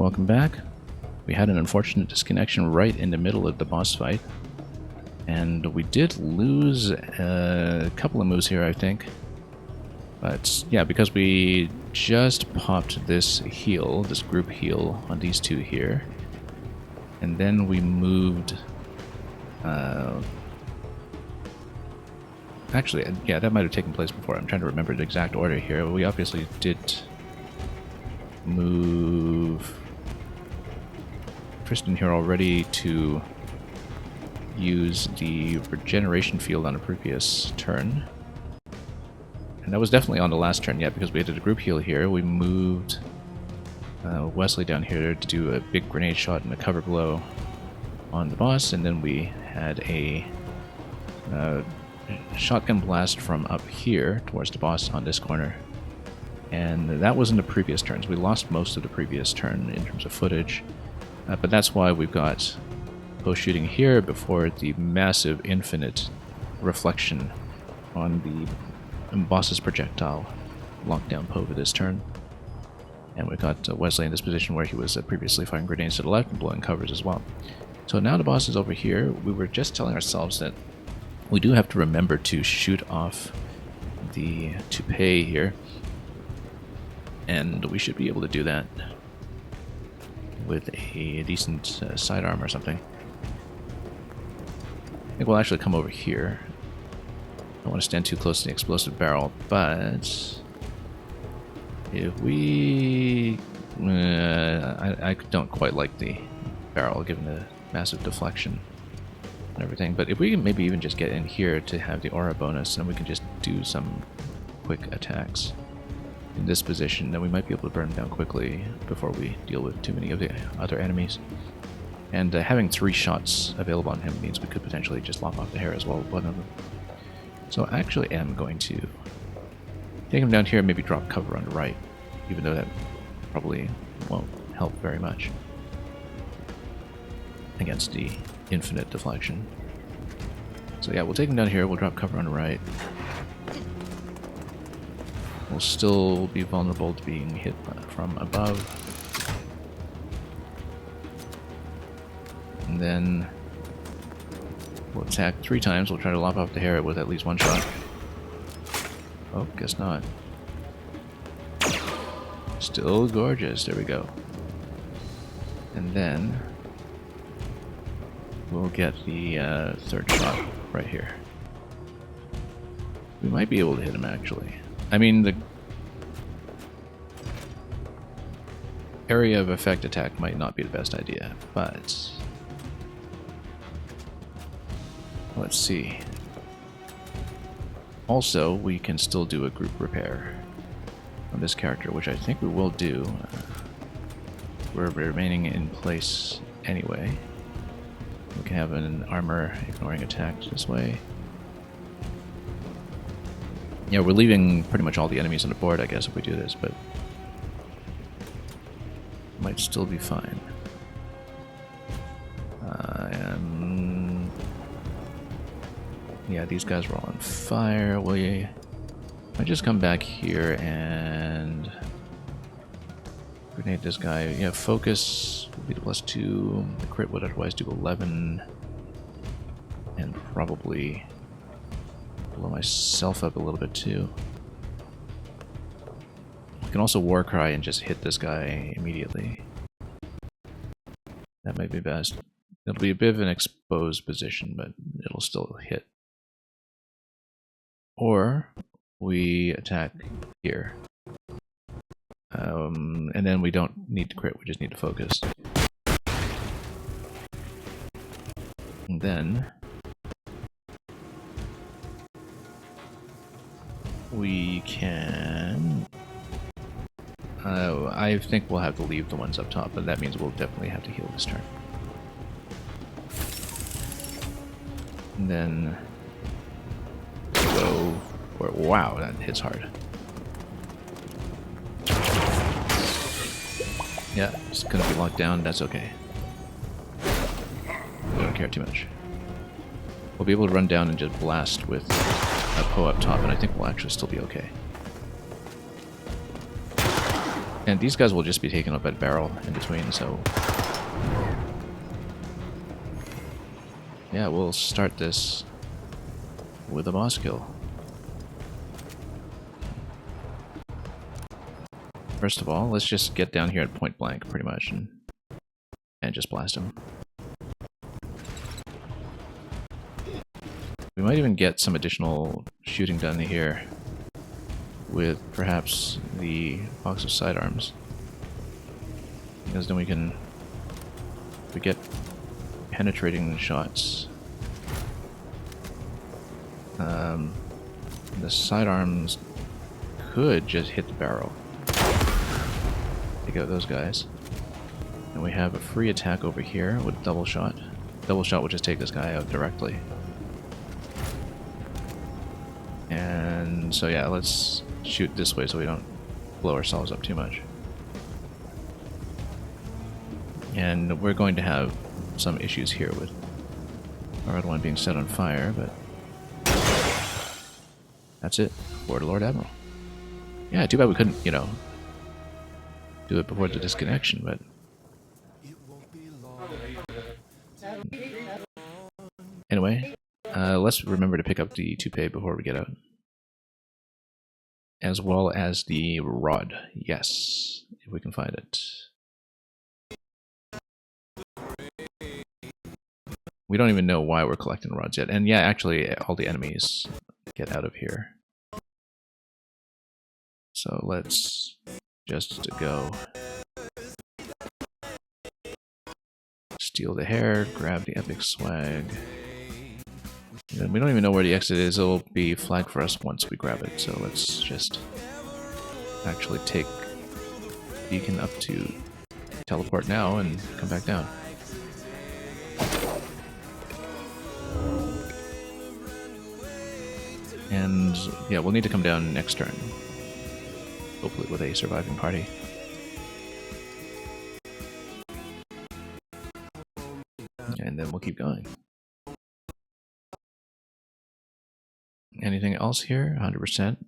welcome back. We had an unfortunate disconnection right in the middle of the boss fight. And we did lose a couple of moves here, I think. But yeah, because we just popped this heal, this group heal on these two here. And then we moved... actually, yeah, that might have taken place before. I'm trying to remember the exact order here. We obviously did move Tristan here already to use the regeneration field on a previous turn. And that was definitely on the last turn, yeah, because we did a group heal here. We moved Wesley down here to do a big grenade shot and a cover blow on the boss, and then we had a shotgun blast from up here towards the boss on this corner. And that was in the previous turns. We lost most of the previous turn in terms of footage, but that's why we've got post shooting here before the massive infinite reflection on the boss's projectile locked down Pova this turn. And we got Wesley in this position where he was previously firing grenades to the left and blowing covers as well. So now the boss is over here. We were just telling ourselves that we do have to remember to shoot off the toupee here. And we should be able to do that with a decent sidearm or something. I think we'll actually come over here. I don't want to stand too close to the explosive barrel, but if we... I don't quite like the barrel given the massive deflection and everything, but if we can maybe even just get in here to have the aura bonus, then we can just do some quick attacks in this position, then we might be able to burn them down quickly before we deal with too many of the other enemies. And having 3 shots available on him means we could potentially just lop off the hair as well with one of them. So I actually am going to take him down here and maybe drop cover on the right, even though that probably won't help very much against the infinite deflection. So yeah, we'll take him down here, we'll drop cover on the right. We'll still be vulnerable to being hit from above. And then we'll attack 3 times. We'll try to lop off the hair with at least 1 shot. Oh, guess not. Still gorgeous. There we go. And then we'll get the 3rd shot right here. We might be able to hit him, actually. I mean, the area of effect attack might not be the best idea, but let's see. Also, we can still do a group repair on this character, which I think we will do. We're remaining in place anyway. We can have an armor ignoring attack this way. Yeah, we're leaving pretty much all the enemies on the board, I guess, if we do this, but might still be fine. And yeah, these guys were all on fire. We might just come back here and grenade this guy. Yeah, focus will be the +2. The crit would otherwise do 11, and probably blow myself up a little bit too. I can also war cry and just hit this guy immediately. That might be best. It'll be a bit of an exposed position, but it'll still hit. Or we attack here. And then we don't need to crit, we just need to focus. And then we can... I think we'll have to leave the ones up top, but that means we'll definitely have to heal this turn. And then go for it. Wow, that hits hard. Yeah, it's gonna be locked down, that's okay. We don't care too much. We'll be able to run down and just blast with a Poe up top, and I think we'll actually still be okay. And these guys will just be taken up at barrel in between, so... Yeah, we'll start this with a boss kill. First of all, let's just get down here at point blank, pretty much, and just blast him. We might even get some additional shooting done here with perhaps the box of sidearms. Because then we get penetrating shots. The sidearms could just hit the barrel. Take out those guys. And we have a free attack over here with double shot. Double shot will just take this guy out directly. And so yeah, let's shoot this way so we don't blow ourselves up too much. And we're going to have some issues here with our other one being set on fire, but that's it for the Lord Admiral. Yeah, too bad we couldn't, you know, do it before the disconnection, but... Anyway, let's remember to pick up the toupee before we get out. As well as the rod. Yes, if we can find it. We don't even know why we're collecting rods yet. And yeah, actually, all the enemies get out of here. So let's just go. Steal the hair, grab the epic swag. And we don't even know where the exit is. It'll be flagged for us once we grab it. So let's just actually take Beacon up to teleport now and come back down. And yeah, we'll need to come down next turn. Hopefully with a surviving party. And then we'll keep going. Anything else here? 100%.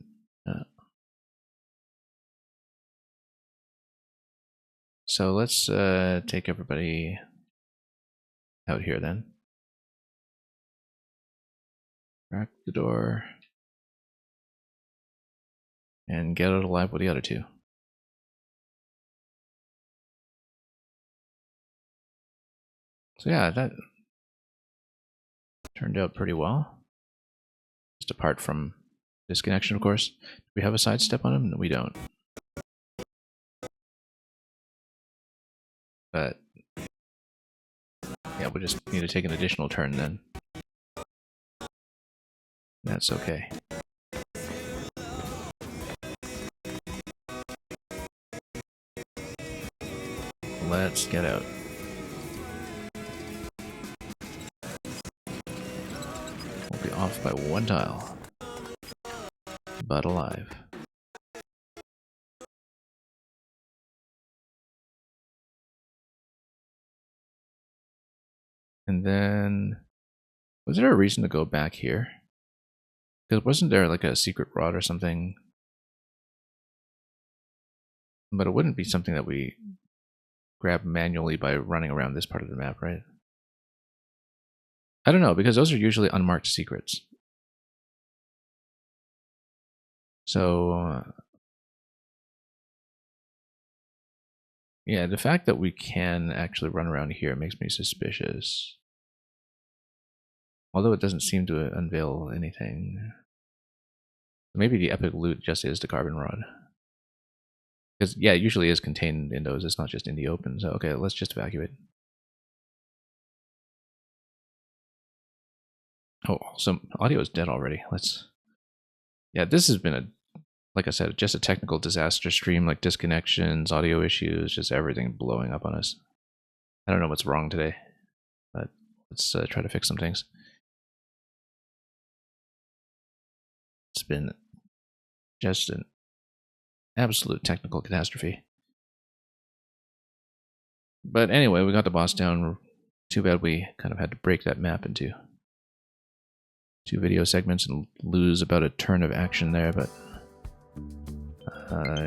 So let's take everybody out here then. Crack the door. And get out alive with the other two. So yeah, that turned out pretty well. Just apart from disconnection, of course. Do we have a sidestep on him? No, we don't. But yeah, we just need to take an additional turn then. That's okay. Let's get out. We'll be off by one tile. But alive. And then... was there a reason to go back here? Because wasn't there like a secret rod or something? But it wouldn't be something that we grab manually by running around this part of the map, right? I don't know, because those are usually unmarked secrets. So... yeah, the fact that we can actually run around here makes me suspicious. Although it doesn't seem to unveil anything. Maybe the epic loot just is the carbon rod. Because, yeah, it usually is contained in those. It's not just in the open. So, okay, let's just evacuate. Oh, also, audio is dead already. Let's... yeah, this has been a... like I said, just a technical disaster stream, like disconnections, audio issues, just everything blowing up on us. I don't know what's wrong today, but let's try to fix some things. It's been just an absolute technical catastrophe. But anyway, we got the boss down. Too bad we kind of had to break that map into 2 video segments and lose about a turn of action there, but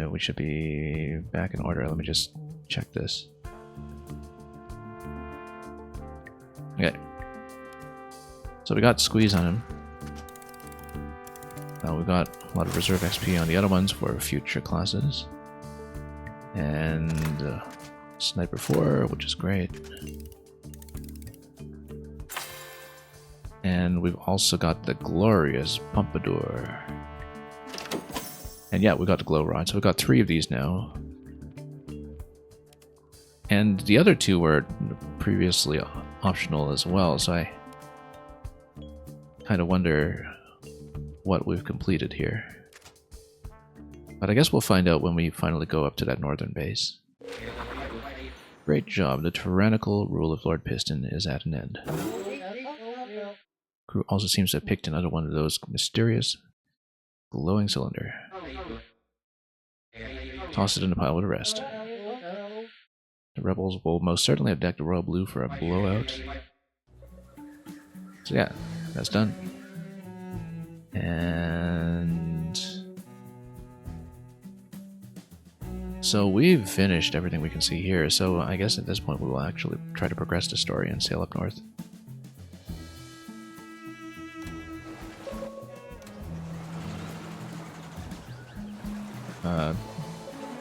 We should be back in order. Let me just check this. Okay. So we got Squeeze on him. We got a lot of reserve XP on the other ones for future classes. And Sniper 4, which is great. And we've also got the glorious Pompadour. And yeah, we got the glow rod, so we've got 3 of these now. And the other 2 were previously optional as well, so I kind of wonder what we've completed here. But I guess we'll find out when we finally go up to that northern base. Great job, the tyrannical rule of Lord Piston is at an end. Crew also seems to have picked another one of those mysterious glowing cylinder. Toss it in a pile with the rest. The rebels will most certainly have decked the royal blue for a blowout. So yeah, that's done. And so we've finished everything we can see here, so I guess at this point we will actually try to progress the story and sail up north.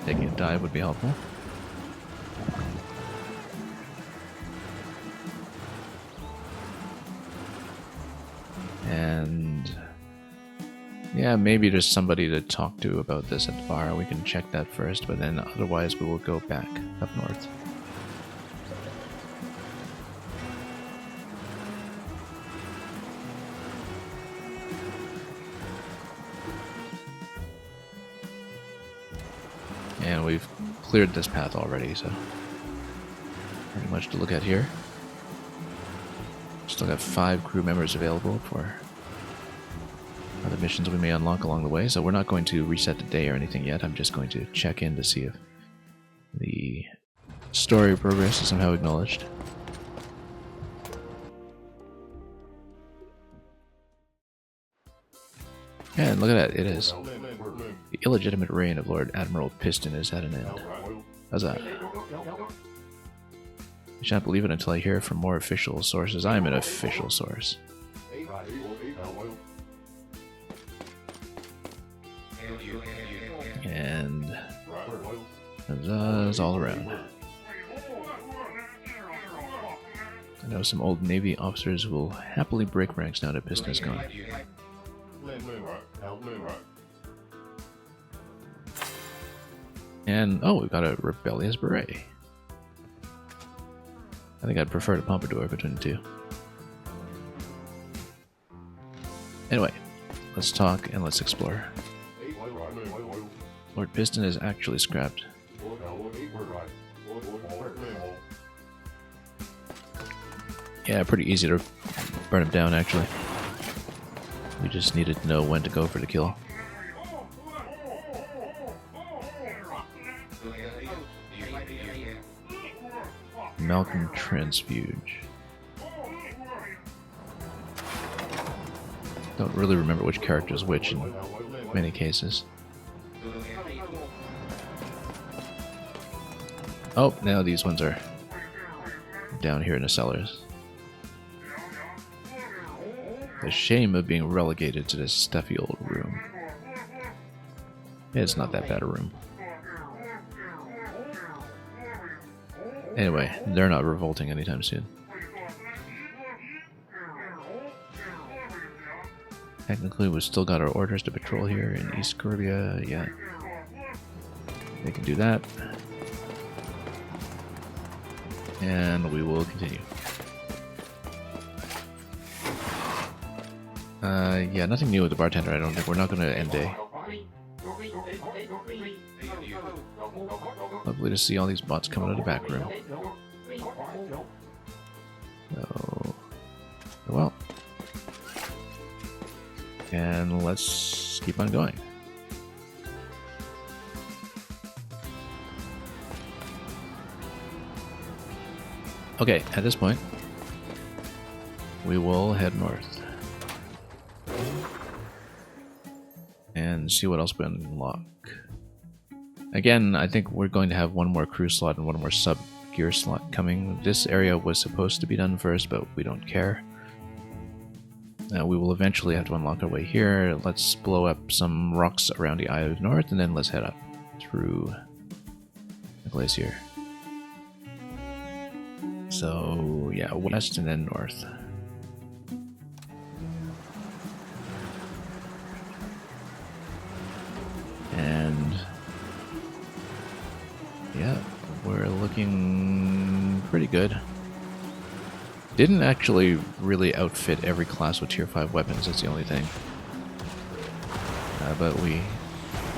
Taking a dive would be helpful. And yeah, maybe there's somebody to talk to about this at the bar. We can check that first, but then otherwise we will go back up north. And we've cleared this path already, so pretty much to look at here. Still got 5 crew members available for other missions we may unlock along the way, so we're not going to reset the day or anything yet. I'm just going to check in to see if the story progress is somehow acknowledged. And look at that, it is. The illegitimate reign of Lord Admiral Piston is at an end. How's that? I shan't believe it until I hear from more official sources. I'm an official source. And huzzahs all around. I know some old Navy officers will happily break ranks now that Piston is gone. And, oh, we've got a rebellious beret. I think I'd prefer the Pompadour between the 2. Anyway, let's talk and let's explore. Lord Piston is actually scrapped. Yeah, pretty easy to burn him down, actually. We just needed to know when to go for the kill. Malcolm Transfuge. Don't really remember which character is which in many cases. Oh, now these ones are down here in the cellars. The shame of being relegated to this stuffy old room. It's not that bad a room. Anyway, they're not revolting anytime soon. Technically, we've still got our orders to patrol here in East Caribbean. Yeah, they can do that. And we will continue. Yeah, nothing new with the bartender, I don't think. We're not going to end day. Lovely to see all these bots coming out of the back room. So, well. And let's keep on going. Okay, at this point, we will head north. And see what else we unlock. again, I think we're going to have one more crew slot and one more sub gear slot coming. This area was supposed to be done first, but we don't care. We will eventually have to unlock our way here. Let's blow up some rocks around the Eye of North, and then let's head up through the glacier. So, yeah, west and then north. And yeah, we're looking pretty good. Didn't actually really outfit every class with tier 5 weapons, that's the only thing. But we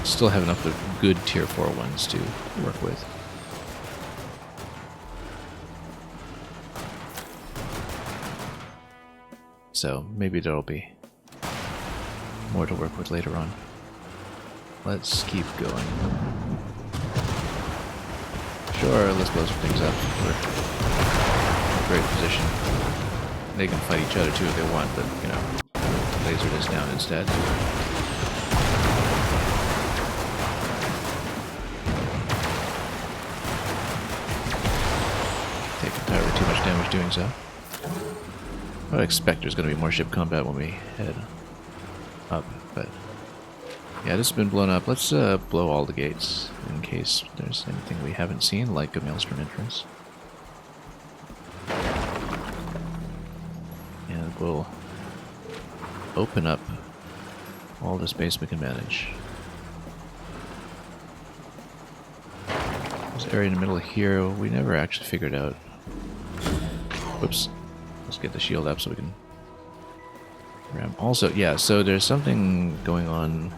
still have enough of good tier 4 ones to work with. So maybe there'll be more to work with later on. Let's keep going. Sure, let's blow some things up. We're in a great position. They can fight each other too if they want, but, you know, laser this down instead. Take entirely too much damage doing so. I would expect there's going to be more ship combat when we head up, but yeah, this has been blown up. Let's blow all the gates in case there's anything we haven't seen, like a maelstrom entrance. And we'll open up all the space we can manage. This area in the middle here, we never actually figured out. Whoops. Let's get the shield up so we can ram. Also, yeah, so there's something going on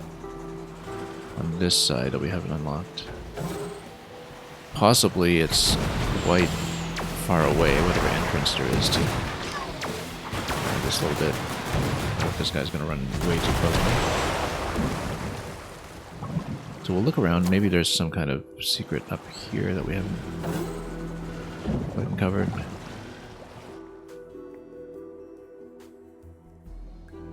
this side that we haven't unlocked. Possibly it's quite far away, whatever entrance there is to this little bit. This guy's gonna run way too close to me. So we'll look around. Maybe there's some kind of secret up here that we haven't quite uncovered.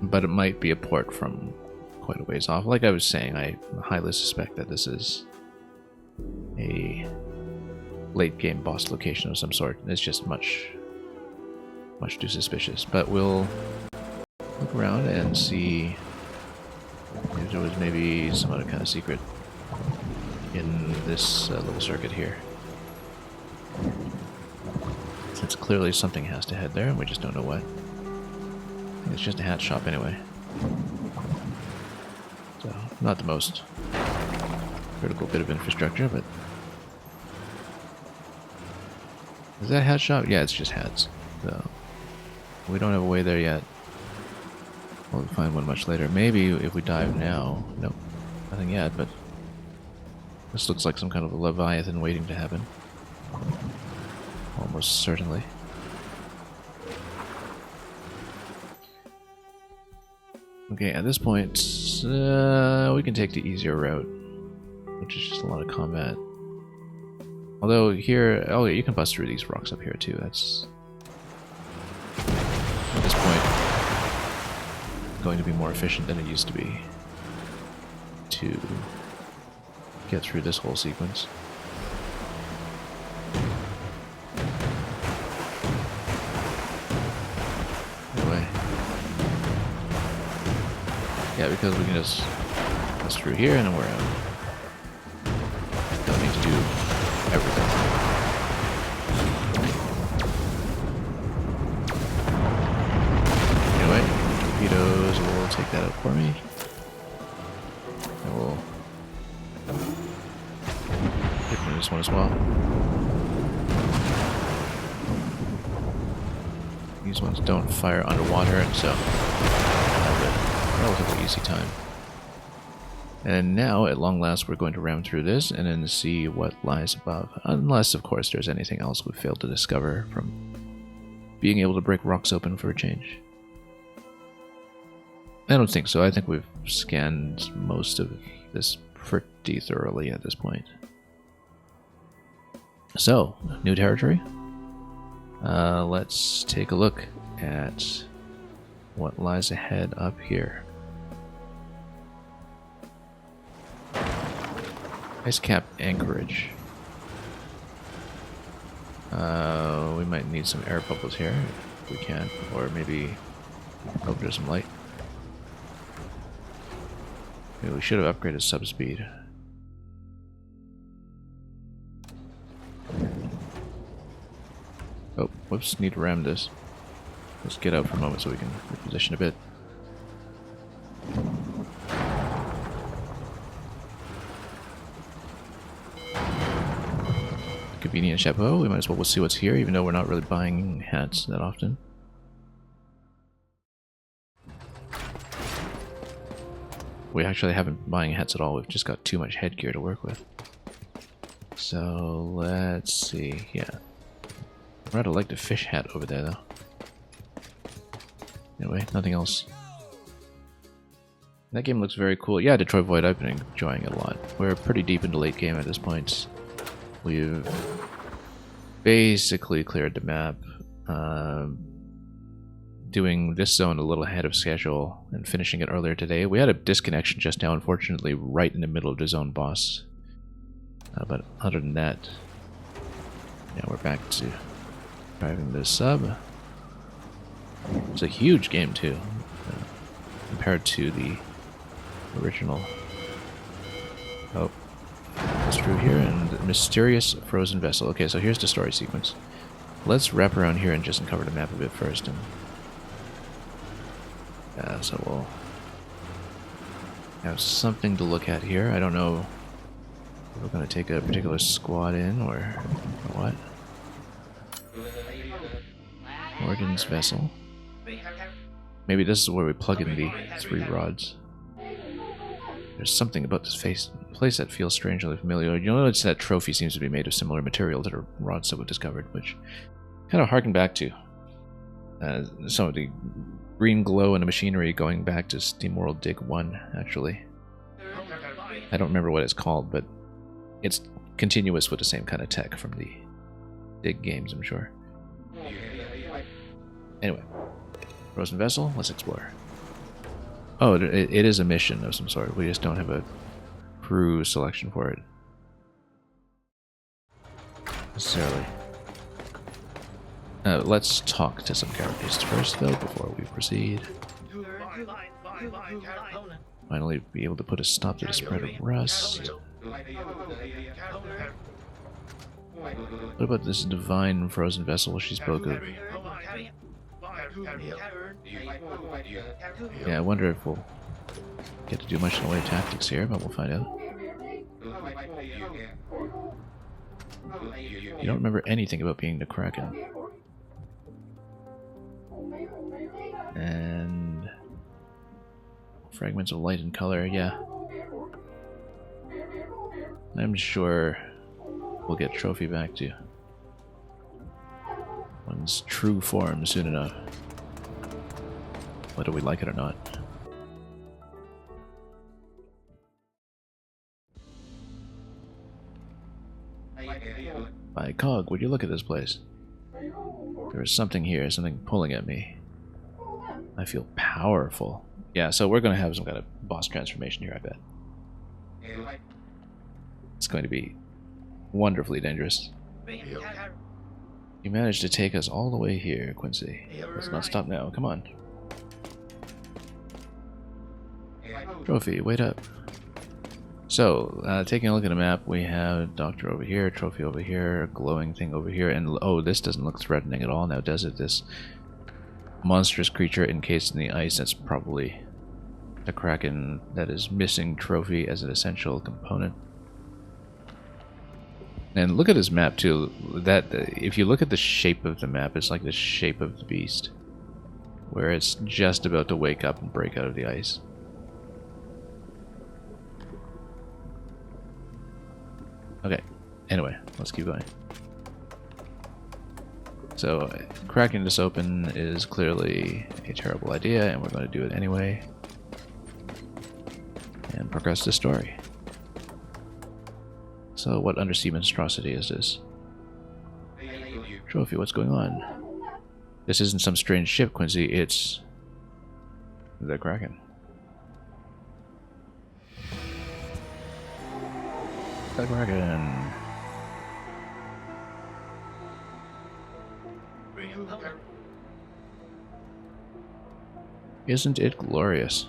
But it might be a port from quite a ways off. Like I was saying, I highly suspect that this is a late game boss location of some sort. It's just much too suspicious. But we'll look around and see if there was maybe some other kind of secret in this little circuit here. Since clearly something has to head there, and we just don't know what. It's just a hat shop anyway. So, not the most critical bit of infrastructure, but... Is that a hat shop? Yeah, it's just hats. So, we don't have a way there yet. We'll find one much later. Maybe if we dive now... Nope, nothing yet, but... This looks like some kind of a Leviathan waiting to happen. Almost certainly. Okay, at this point, we can take the easier route, which is just a lot of combat. Although here, oh yeah, you can bust through these rocks up here too. That's at this point going to be more efficient than it used to be to get through this whole sequence. Yeah, because we can just pass through here and then we're out. Don't need to do everything. Anyway, torpedoes will take that out for me. And we'll hit this one as well. These ones don't fire underwater, and so relatively easy time. And now, at long last, we're going to ram through this and then see what lies above. Unless, of course, there's anything else we've failed to discover from being able to break rocks open for a change. I don't think so. I think we've scanned most of this pretty thoroughly at this point. So, new territory. Let's take a look at what lies ahead up here. Ice cap anchorage. We might need some air bubbles here, if we can. Or maybe... Oh, there's some light. Maybe we should have upgraded subspeed. Oh, whoops, need to ram this. Let's get out for a moment so we can reposition a bit. Convenient chapeau, we might as well see what's here, even though we're not really buying hats that often. We actually haven't been buying hats at all, we've just got too much headgear to work with. So, let's see, yeah. I'd rather like the fish hat over there, though. Anyway, nothing else. That game looks very cool. Yeah, Detroit Void, I've been enjoying it a lot. We're pretty deep into late game at this point. We've basically cleared the map. Doing this zone a little ahead of schedule and finishing it earlier today. We had a disconnection just now, unfortunately, right in the middle of the zone boss. But other than that, yeah, we're back to driving this sub. It's a huge game too, compared to the original. Oh, it's through here, and the mysterious frozen vessel. Okay, so here's the story sequence. Let's wrap around here and just uncover the map a bit first. And yeah, so we'll have something to look at here. I don't know if we're going to take a particular squad in or what. Morgan's vessel. Maybe this is where we plug in the 3 rods. There's something about this place that feels strangely familiar. You'll notice that trophy seems to be made of similar material to the rods that we discovered, which kind of harken back to some of the green glow in the machinery going back to SteamWorld Dig 1, actually. I don't remember what it's called, but it's continuous with the same kind of tech from the Dig games, I'm sure. Anyway, frozen vessel, let's explore. Oh, it is a mission of some sort. We just don't have a crew selection for it necessarily. Let's talk to some characters first, though, before we proceed. Finally, be able to put a stop to the spread of rust. What about this divine frozen vessel she spoke of? Yeah, I wonder if we'll get to do much in the way of tactics here, but we'll find out. You don't remember anything about being the Kraken. And fragments of light and color, yeah. I'm sure we'll get trophy back to one's true form soon enough, whether we like it or not. By Cog, would you look at this place? There is something here, something pulling at me. I feel powerful. Yeah, so we're going to have some kind of boss transformation here, I bet. It's going to be wonderfully dangerous. You managed to take us all the way here, Quincy. Let's not stop now. Come on. Trophy, wait up. So, taking a look at the map, we have Doctor over here, Trophy over here, a glowing thing over here, and oh, this doesn't look threatening at all now, does it? This monstrous creature encased in the ice, that's probably the Kraken that is missing Trophy as an essential component. And look at this map too. That if you look at the shape of the map, it's like the shape of the beast, where it's just about to wake up and break out of the ice. Okay, anyway, let's keep going. So, cracking this open is clearly a terrible idea, and we're going to do it anyway. And progress the story. So, what undersea monstrosity is this? Trophy, what's going on? This isn't some strange ship, Quincy, it's the Kraken. The Kraken. Isn't it glorious?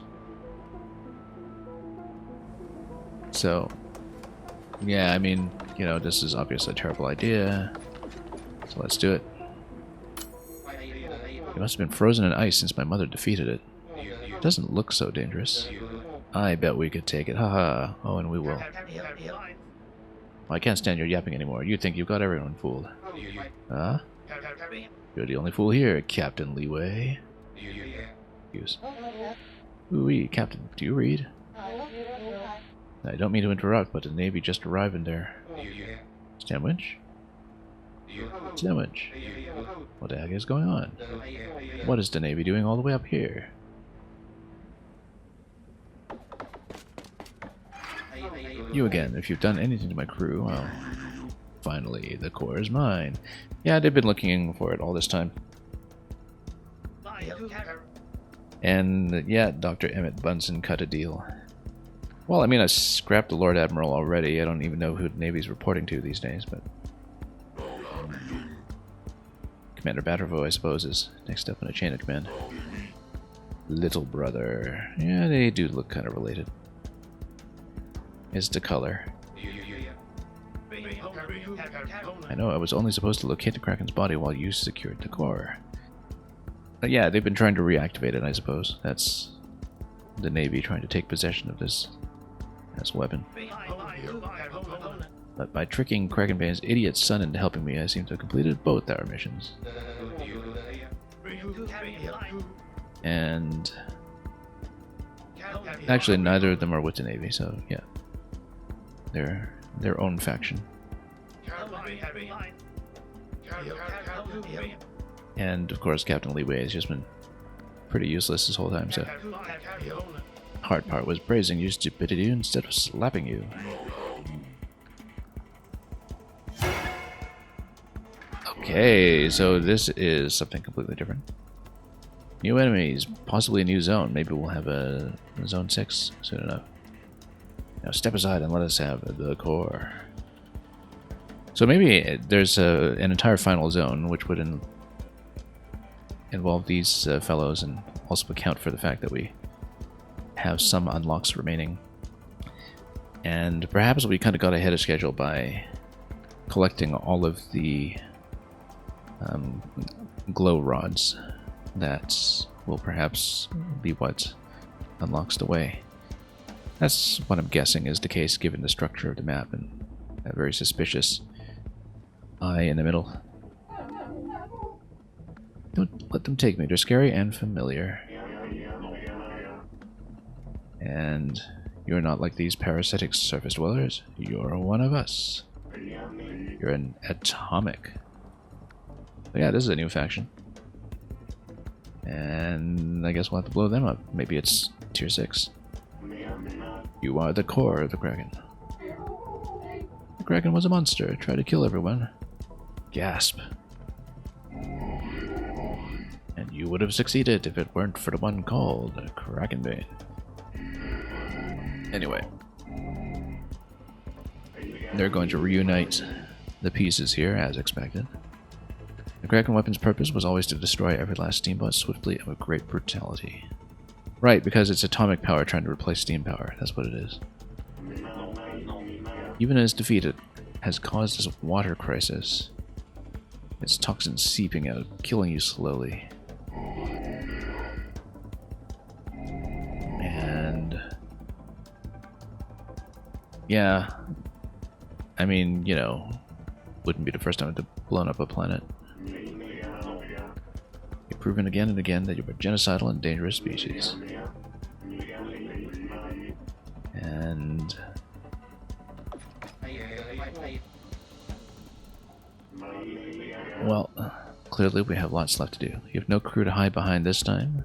So, yeah, I mean, you know, this is obviously a terrible idea. So let's do it. It must have been frozen in ice since my mother defeated it. It doesn't look so dangerous. I bet we could take it. Haha. Oh, and we will. I can't stand your yapping anymore. You think you've got everyone fooled. Huh? You're the only fool here, Captain Leeway. Use. Ooh-wee, Captain, do you read? I don't mean to interrupt, but the Navy just arrived in there. Sandwich? Sandwich. What the heck is going on? What is the Navy doing all the way up here? You again. If you've done anything to my crew, well, finally, the core is mine. Yeah, they've been looking for it all this time. And, yeah, Dr. Emmett Bunsen cut a deal. Well, I mean, I scrapped the Lord Admiral already. I don't even know who the Navy's reporting to these days, but... Commander Battervo, I suppose, is next up in a chain of command. Little brother. Yeah, they do look kind of related. It's the color. I know, I was only supposed to locate the Kraken's body while you secured the core. But yeah, they've been trying to reactivate it, I suppose. That's the Navy trying to take possession of this weapon. But by tricking Krakenbane's idiot son into helping me, I seem to have completed both our missions. And... actually, neither of them are with the Navy, so yeah. They're their own faction. And, of course, Captain Leeway has just been pretty useless this whole time, so... Hard part was praising your stupidity instead of slapping you. Okay, so this is something completely different. New enemies, possibly a new zone. Maybe we'll have a Zone 6 soon enough. Now step aside and let us have the core. So maybe there's an entire final zone, which would involve these fellows, and also account for the fact that we have some unlocks remaining. And perhaps we kind of got ahead of schedule by collecting all of the glow rods. That will perhaps be what unlocks the way. That's what I'm guessing is the case given the structure of the map and that very suspicious eye in the middle. Don't let them take me. They're scary and familiar. And you're not like these parasitic surface dwellers. You're one of us. You're an atomic. But yeah, this is a new faction. And I guess we'll have to blow them up. Maybe it's tier 6. You are the core of the Kraken. The Kraken was a monster. Tried to kill everyone. Gasp. And you would have succeeded if it weren't for the one called Krakenbane. Anyway. They're going to reunite the pieces here, as expected. The Kraken weapon's purpose was always to destroy every last steamboat swiftly and with great brutality. Right, because it's atomic power trying to replace steam power. That's what it is. Even as defeated, has caused this water crisis. Its toxins seeping out, killing you slowly. And... yeah. I mean, you know, wouldn't be the first time to blown up a planet. You've proven again and again that you're a genocidal and dangerous species. And... well, clearly we have lots left to do. You have no crew to hide behind this time.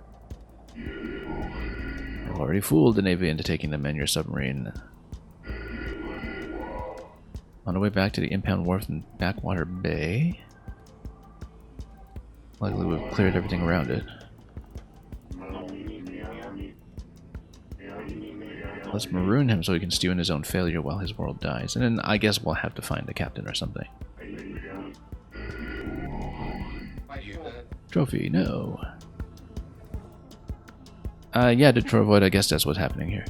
I've already fooled the Navy into taking them in your submarine. On our way back to the impound wharf in Backwater Bay. Luckily we've cleared everything around it. Let's maroon him so he can stew in his own failure while his world dies. And then I guess we'll have to find the captain or something. Trophy, no. Yeah, Detroit, I guess that's what's happening here.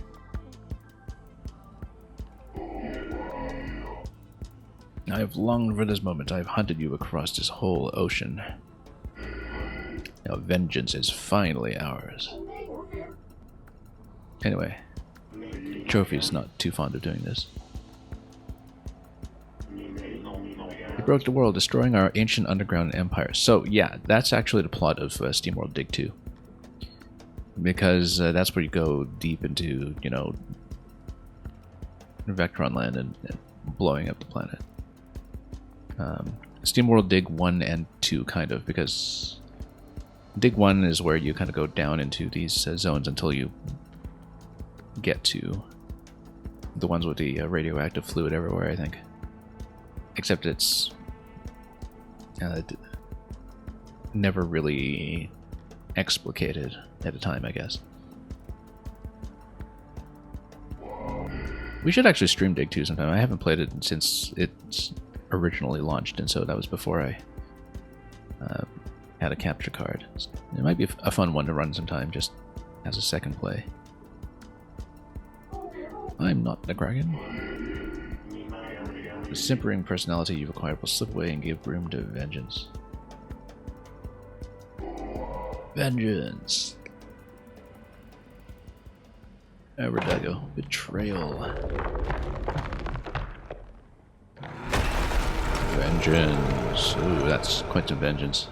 I have longed for this moment. I have hunted you across this whole ocean. Now vengeance is finally ours. Anyway, Trophy's not too fond of doing this. He broke the world, destroying our ancient underground empire. So yeah, that's actually the plot of SteamWorld Dig 2. Because that's where you go deep into, you know, Vectron land and blowing up the planet. SteamWorld Dig 1 and 2, kind of, because Dig 1 is where you kind of go down into these zones until you get to the ones with the radioactive fluid everywhere, I think. Except it's never really explicated at a time, I guess. We should actually stream Dig 2 sometime. I haven't played it since it's originally launched, and so that was before I had a capture card. It might be a fun one to run sometime, just as a second play. I'm not the Kraken. The simpering personality you've acquired will slip away and give room to vengeance. Vengeance! Where'd I go? Betrayal. Vengeance. Ooh, that's quite some vengeance.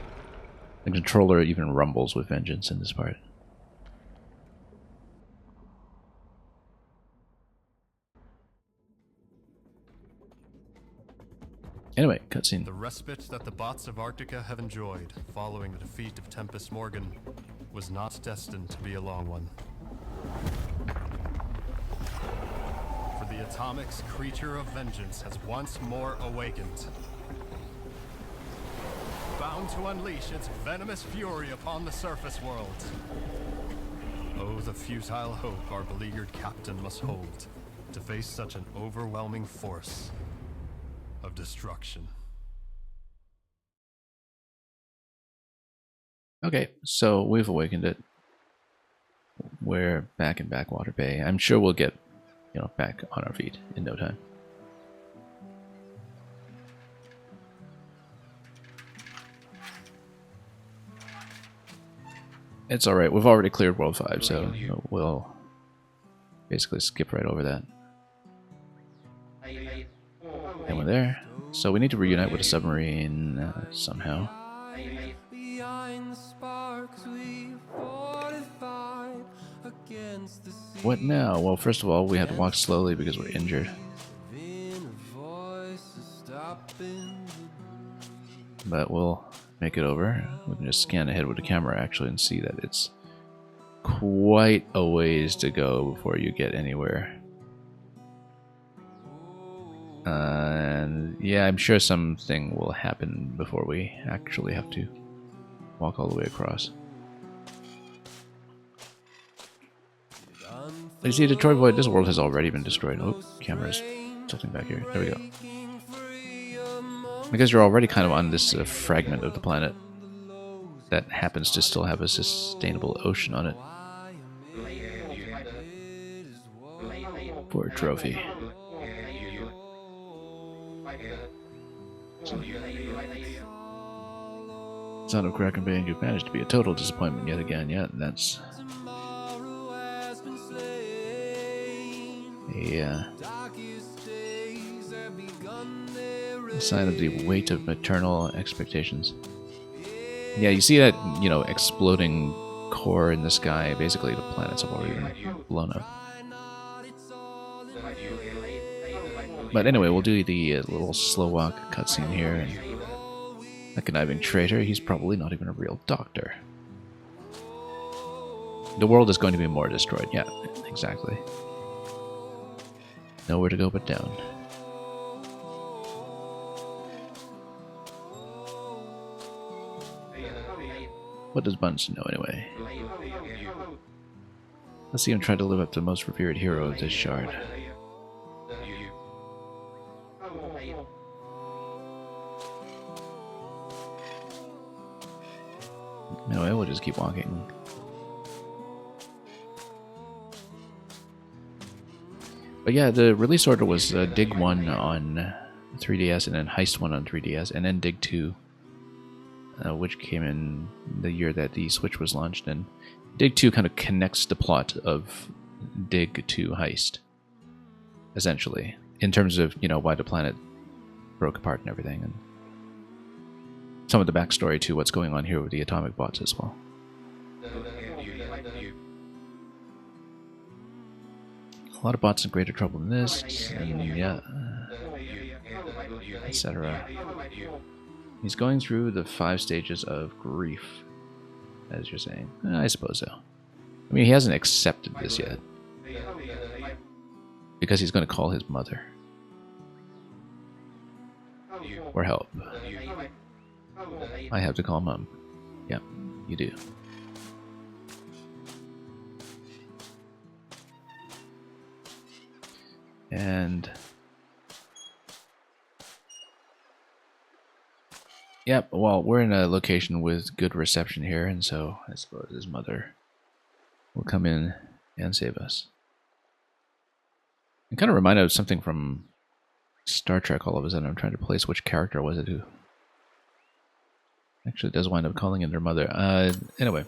The controller even rumbles with vengeance in this part. Anyway, cutscene. The respite that the bots of Arctica have enjoyed following the defeat of Tempest Morgan was not destined to be a long one. For the Atomic's creature of vengeance has once more awakened, bound to unleash its venomous fury upon the surface world. Oh, the futile hope our beleaguered captain must hold to face such an overwhelming force of destruction. Okay, so we've awakened it. We're back in Backwater Bay. I'm sure we'll get, you know, back on our feet in no time. It's alright, we've already cleared World 5, so we'll basically skip right over that. And we're there. So we need to reunite with a submarine somehow. What now? Well, first of all, we have to walk slowly because we're injured. But we'll make it over. We can just scan ahead with the camera actually and see that it's quite a ways to go before you get anywhere. And yeah, I'm sure something will happen before we actually have to walk all the way across. You see, Detroit Void, this world has already been destroyed. Oh, camera's tilting back here. There we go. Because you're already kind of on this fragment of the planet that happens to still have a sustainable ocean on it. For a trophy. Son of Kraken Bay, and you've managed to be a total disappointment yet again. Yeah, that's a sign of the weight of maternal expectations. Yeah, you see that, you know, exploding core in the sky. Basically, the planets have already been blown up. But anyway, we'll do the little slow walk cutscene here. And a conniving traitor, he's probably not even a real doctor. The world is going to be more destroyed. Yeah, exactly. Nowhere to go but down. What does Bunsen know anyway? Let's see him try to live up to the most revered hero of this shard. No, I will just keep walking. But yeah, the release order was Dig 1 on 3DS, and then Heist 1 on 3DS, and then Dig 2, which came in the year that the Switch was launched. And Dig 2 kind of connects the plot of Dig to Heist, essentially, in terms of, you know, why the planet broke apart and everything, and some of the backstory to what's going on here with the atomic bots as well. A lot of bots in greater trouble than this, and yeah, etc. He's going through the 5 stages of grief, as you're saying. I suppose so. I mean, he hasn't accepted this yet, because he's going to call his mother for help. I have to call Mom. Yep, you do. And yep, well, we're in a location with good reception here, and so I suppose his mother will come in and save us. I'm kind of reminded of something from Star Trek all of a sudden. I'm trying to place which character was it who actually does wind up calling in their mother. Anyway.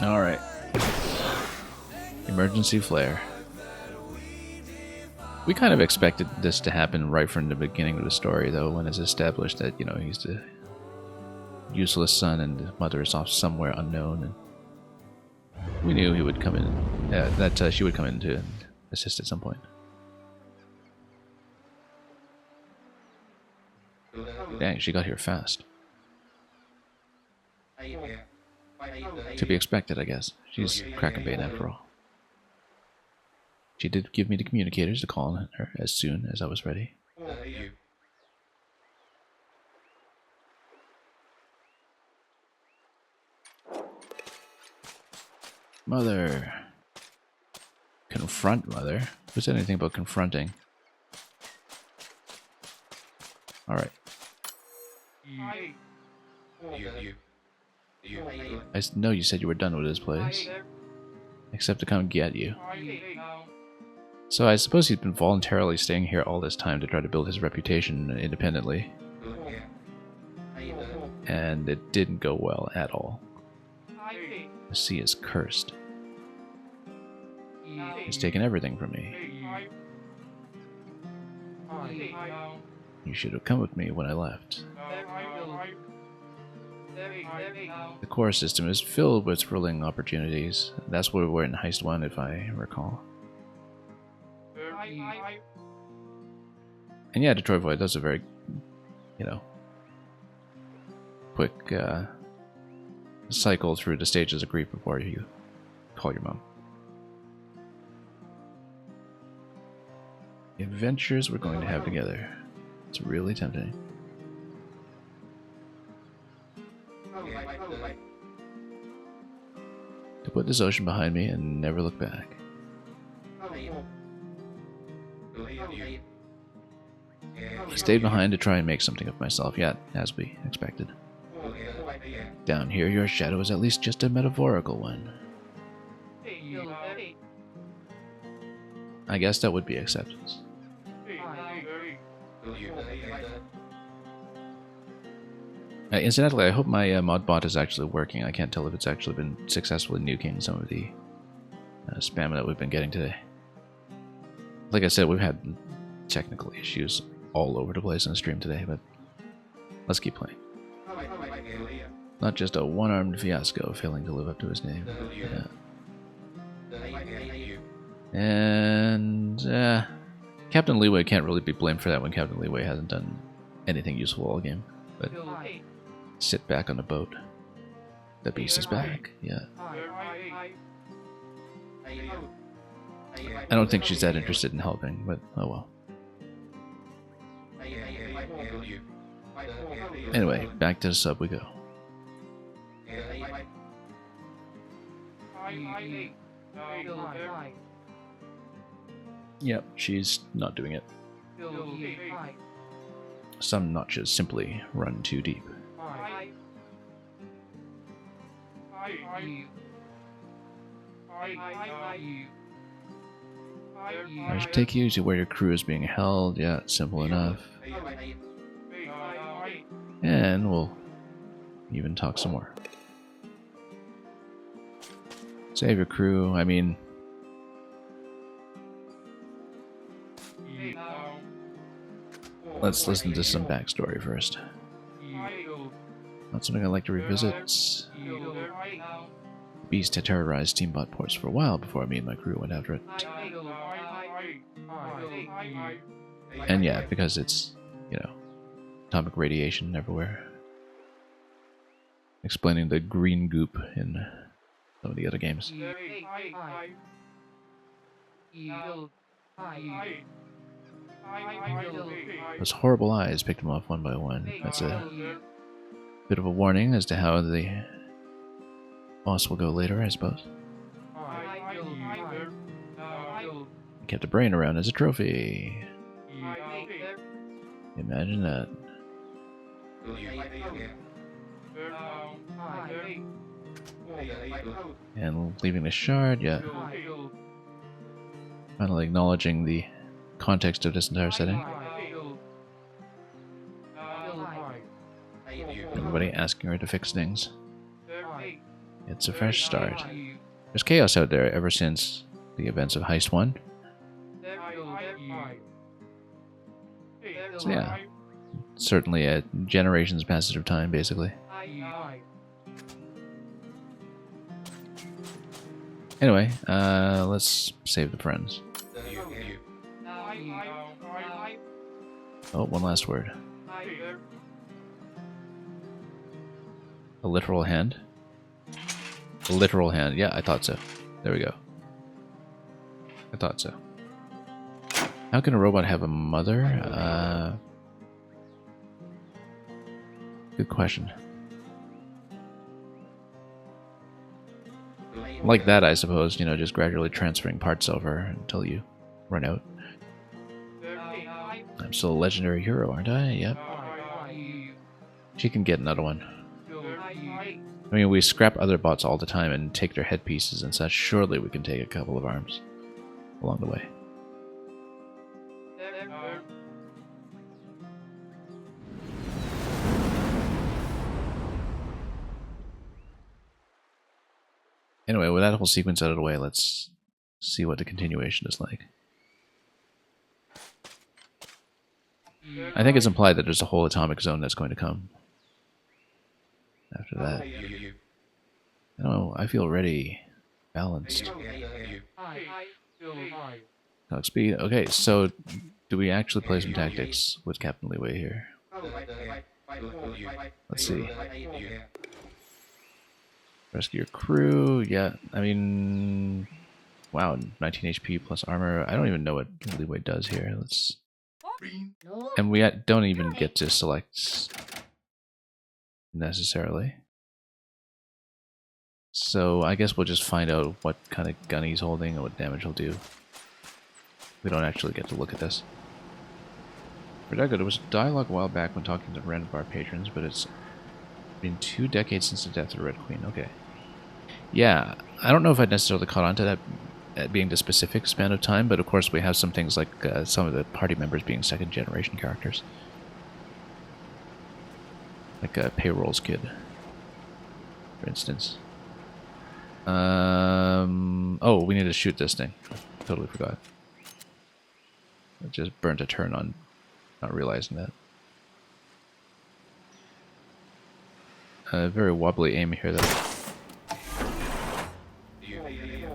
Alright. Emergency flare. We kind of expected this to happen right from the beginning of the story, though, when it's established that, you know, he's the useless son and his mother is off somewhere unknown. And we knew he would come in, that she would come in to assist at some point. Dang, she got here fast. To be expected, I guess. She's cracking bait after all. She did give me the communicators to call on her as soon as I was ready. Mother. Confront Mother? Who said anything about confronting? Alright. I know you said you were done with this place. Except to come get you. So I suppose he's been voluntarily staying here all this time to try to build his reputation independently. And it didn't go well at all. The sea is cursed. He's taken everything from me. You should have come with me when I left. The core system is filled with thrilling opportunities. That's where we were in Heist 1, if I recall. And yeah, Detroit Void, that's a very, you know, quick cycle through the stages of grief before you call your mom. The adventures we're going to have together. It's really tempting. To put this ocean behind me and never look back. He stayed behind to try and make something of myself, yet, as we expected. Down here, your shadow is at least just a metaphorical one. I guess that would be acceptance. Incidentally, I hope my mod bot is actually working. I can't tell if it's actually been successfully nuking some of the spam that we've been getting today. Like I said, we've had technical issues all over the place on the stream today, but let's keep playing. Not just a one-armed fiasco failing to live up to his name. Yeah. And Captain Leeway can't really be blamed for that when Captain Leeway hasn't done anything useful all game. But sit back on the boat. The beast is back. Yeah. I don't think she's that interested in helping, but oh well. Anyway, back to the sub we go. Yep, she's not doing it. Some notches simply run too deep. I should take you to where your crew is being held. Yeah, simple enough. And we'll even talk some more. Save your crew, I mean... Let's listen to some backstory first. Not something I'd like to revisit. Beast had terrorized Steambot ports for a while before me and my crew went after it. And yeah, because it's, you know, atomic radiation everywhere. Explaining the green goop in some of the other games. Those horrible eyes picked him off one by one. That's a bit of a warning as to how the boss will go later, I suppose. Kept a brain around as a trophy. Imagine that. And leaving the shard, yeah. Finally acknowledging the context of this entire setting. Everybody asking her to fix things. It's a fresh start. There's chaos out there ever since the events of Heist 1. So yeah, certainly a generation's passage of time, basically. Anyway, let's save the friends. Oh, one last word. A literal hand? A literal hand, yeah, I thought so. There we go. I thought so. How can a robot have a mother? Good question. Like that, I suppose, you know, just gradually transferring parts over until you run out. I'm still a legendary hero, aren't I? Yep. She can get another one. I mean, we scrap other bots all the time and take their headpieces and such. Surely we can take a couple of arms along the way. Anyway, with that whole sequence out of the way, let's see what the continuation is like. I think it's implied that there's a whole atomic zone that's going to come after that. I don't know, I feel ready. Balanced. Talk speed. Okay, so do we actually play some tactics with Captain Leeway here? Let's see. Rescue your crew, yeah, I mean, wow, 19 HP plus armor. I don't even know what Leeway does here. Let's, and we don't even get to select necessarily. So I guess we'll just find out what kind of gun he's holding and what damage he'll do. We don't actually get to look at this. Redago, there was a dialogue a while back when talking to random bar patrons, but it's been 2 decades since the death of the Red Queen. Okay. Yeah, I don't know if I'd necessarily caught on to that being the specific span of time, but of course we have some things like some of the party members being second generation characters. Like Payroll's kid, for instance. Oh, we need to shoot this thing. Totally forgot. I just burnt a turn on not realizing that. Very wobbly aim here, though.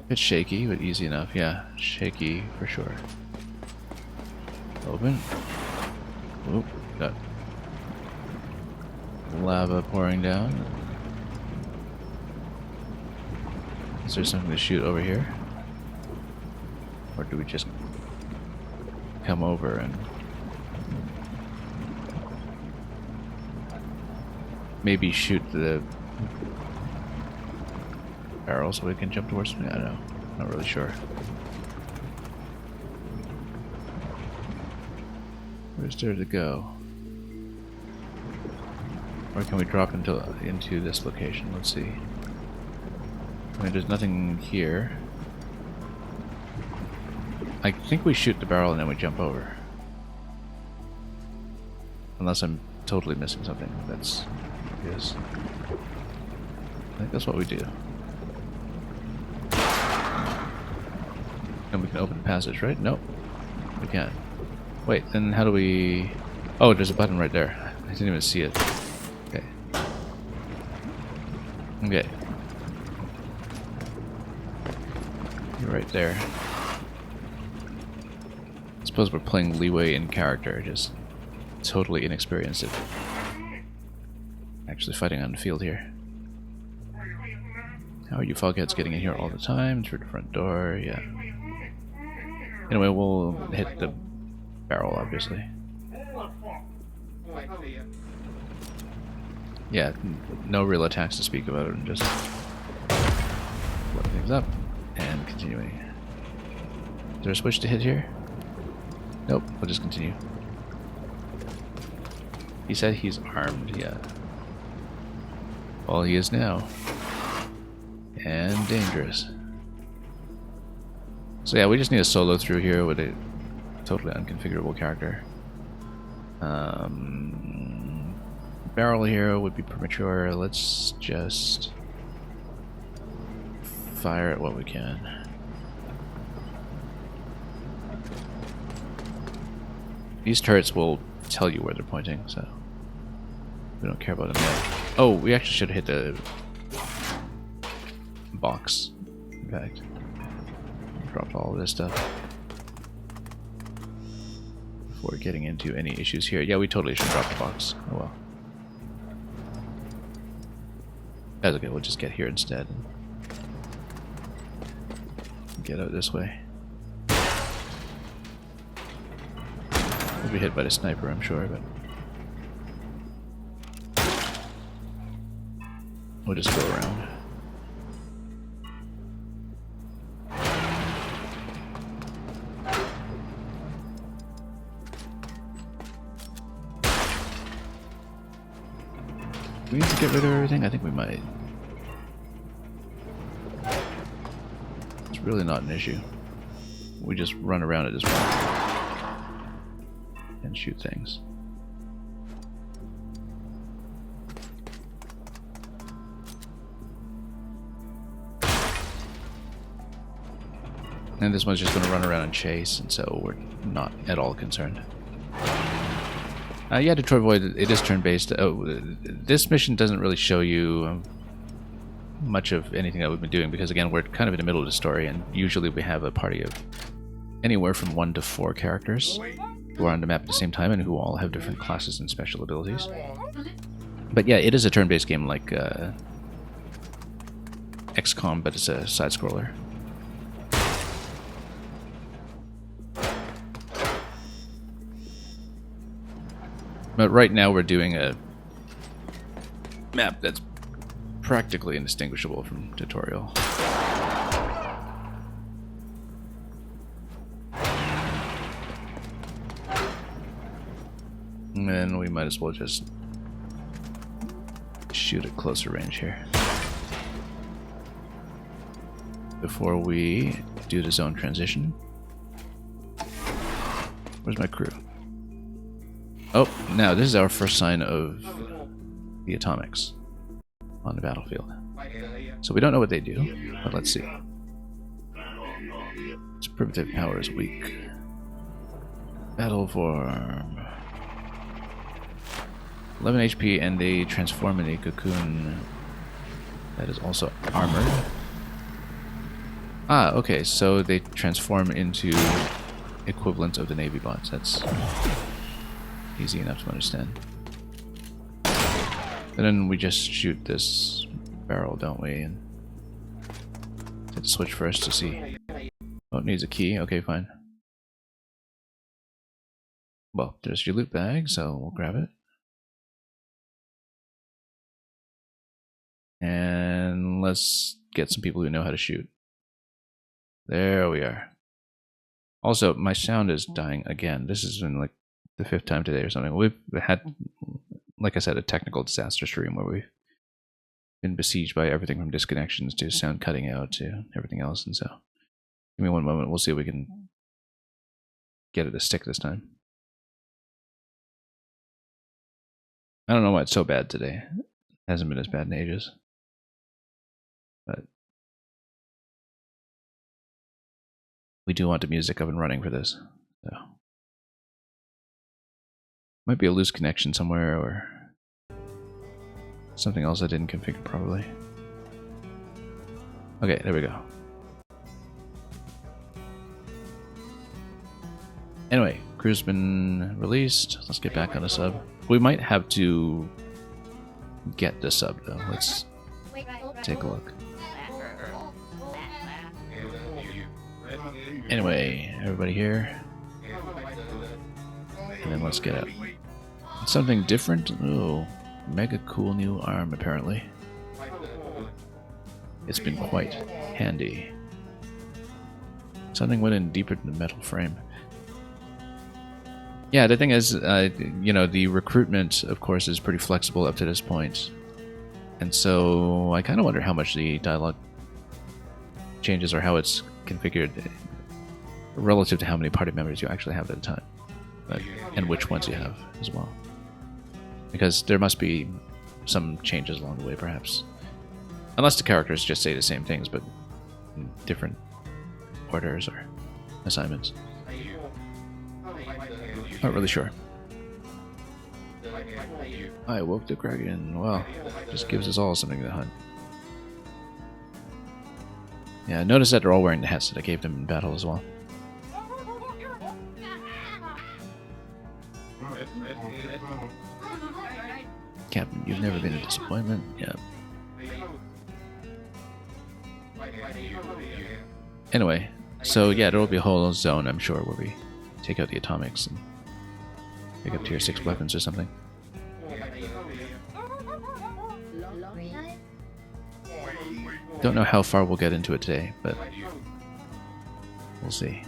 It's shaky, but easy enough. Yeah, shaky for sure. Open. Oop, got lava pouring down. Is there something to shoot over here? Or do we just come over and maybe shoot the barrel so we can jump towards me? I don't know. Not really sure. Where's there to go? Or can we drop into this location? Let's see. I mean, there's nothing here. I think we shoot the barrel and then we jump over. Unless I'm totally missing something. That's obvious. I think that's what we do. And we can open the passage, right? Nope. We can't. Wait, then how do we... Oh, there's a button right there. I didn't even see it. Okay. Okay. You're right there. I suppose we're playing leeway in character, just totally inexperienced at actually fighting on the field here. How are you fogheads getting in here all the time? Through the front door, yeah. Anyway, we'll hit the barrel, obviously. Yeah, no real attacks to speak about, and just blowing things up and continuing. Is there a switch to hit here? Nope, we'll just continue. He said he's armed, yeah. Well, he is now. And dangerous. So yeah, we just need a solo through here with a totally unconfigurable character. Barrel here would be premature. Let's just fire at what we can. These turrets will tell you where they're pointing, so we don't care about them yet. Oh, we actually should hit the box. In fact, dropped all of this stuff before getting into any issues here. Yeah, we totally should drop the box. Oh well. That's okay, we'll just get here instead. Get out this way. We'll be hit by the sniper, I'm sure, but we'll just go around. Do we need to get rid of everything? I think we might. It's really not an issue. We just run around at this point and shoot things. And this one's just going to run around and chase, and so we're not at all concerned. Yeah, Detroit Void, it is turn-based. Oh, this mission doesn't really show you much of anything that we've been doing, because again, we're kind of in the middle of the story, and usually we have a party of anywhere from 1 to 4 characters who are on the map at the same time and who all have different classes and special abilities. But yeah, it is a turn-based game like XCOM, but it's a side-scroller. But right now we're doing a map that's practically indistinguishable from tutorial. And then we might as well just shoot at closer range here before we do the zone transition. Where's my crew? Oh, now this is our first sign of the atomics on the battlefield. So we don't know what they do, but let's see. Its primitive power is weak. Battle form. 11 HP, and they transform in a cocoon that is also armored. Ah, okay, so they transform into equivalent of the Navy bots. That's easy enough to understand. And then we just shoot this barrel, don't we? And hit the switch first to see. Oh, it needs a key. Okay, fine. Well, there's your loot bag, so we'll grab it. And let's get some people who know how to shoot. There we are. Also, my sound is dying again. This has been like the 5th time today or something. We've had, like I said, a technical disaster stream where we've been besieged by everything from disconnections to sound cutting out to everything else. And so, give me one moment. We'll see if we can get it to stick this time. I don't know why it's so bad today. It hasn't been as bad in ages. But we do want the music up and running for this. So might be a loose connection somewhere or something else I didn't configure properly. Okay, there we go. Anyway, crew's been released. Let's get back on the sub. We might have to get the sub though. Let's take a look. Anyway, everybody here. And then let's get out. Something different? Oh, mega cool new arm apparently. It's been quite handy. Something went in deeper than the metal frame. Yeah, the thing is, you know, the recruitment, of course, is pretty flexible up to this point. And so I kind of wonder how much the dialogue changes or how it's configured relative to how many party members you actually have at a time. And which ones you have as well. Because there must be some changes along the way, perhaps. Unless the characters just say the same things, but in different orders or assignments. Not really sure. I woke the Kraken. Well, just gives us all something to hunt. Yeah, notice that they're all wearing the hats that I gave them in battle as well. Captain, you've never been a disappointment. Yeah. Anyway, so yeah, there will be a whole zone, I'm sure, where we take out the atomics and pick up tier 6 weapons or something. Don't know how far we'll get into it today, but we'll see.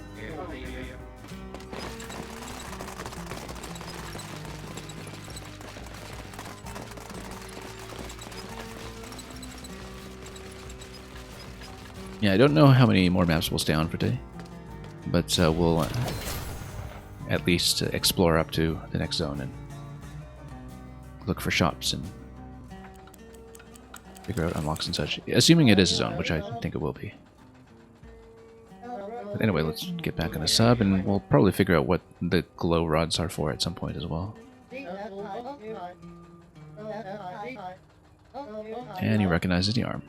Yeah, I don't know how many more maps we'll stay on for today, but we'll at least explore up to the next zone and look for shops and figure out unlocks and such. Assuming it is a zone, which I think it will be. But anyway, let's get back on the sub, and we'll probably figure out what the glow rods are for at some point as well. And he recognizes the arm.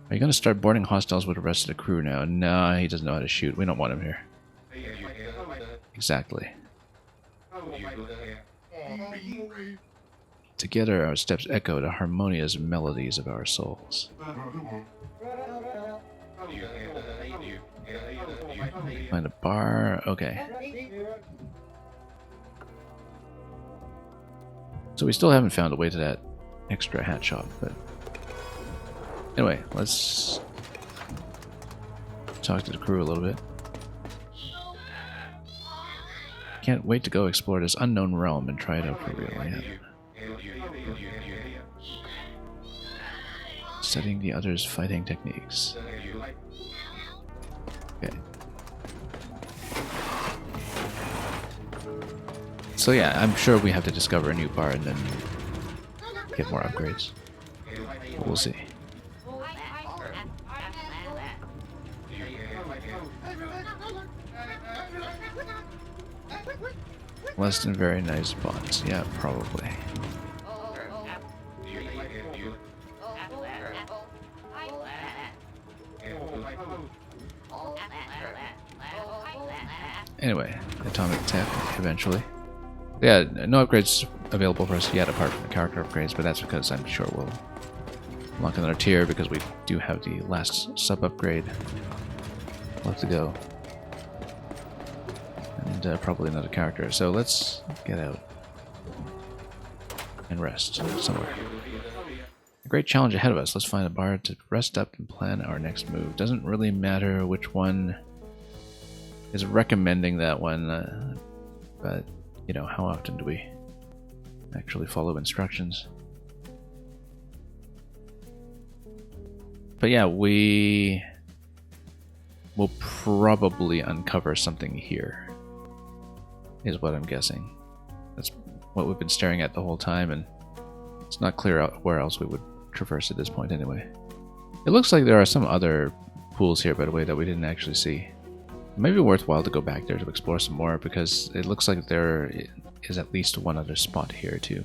Are you going to start boarding hostiles with the rest of the crew now? No, he doesn't know how to shoot. We don't want him here. Exactly. Together our steps echo the harmonious melodies of our souls. Find a bar. Okay. So we still haven't found a way to that extra hat shop, but anyway, let's talk to the crew a little bit. Can't wait to go explore this unknown realm and try it out for real. Yeah. Studying the others' fighting techniques. Okay. So yeah, I'm sure we have to discover a new bar and then get more upgrades. But we'll see. Less than very nice bots. Yeah, probably. Anyway, atomic tech eventually. Yeah, no upgrades available for us yet apart from the character upgrades, but that's because I'm sure we'll unlock another tier because we do have the last sub upgrade left to go. And probably another character. So let's get out and rest somewhere. A great challenge ahead of us. Let's find a bar to rest up and plan our next move. Doesn't really matter which one is recommending that one, but, you know, how often do we actually follow instructions? But yeah, we will probably uncover something here, is what I'm guessing. That's what we've been staring at the whole time, and it's not clear out where else we would traverse at this point anyway. It looks like there are some other pools here, by the way, that we didn't actually see. It might be worthwhile to go back there to explore some more, because it looks like there is at least one other spot here to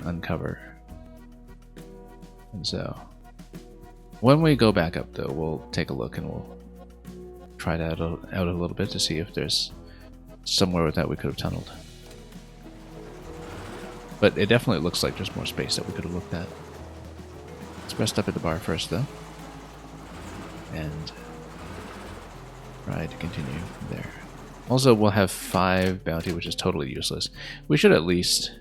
uncover. And so, when we go back up though, we'll take a look and we'll try that out a little bit to see if there's somewhere with that we could have tunneled. But it definitely looks like there's more space that we could have looked at. Let's rest up at the bar first though. And try to continue there. Also, we'll have 5 bounty, which is totally useless. We should at least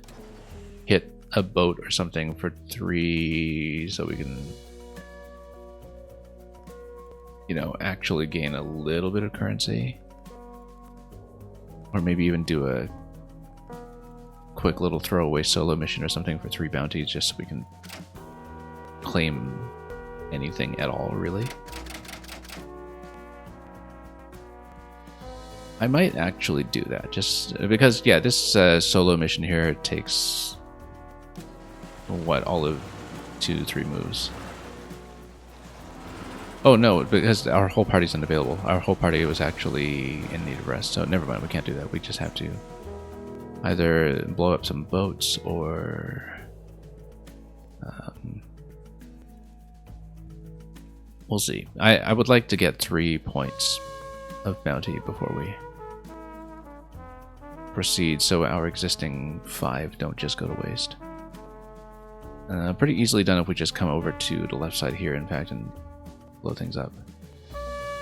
hit a boat or something for 3 so we can, you know, actually gain a little bit of currency. Or maybe even do a quick little throwaway solo mission or something for 3 bounties, just so we can claim anything at all, really. I might actually do that, just because, yeah, this solo mission here takes, what, all of 2-3 moves. Oh no, because our whole party's unavailable. Our whole party was actually in need of rest, so never mind, we can't do that. We just have to either blow up some boats or we'll see. I would like to get 3 points of bounty before we proceed, so our existing 5 don't just go to waste. Pretty easily done if we just come over to the left side here, in fact, and blow things up.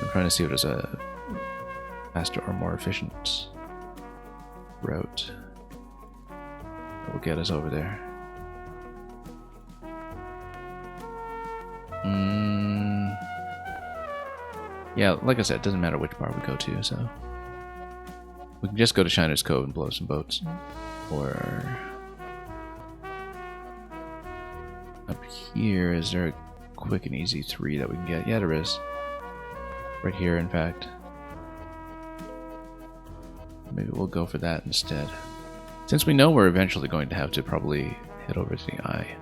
I'm trying to see if there's a faster or more efficient route that will get us over there. Yeah, like I said, it doesn't matter which bar we go to, so we can just go to Shiner's Cove and blow some boats. Or up here, is there a quick and easy 3 that we can get? Yeah, there is. Right here, in fact. Maybe we'll go for that instead. Since we know we're eventually going to have to probably head over to the eye.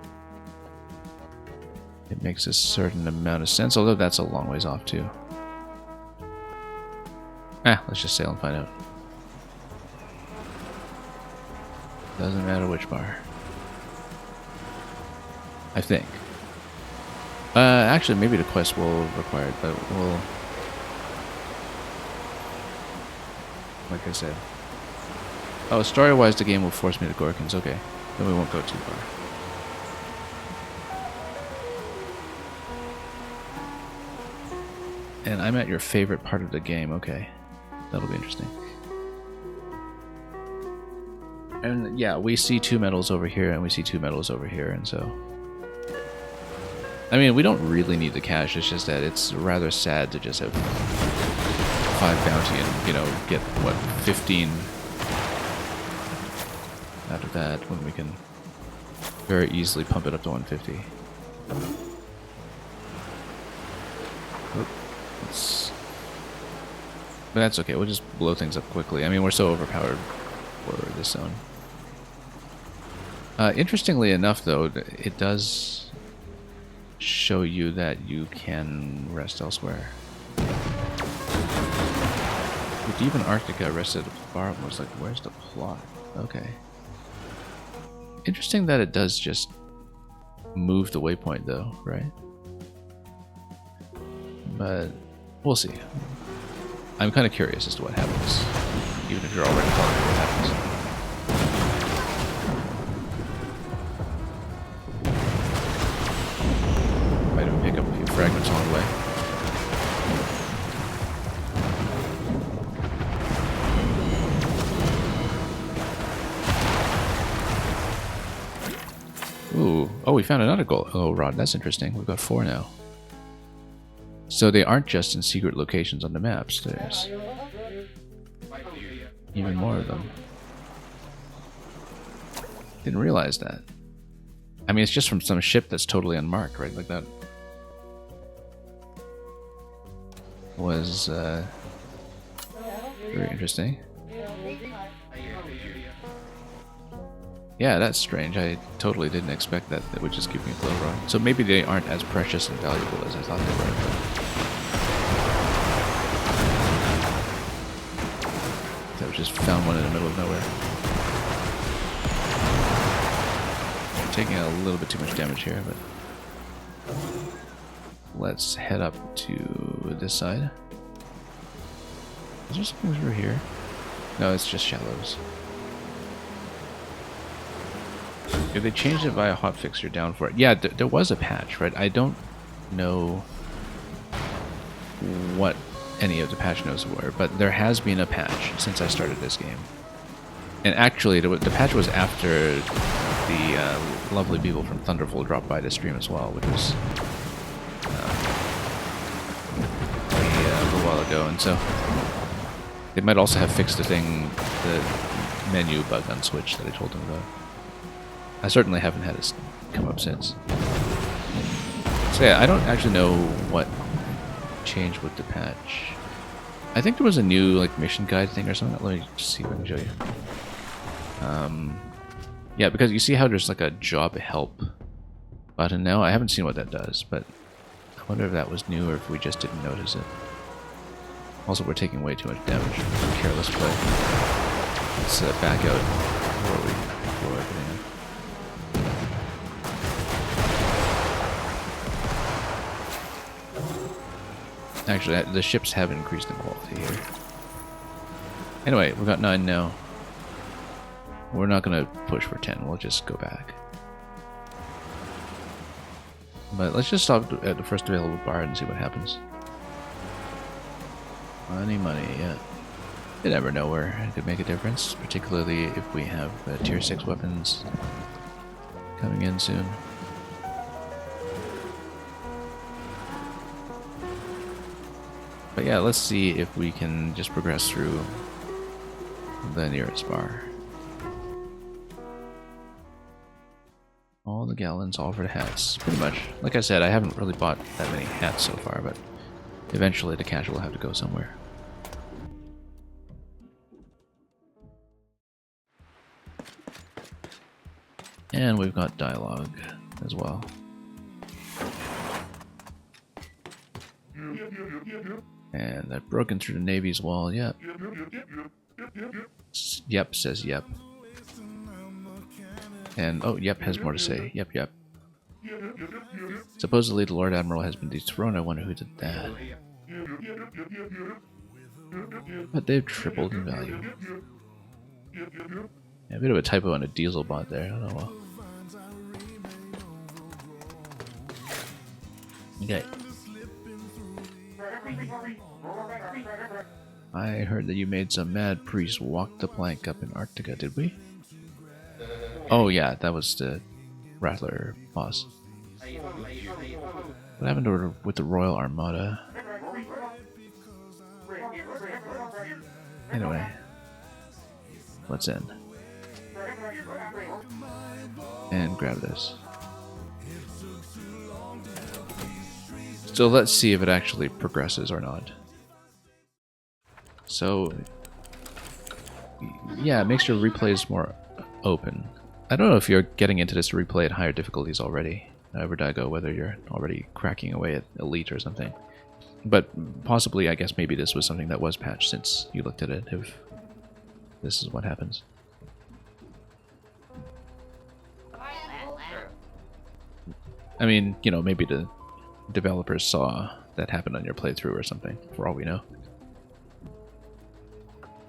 It makes a certain amount of sense, although that's a long ways off too. Let's just sail and find out. Doesn't matter which bar. I think. Actually, maybe the quest will require it, but we'll... Like I said. Oh, story-wise, the game will force me to Gorkins. Okay, then we won't go too far. And I'm at your favorite part of the game. Okay, that'll be interesting. And yeah, we see 2 medals over here, and we see 2 medals over here, and so... I mean, we don't really need the cash, it's just that it's rather sad to just have 5 bounty and, you know, get, what, 15 out of that when we can very easily pump it up to 150. But that's okay, we'll just blow things up quickly. I mean, we're so overpowered for this zone. Interestingly enough, though, it does show you that you can rest elsewhere. The Deep in Arctica rested far. I was like, where's the plot? Okay. Interesting that it does just move the waypoint, though, right? But we'll see. I'm kind of curious as to what happens, even if you're already telling me what happens. Might even pick up a few fragments along the way. we found another gold rod. That's interesting. We've got 4 now. So they aren't just in secret locations on the maps. There's even more of them. Didn't realize that. I mean, it's just from some ship that's totally unmarked, right? Like that was very interesting. Yeah, that's strange. I totally didn't expect that they would just give me a glow rod. So maybe they aren't as precious and valuable as I thought they were. So I just found one in the middle of nowhere. I'm taking a little bit too much damage here, but let's head up to this side. Is there something through here? No, it's just shallows. If they changed it by a hotfix, you're down for it. Yeah, there was a patch, right? I don't know what any of the patch notes were, but there has been a patch since I started this game. And actually, the patch was after the lovely people from Thunderful dropped by to stream as well, which was a little while ago. And so they might also have fixed the menu bug on Switch that I told them about. I certainly haven't had it come up since. So yeah, I don't actually know what changed with the patch. I think there was a new like mission guide thing or something. Let me see if I can show you. Yeah, because you see how there's like a job help button now? I haven't seen what that does, but I wonder if that was new or if we just didn't notice it. Also, we're taking way too much damage from careless play. Let's back out before we blow everything up. Actually, the ships have increased in quality here. Anyway, we've got 9 now. We're not going to push for 10. We'll just go back. But let's just stop at the first available bar and see what happens. Money, yeah. You never know where it could make a difference, particularly if we have tier 6 weapons coming in soon. But yeah, let's see if we can just progress through the nearest bar. All the gallons, all for the hats. Pretty much. Like I said, I haven't really bought that many hats so far, but eventually the cash will have to go somewhere. And we've got dialogue as well. And I've broken through the Navy's wall, yep. Yep says yep. And, oh, yep has more to say. Yep. Supposedly the Lord Admiral has been dethroned. I wonder who did that. But they've tripled in value. Yeah, a bit of a typo on a diesel bot there. Oh well. Okay. I heard that you made some mad priest walk the plank up in Arctica, did we? Oh yeah, that was the Rattler boss. What happened with the Royal Armada? Anyway, what's in? And grab this. So let's see if it actually progresses or not. So, yeah, it makes your replays more open. I don't know if you're getting into this to replay at higher difficulties already, Vertigo, whether you're already cracking away at Elite or something. But possibly, I guess maybe this was something that was patched since you looked at it, if this is what happens. I mean, you know, maybe the developers saw that happen on your playthrough or something, for all we know.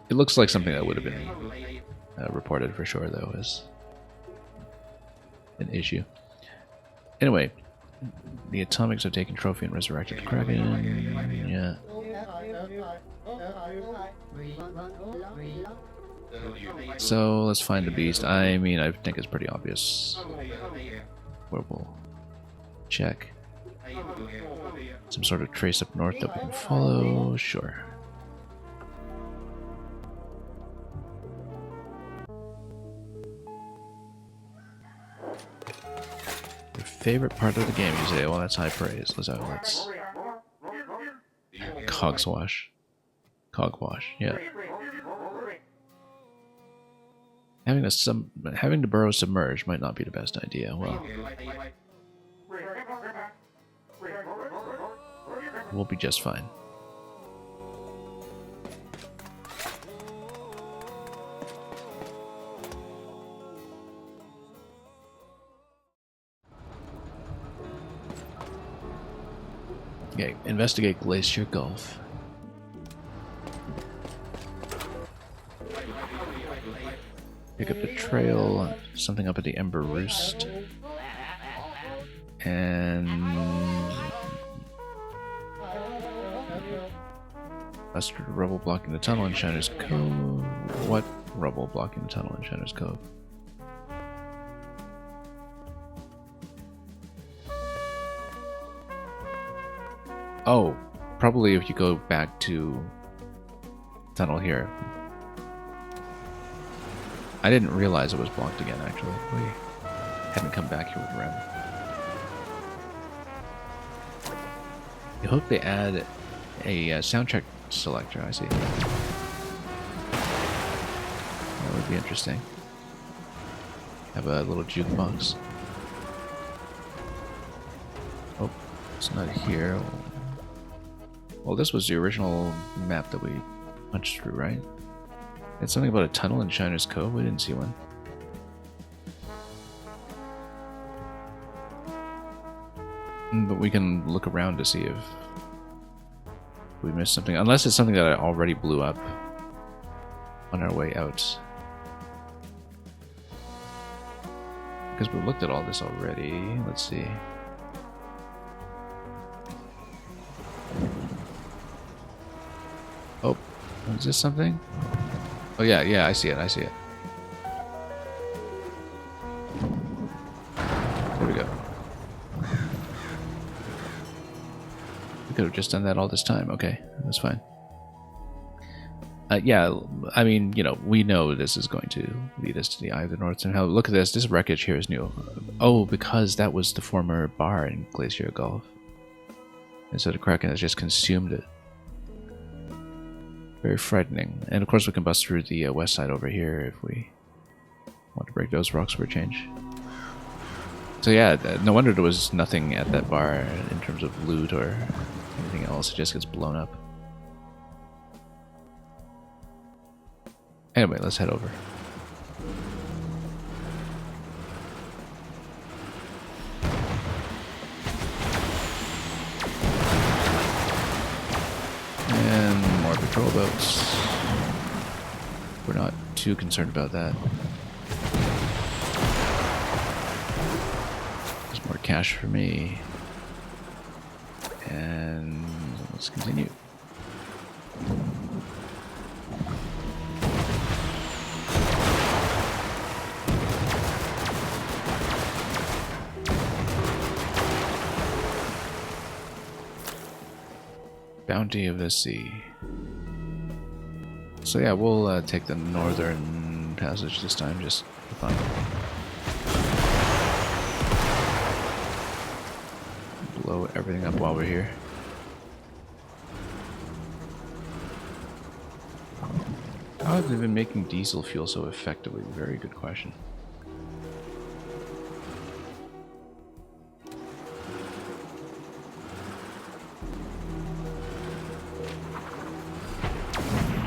It looks like something that would have been reported for sure, though, as an issue. Anyway, the Atomics have taken trophy and resurrected the Kraken. Yeah. So let's find the beast. I mean, I think it's pretty obvious. where we'll check. Some sort of trace up north that we can follow. Sure. Your favorite part of the game, you say? Well, that's high praise. Let's Cogswash. Cogwash, yeah. Having the burrow submerged might not be the best idea. Well, we'll be just fine. Okay, investigate Glacier Gulf. Pick up the trail, something up at the Ember Roost. And Mustard rubble blocking the tunnel in Shiner's Cove. What rubble blocking the tunnel in Shiner's Cove? Oh, probably if you go back to tunnel here. I didn't realize it was blocked again, actually. We hadn't come back here with Rem. I hope they add a soundtrack selector, I see. That would be interesting. Have a little jukebox. Oh, it's not here. Well, this was the original map that we punched through, right? It's something about a tunnel in Shiner's Cove. We didn't see one. But we can look around to see if we missed something. Unless it's something that I already blew up on our way out. Because we looked at all this already. Let's see. Oh, is this something? Oh yeah, I see it, There we go. We could have just done that all this time. Okay, that's fine. Yeah, I mean, you know, we know this is going to lead us to the Eye of the North somehow. Look at this. This wreckage here is new. Oh, because that was the former bar in Glacier Gulf. And so the Kraken has just consumed it. Very frightening. And of course we can bust through the west side over here if we want to break those rocks for a change. So yeah, no wonder there was nothing at that bar in terms of loot or anything else. It just gets blown up. Anyway, let's head over. And more patrol boats. We're not too concerned about that. There's more cash for me. And let's continue. Bounty of the Sea. So yeah, we'll take the northern passage this time, just for fun. Blow everything up while we're here. How have they been making diesel fuel so effectively? Very good question.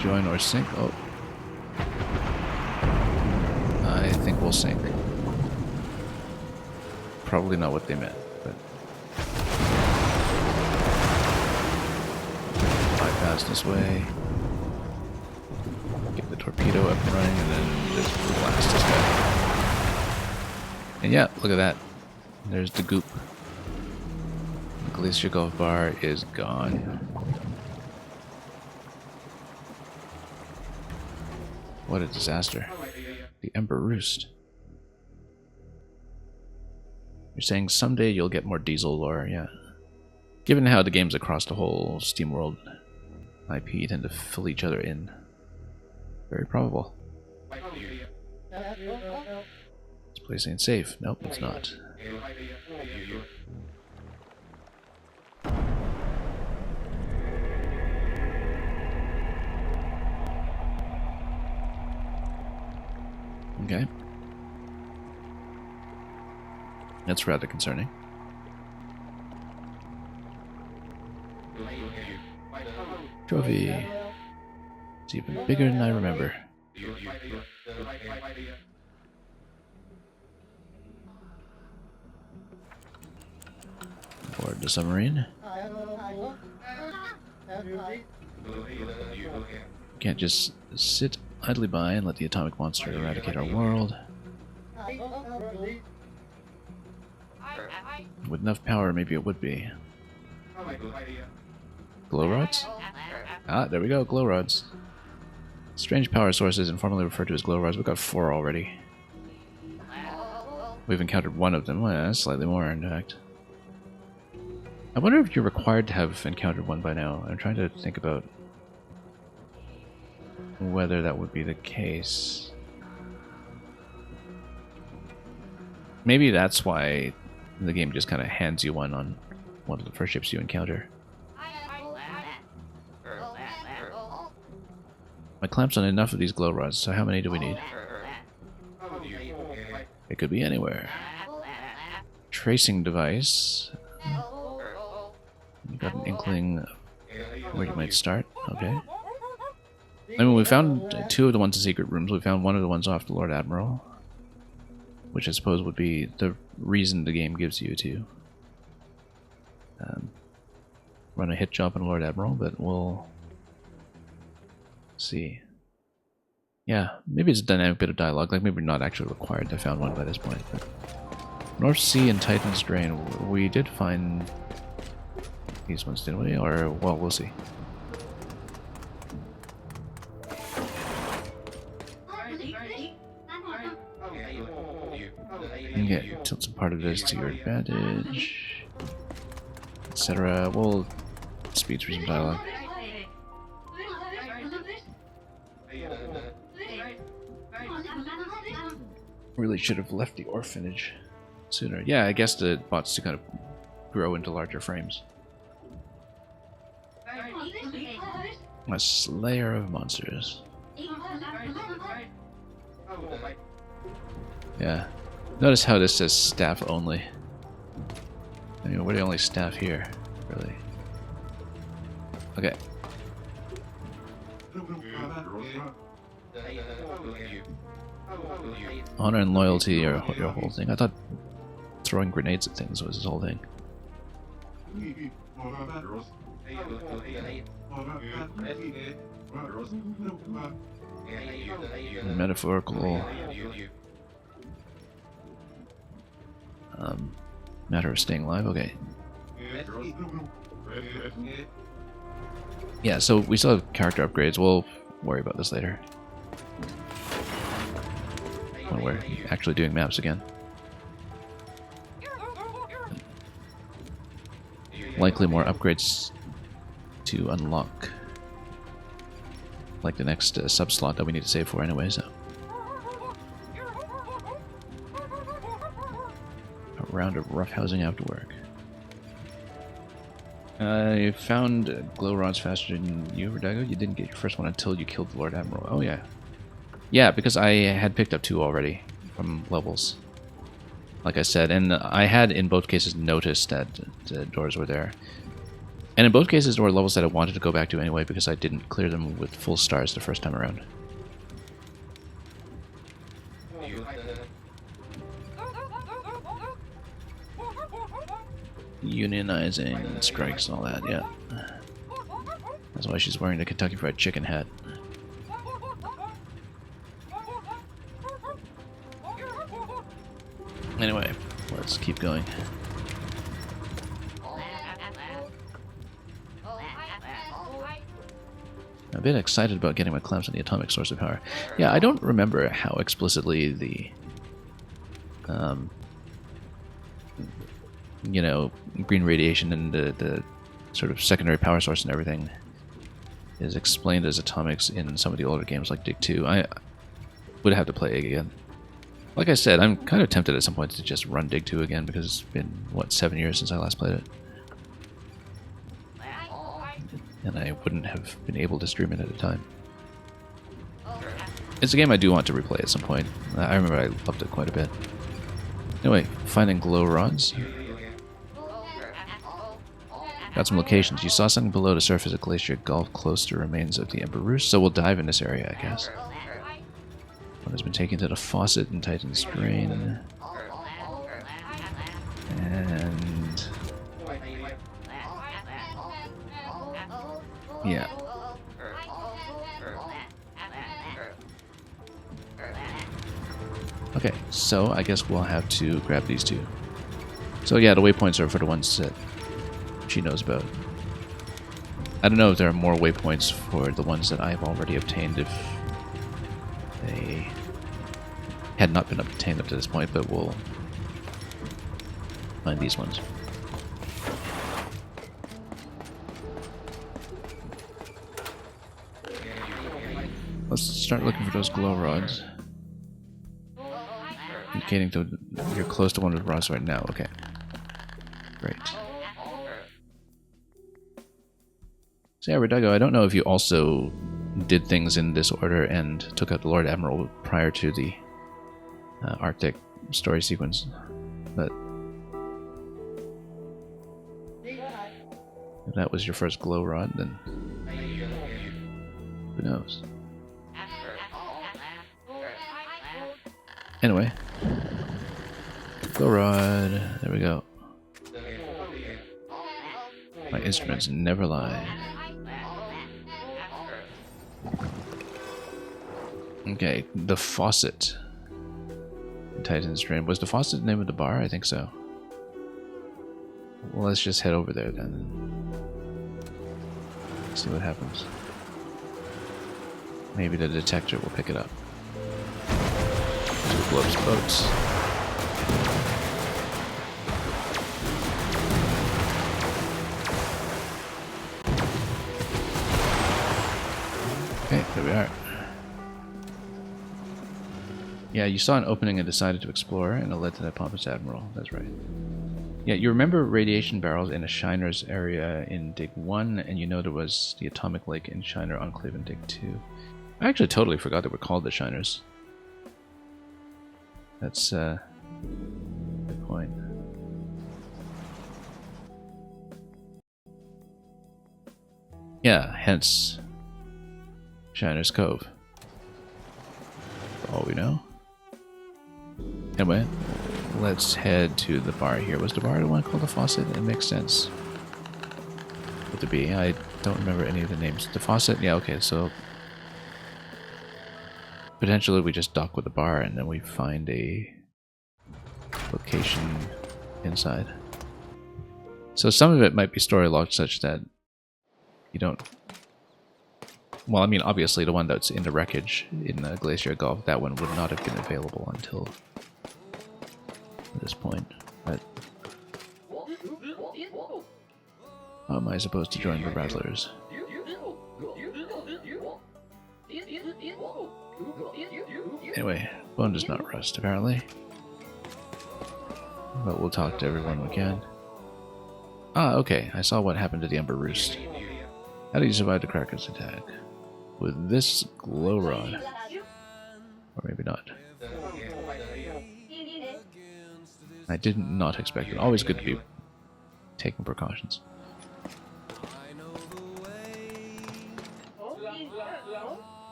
Join or sink? Oh. I think we'll sink. Probably not what they meant, but... bypass this way. Get the torpedo up and running, and then just blast this guy. And yeah, look at that. There's the goop. The Glacier Gulf bar is gone. What a disaster. The Ember Roost. You're saying someday you'll get more diesel lore, yeah. Given how the games across the whole SteamWorld IP tend to fill each other in. Very probable. This place ain't safe. Nope, it's not. Okay. That's rather concerning. Trophy. It's even bigger than I remember. Board the submarine. Can't just sit idly by and let the atomic monster eradicate our world. With enough power, maybe it would be. Glow rods? Ah, there we go, glow rods. Strange power sources, informally referred to as glow rods. We've got 4 already. We've encountered 1 of them. Well, yeah, slightly more, in fact. I wonder if you're required to have encountered 1 by now. I'm trying to think about whether that would be the case. Maybe that's why the game just kind of hands you one on one of the first ships you encounter. My clamp's on enough of these glow rods, so how many do we need? It could be anywhere. Tracing device. You got an inkling where you might start. Okay. I mean, we found 2 of the ones in secret rooms. We found 1 of the ones off the Lord Admiral, which I suppose would be the reason the game gives you to run a hit job on Lord Admiral, but we'll see. Yeah, maybe it's a dynamic bit of dialogue, like maybe we're not actually required to have found 1 by this point. But North Sea and Titan's Drain, we did find these ones, didn't we? Or, well, we'll see. Okay, tilt some part of this to your advantage, etc. We'll speed through some dialogue. Really should have left the orphanage sooner. Yeah, I guess the bots to kind of grow into larger frames. A slayer of monsters. Yeah. Notice how this says staff only. I mean, we're the only staff here, really. Okay. Honor and loyalty are your whole thing. I thought throwing grenades at things was his whole thing. Metaphorical matter of staying alive. Okay. Yeah, so we still have character upgrades. We'll worry about this later when we're actually doing maps again. Likely more upgrades to unlock, like the next sub-slot that we need to save for anyway, so. A round of roughhousing after work. I found glow rods faster than you, Verdago. You didn't get your first one until you killed the Lord Admiral. Oh yeah. Yeah, because I had picked up 2 already from levels, like I said, and I had in both cases noticed that the doors were there. And in both cases there were levels that I wanted to go back to anyway because I didn't clear them with full stars the first time around. Unionizing strikes and all that, yeah. That's why she's wearing the Kentucky Fried Chicken hat. Anyway, let's keep going. I'm a bit excited about getting my clamps on the atomic source of power. Yeah, I don't remember how explicitly you know, green radiation and the sort of secondary power source and everything is explained as atomics in some of the older games like Dig 2. I would have to play it again. Like I said, I'm kind of tempted at some point to just run Dig 2 again because it's been, what, 7 years since I last played it. And I wouldn't have been able to stream it at a time. It's a game I do want to replay at some point. I remember I loved it quite a bit. Anyway, finding glow rods. Got some locations. You saw something below the surface of Glacier Gulf close to remains of the Ember Roost, so we'll dive in this area, I guess. One has been taken to the faucet in Titan's Drain. And... yeah. Okay, so I guess we'll have to grab these two. So yeah, the waypoints are for the ones that she knows about. I don't know if there are more waypoints for the ones that I've already obtained if they had not been obtained up to this point, but we'll find these ones. Let's start looking for those glow rods. Indicating to you're close to one of the rods right now. Okay. Great. So yeah, Redago, I don't know if you also did things in this order and took out the Lord Admiral prior to the Arctic story sequence, but if that was your first glow rod, then who knows? Anyway, glow rod, there we go. My instruments never lie. Okay, the faucet. Titan's Drain. Was the faucet the name of the bar? I think so. Well, let's just head over there then. See what happens. Maybe the detector will pick it up. Two Glob's boats. Okay, there we are. Yeah, you saw an opening and decided to explore, and it led to that pompous admiral. That's right. Yeah, you remember radiation barrels in a Shiner's area in Dig 1, and you know there was the atomic lake in Shiner Enclave in Dig 2. I actually totally forgot they were called the Shiners. That's a good point. Yeah, hence Shiner's Cove. For all we know. Anyway, let's head to the bar here. Was the bar the one called the Faucet? It makes sense. What to be? I don't remember any of the names. The Faucet? Yeah, okay, so potentially we just dock with the bar and then we find a location inside. So some of it might be story locked such that you don't... Well, I mean, obviously the one that's in the wreckage in the Glacier Gulf, that one would not have been available until this point. But how am I supposed to join the Rattlers? Anyway, bone does not rust, apparently. But we'll talk to everyone we can. Ah, okay. I saw what happened to the Ember Roost. How did you survive the Kraken's attack? With this glow rod. Or maybe not. I did not expect it. Always good to be taking precautions.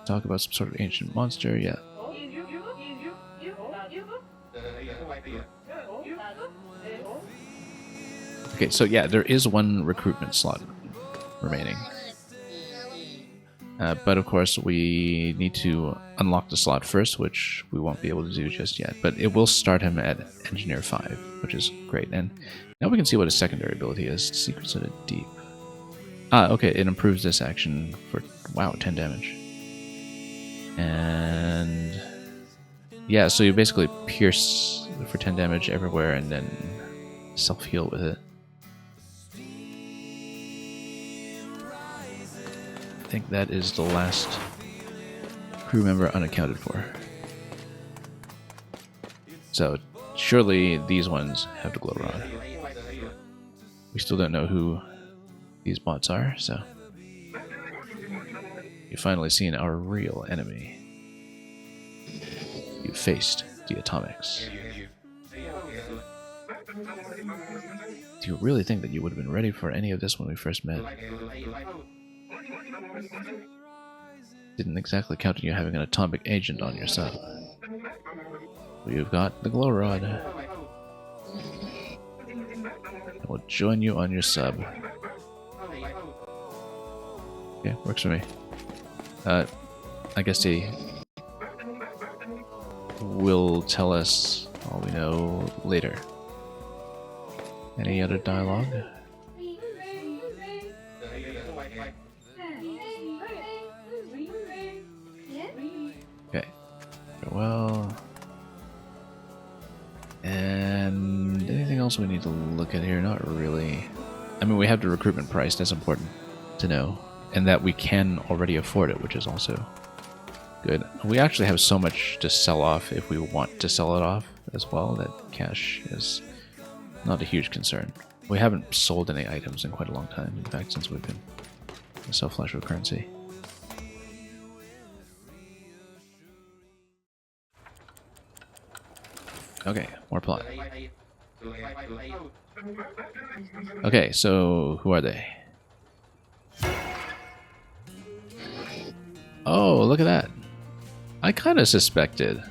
Talk about some sort of ancient monster, yeah. Okay, so yeah, there is one recruitment slot remaining. But of course we need to unlock the slot first, which we won't be able to do just yet. But it will start him at Engineer 5, which is great. And now we can see what his secondary ability is. Secrets of the Deep. Ah, okay, it improves this action for, wow, 10 damage. And yeah, so you basically pierce for 10 damage everywhere and then self-heal with it. I think that is the last crew member unaccounted for. So surely these ones have the glow rod. We still don't know who these bots are, so you've finally seen our real enemy. You faced the Atomics. Do you really think that you would have been ready for any of this when we first met? Didn't exactly count on you having an atomic agent on your side. Well, you've got the glow rod. I will join you on your sub. Okay, works for me. I guess he will tell us all we know later. Any other dialogue? Okay. Farewell. And anything else we need to look at here? Not really. I mean, we have the recruitment price. That's important to know. And that we can already afford it, which is also good. We actually have so much to sell off if we want to sell it off as well that cash is not a huge concern. We haven't sold any items in quite a long time. In fact, since we've been so flush with currency. Okay, more plot. Okay, so who are they? Oh, look at that. I kind of suspected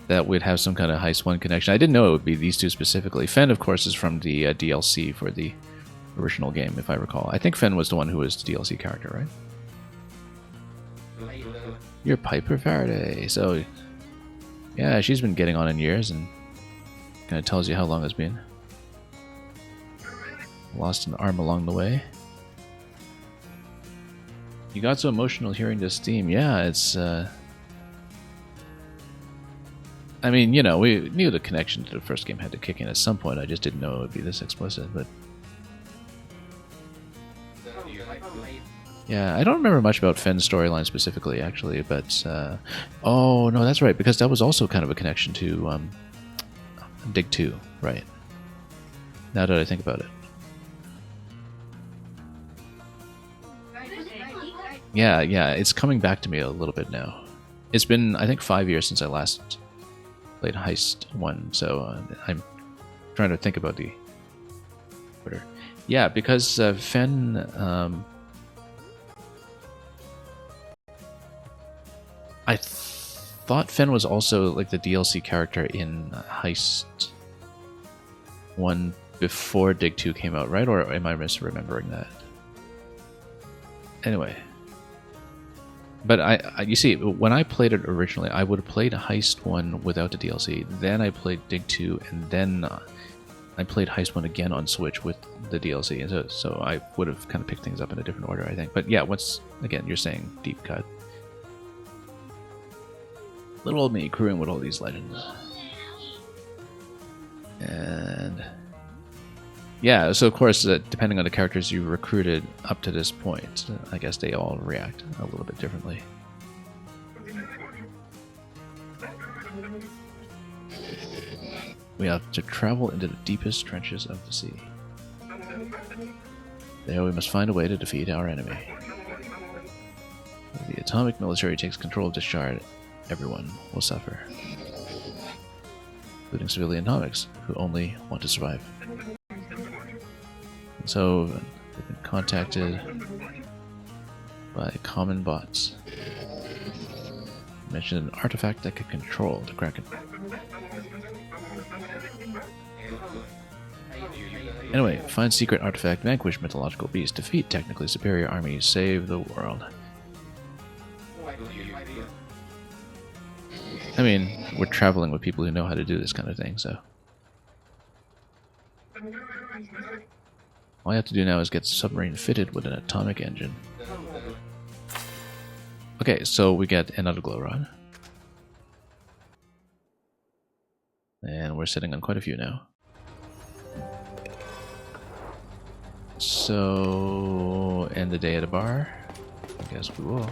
that we'd have some kind of Heist 1 connection. I didn't know it would be these two specifically. Fen, of course, is from the DLC for the original game, if I recall. I think Fen was the one who was the DLC character, right? You're Piper Faraday. So, yeah, she's been getting on in years and kind of tells you how long it's been. Lost an arm along the way. You got so emotional hearing this theme. Yeah, it's... I mean, you know, we knew the connection to the first game had to kick in at some point. I just didn't know it would be this explicit, but... Yeah, I don't remember much about Fenn's storyline specifically, actually, but... oh, no, that's right, because that was also kind of a connection to Dig 2, right. Now that I think about it. Yeah, it's coming back to me a little bit now. It's been, I think, 5 years since I last played Heist 1, so I'm trying to think about the order. Yeah, because Fen... I thought Fen was also like the DLC character in Heist 1 before Dig 2 came out, right? Or am I misremembering that? Anyway... But you see, when I played it originally, I would have played Heist 1 without the DLC. Then I played Dig 2, and then I played Heist 1 again on Switch with the DLC. And so I would have kind of picked things up in a different order, I think. But yeah, again, you're saying deep cut. Little old me crewing with all these legends. And... yeah, so of course, depending on the characters you recruited up to this point, I guess they all react a little bit differently. We have to travel into the deepest trenches of the sea. There we must find a way to defeat our enemy. If the atomic military takes control of this shard, everyone will suffer. Including civilian atomics, who only want to survive. So, they've been contacted by common bots. Mentioned an artifact that could control the Kraken. Anyway, find secret artifact, vanquish mythological beast, defeat technically superior armies, save the world. I mean, we're traveling with people who know how to do this kind of thing, so... all I have to do now is get the submarine fitted with an atomic engine. Okay, so we get another glow rod. And we're sitting on quite a few now. So, end the day at a bar? I guess we will.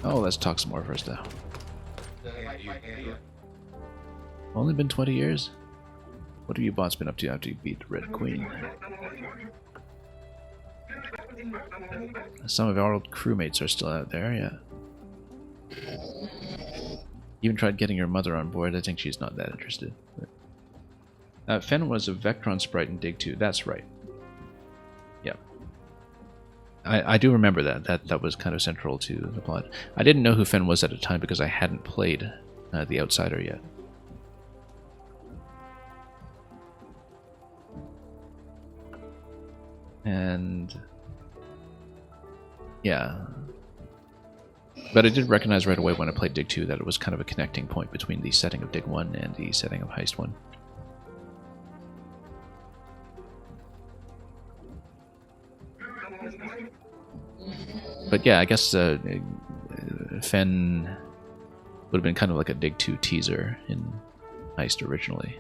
Oh, let's talk some more first, though. Only been 20 years? What have you bots been up to after you beat the Red Queen? Some of our old crewmates are still out there, yeah. Even tried getting your mother on board. I think she's not that interested. Fen was a Vectron sprite in Dig 2. That's right. Yep. I do remember that. That was kind of central to the plot. I didn't know who Fen was at the time because I hadn't played The Outsider yet. And yeah. But I did recognize right away when I played Dig 2 that it was kind of a connecting point between the setting of Dig 1 and the setting of Heist 1. But yeah, I guess Fen would have been kind of like a Dig 2 teaser in Heist originally.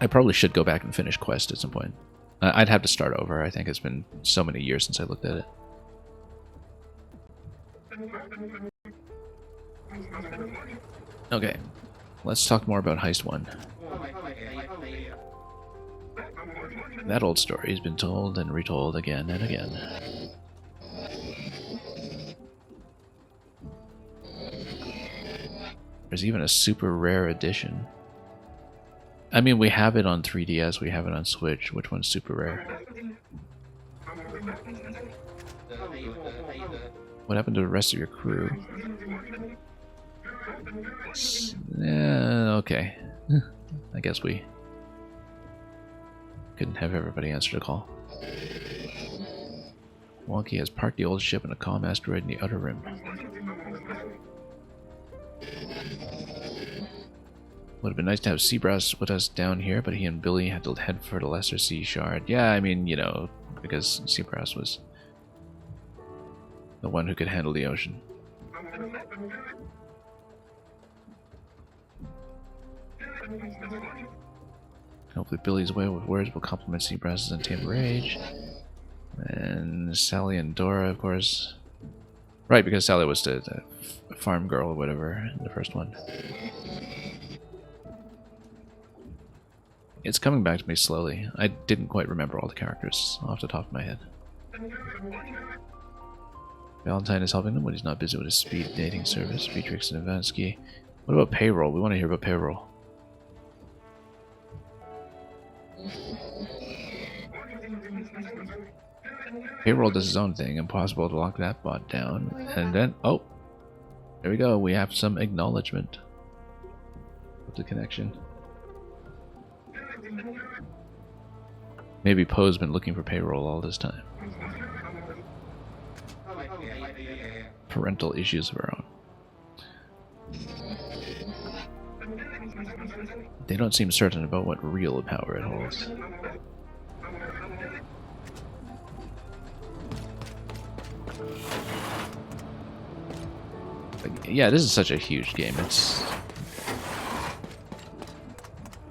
I probably should go back and finish Quest at some point. I'd have to start over. I think it's been so many years since I looked at it. Okay, let's talk more about Heist 1. That old story has been told and retold again and again. There's even a super rare edition. I mean, we have it on 3DS, we have it on Switch. Which one's super rare? What happened to the rest of your crew? Yeah, okay. I guess we couldn't have everybody answer the call. Wonky has parked the old ship in a calm asteroid in the Outer Rim. Would have been nice to have Seabrass with us down here, but he and Billy had to head for the Lesser Sea Shard. Yeah, I mean, you know, because Seabrass was the one who could handle the ocean. Hopefully Billy's way with words will complement Seabrass's untamed rage. And Sally and Dora, of course. Right, because Sally was the farm girl or whatever in the first one. It's coming back to me slowly. I didn't quite remember all the characters off the top of my head. Valentine is helping them when he's not busy with his speed dating service. Beatrix and Ivansky. What about payroll? We want to hear about payroll. Payroll does his own thing. Impossible to lock that bot down. And then, oh, there we go. We have some acknowledgement of the connection. Maybe Poe's been looking for payroll all this time. Parental issues of her own. They don't seem certain about what real power it holds. But yeah, this is such a huge game. It's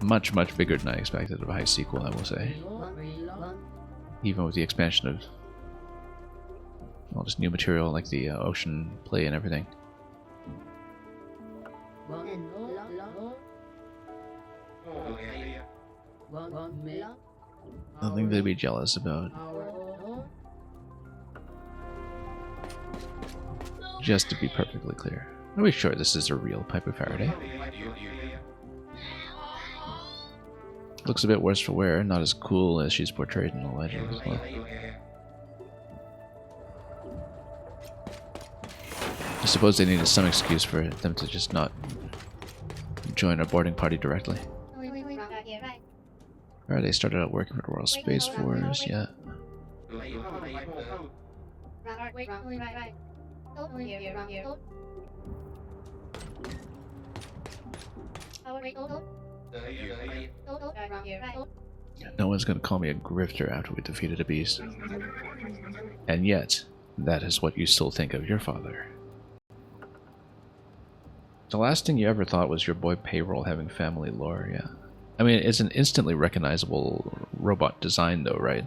much, much bigger than I expected of a Heist sequel, I will say. Even with the expansion of all this new material like the ocean play and everything. Nothing to be jealous about. Just to be perfectly clear. Are we sure this is a real pipe of Faraday? Looks a bit worse for wear, not as cool as she's portrayed in the legend as well. I suppose they needed some excuse for them to just not join a boarding party directly. Alright, they started out working for the Royal Space Force, yeah. No one's gonna call me a grifter after we defeated a beast. And yet, that is what you still think of your father. The last thing you ever thought was your boy Payroll having family lore, yeah. I mean, it's an instantly recognizable robot design though, right?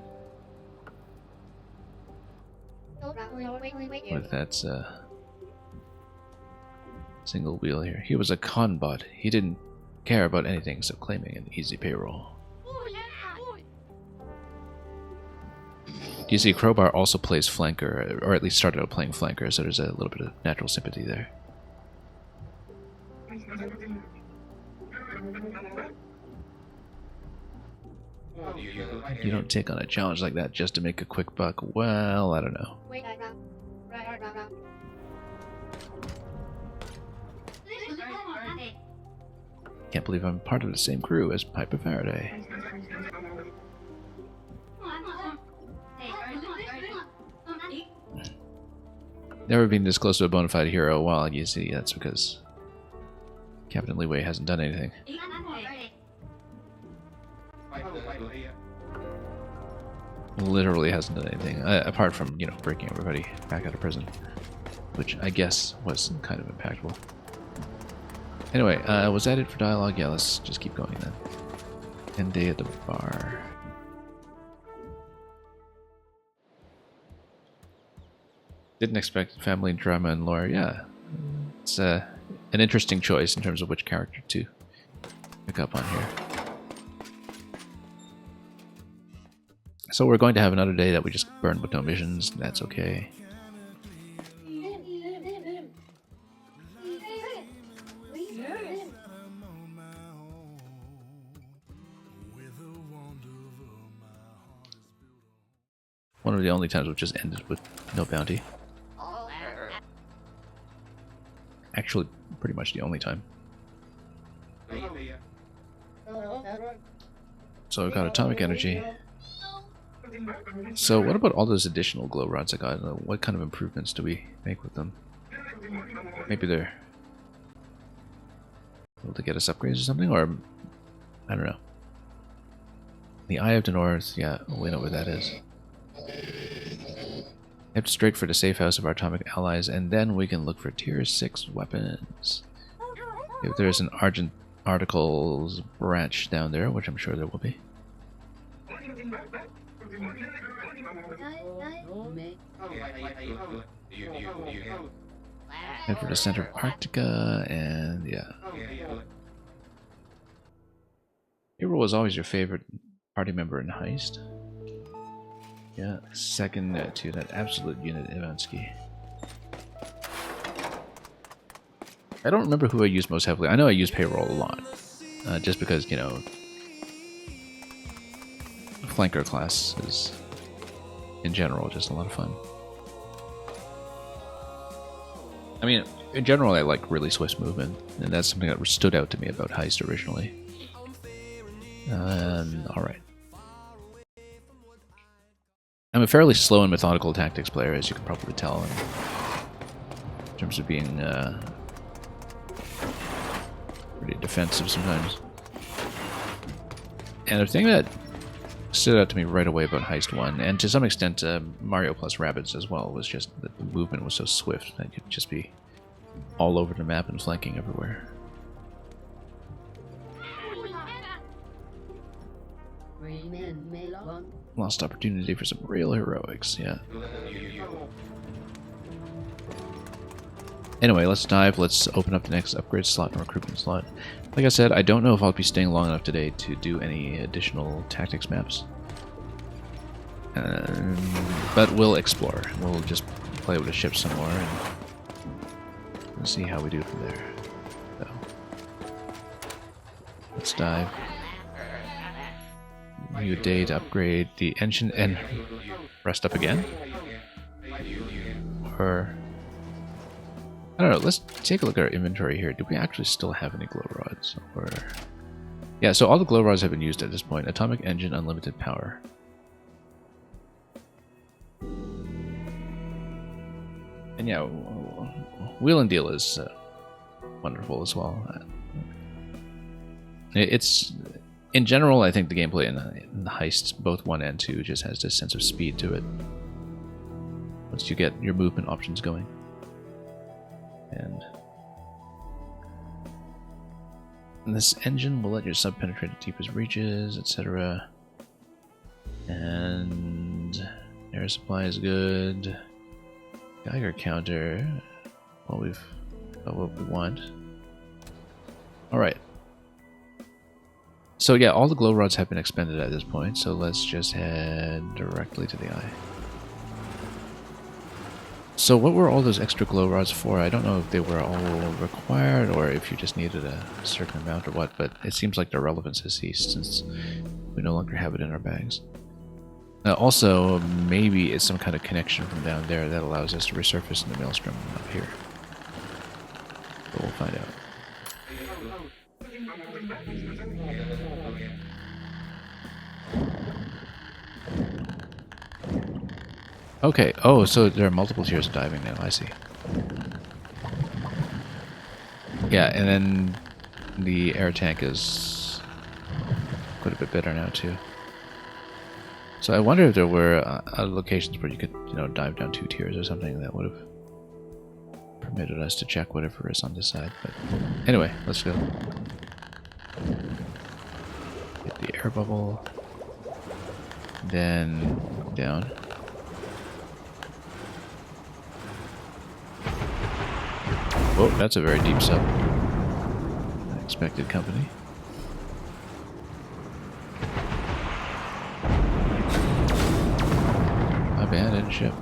With that single wheel here. He was a con bot. He didn't care about anything except claiming an easy payroll. You see, Crowbar also plays flanker, or at least started out playing flanker, so there's a little bit of natural sympathy there. You don't take on a challenge like that just to make a quick buck. Well, I don't know. Can't believe I'm part of the same crew as Piper Faraday. Never been this close to a bona fide hero. Well, you see, that's because Captain Leeway hasn't done anything. Literally hasn't done anything, apart from, you know, breaking everybody back out of prison, which I guess was kind of impactful. Anyway, was that it for dialogue? Yeah, let's just keep going then. End day at the bar. Didn't expect family drama and lore. Yeah, it's an interesting choice in terms of which character to pick up on here. So we're going to have another day that we just burn with no missions. That's okay. One of the only times we've just ended with no bounty. Actually, pretty much the only time. So we've got atomic energy. So what about all those additional glow rods I got? What kind of improvements do we make with them? Maybe they're able to get us upgrades or something, or I don't know. The Eye of the North, yeah, we know what that is. Head straight for the safe house of our atomic allies, and then we can look for tier 6 weapons. If there's an Argent Articles branch down there, which I'm sure there will be. Head for the center of Arctica, and yeah. Hero was always your favorite party member in Heist. Yeah, second to that absolute unit, Ivansky. I don't remember who I used most heavily. I know I used Payroll a lot. Just because, you know, Flanker class is, in general, just a lot of fun. I mean, in general, I like really swift movement, and that's something that stood out to me about Heist originally. Alright. I'm a fairly slow and methodical tactics player, as you can probably tell, in terms of being pretty defensive sometimes. And the thing that stood out to me right away about Heist 1, and to some extent Mario plus Rabbids as well, was just that the movement was so swift that you'd just be all over the map and flanking everywhere. Lost opportunity for some real heroics, yeah. Anyway, let's dive. Let's open up the next upgrade slot and recruitment slot. Like I said, I don't know if I'll be staying long enough today to do any additional tactics maps. But we'll explore. We'll just play with the ship some more and see how we do from there. So, let's dive. New day to upgrade the engine and rest up again? Or I don't know, let's take a look at our inventory here. Do we actually still have any glow rods? Or yeah, so all the glow rods have been used at this point. Atomic engine, unlimited power. And yeah, wheel and deal is wonderful as well. It's in general, I think the gameplay in the Heist, both 1 and 2, just has this sense of speed to it. Once you get your movement options going. And And this engine will let your sub penetrate the deepest reaches, etc. And air supply is good. Geiger counter. Well, we've got what we want. Alright. So yeah, all the glow rods have been expended at this point, so let's just head directly to the eye. So what were all those extra glow rods for? I don't know if they were all required or if you just needed a certain amount or what, but it seems like their relevance has ceased since we no longer have it in our bags. Also, maybe it's some kind of connection from down there that allows us to resurface in the maelstrom up here. But we'll find out. Okay, oh, so there are multiple tiers of diving now, I see. Yeah, and then the air tank is quite a bit better now too. So I wonder if there were locations where you could, you know, dive down 2 tiers or something that would have permitted us to check whatever is on this side. But anyway, let's go. Get the air bubble. Then down. Whoa, that's a very deep sub. Unexpected company. Abandoned ship.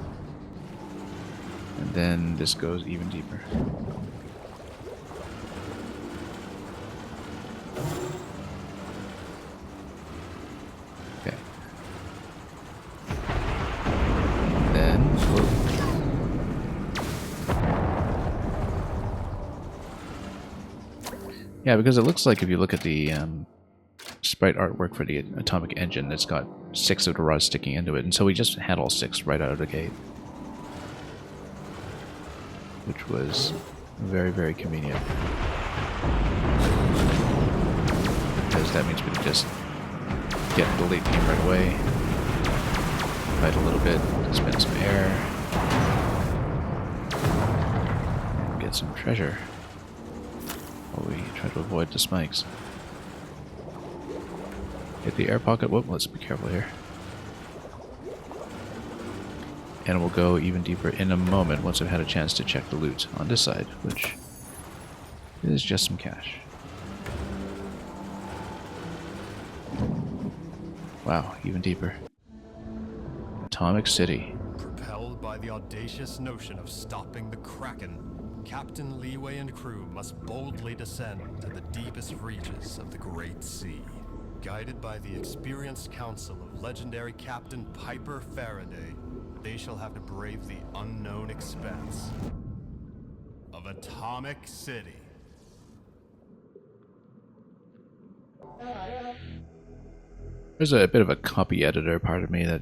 And then this goes even deeper. Okay. Then, whoa. Yeah, because it looks like if you look at the sprite artwork for the atomic engine, it's got 6 of the rods sticking into it, and so we just had all 6 right out of the gate. Which was very, very convenient. Because that means we can just get the late game right away, fight a little bit, spend some air, and get some treasure. While we try to avoid the spikes. Hit the air pocket. Whoop, let's be careful here. And we'll go even deeper in a moment once I've had a chance to check the loot on this side, which is just some cash. Wow, even deeper. Atomic City. Propelled by the audacious notion of stopping the Kraken, Captain Leeway and crew must boldly descend to the deepest reaches of the Great Sea. Guided by the experienced counsel of legendary Captain Piper Faraday, they shall have to brave the unknown expanse of Atomic City. There's a bit of a copy editor part of me that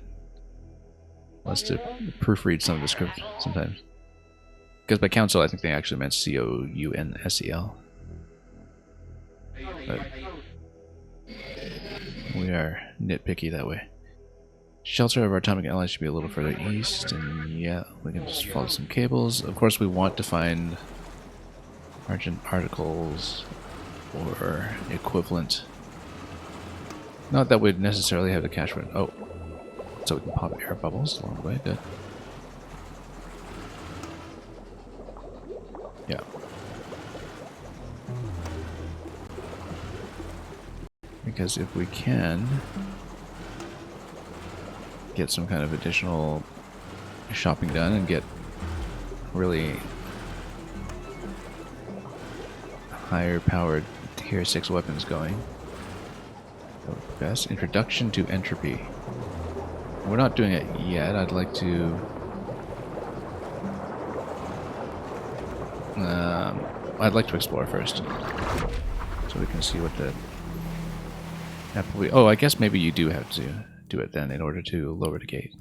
wants to proofread some of the script sometimes. Because by counsel, I think they actually meant C-O-U-N-S-E-L. But we are nitpicky that way. Shelter of our atomic allies should be a little further east, and yeah, we can just follow some cables. Of course, we want to find margin articles or equivalent. Not that we'd necessarily have the cash for it. Oh, so we can pop air bubbles along the way. Good. Yeah. Because if we can get some kind of additional shopping done and get really higher powered tier 6 weapons going, that would be best. Introduction to entropy. We're not doing it yet. I'd like to explore first, so we can see what the. Oh, I guess maybe you do have to do it then in order to lower the gate.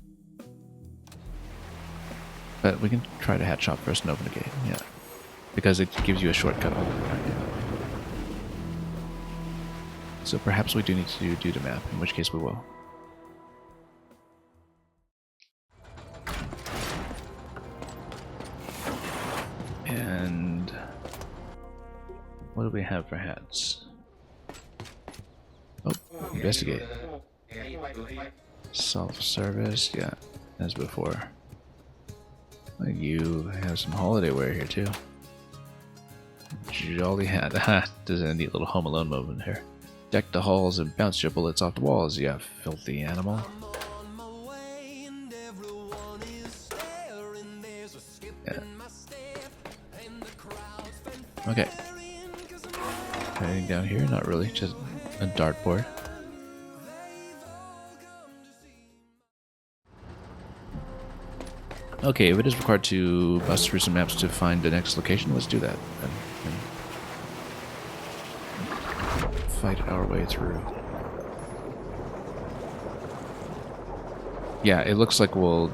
But we can try to hatch shop first and open the gate, yeah, because it gives you a shortcut. So perhaps we do need to do the map, in which case we will. And what do we have for hats? Investigate. Self-service, yeah, as before. You have some holiday wear here too. Jolly hat. There's a neat little Home Alone moment here. Deck the halls and bounce your bullets off the walls, you filthy animal. Yeah. Okay. Anything down here? Not really, just a dartboard. Okay, if it is required to bust through some maps to find the next location, let's do that. And fight our way through. Yeah, it looks like we'll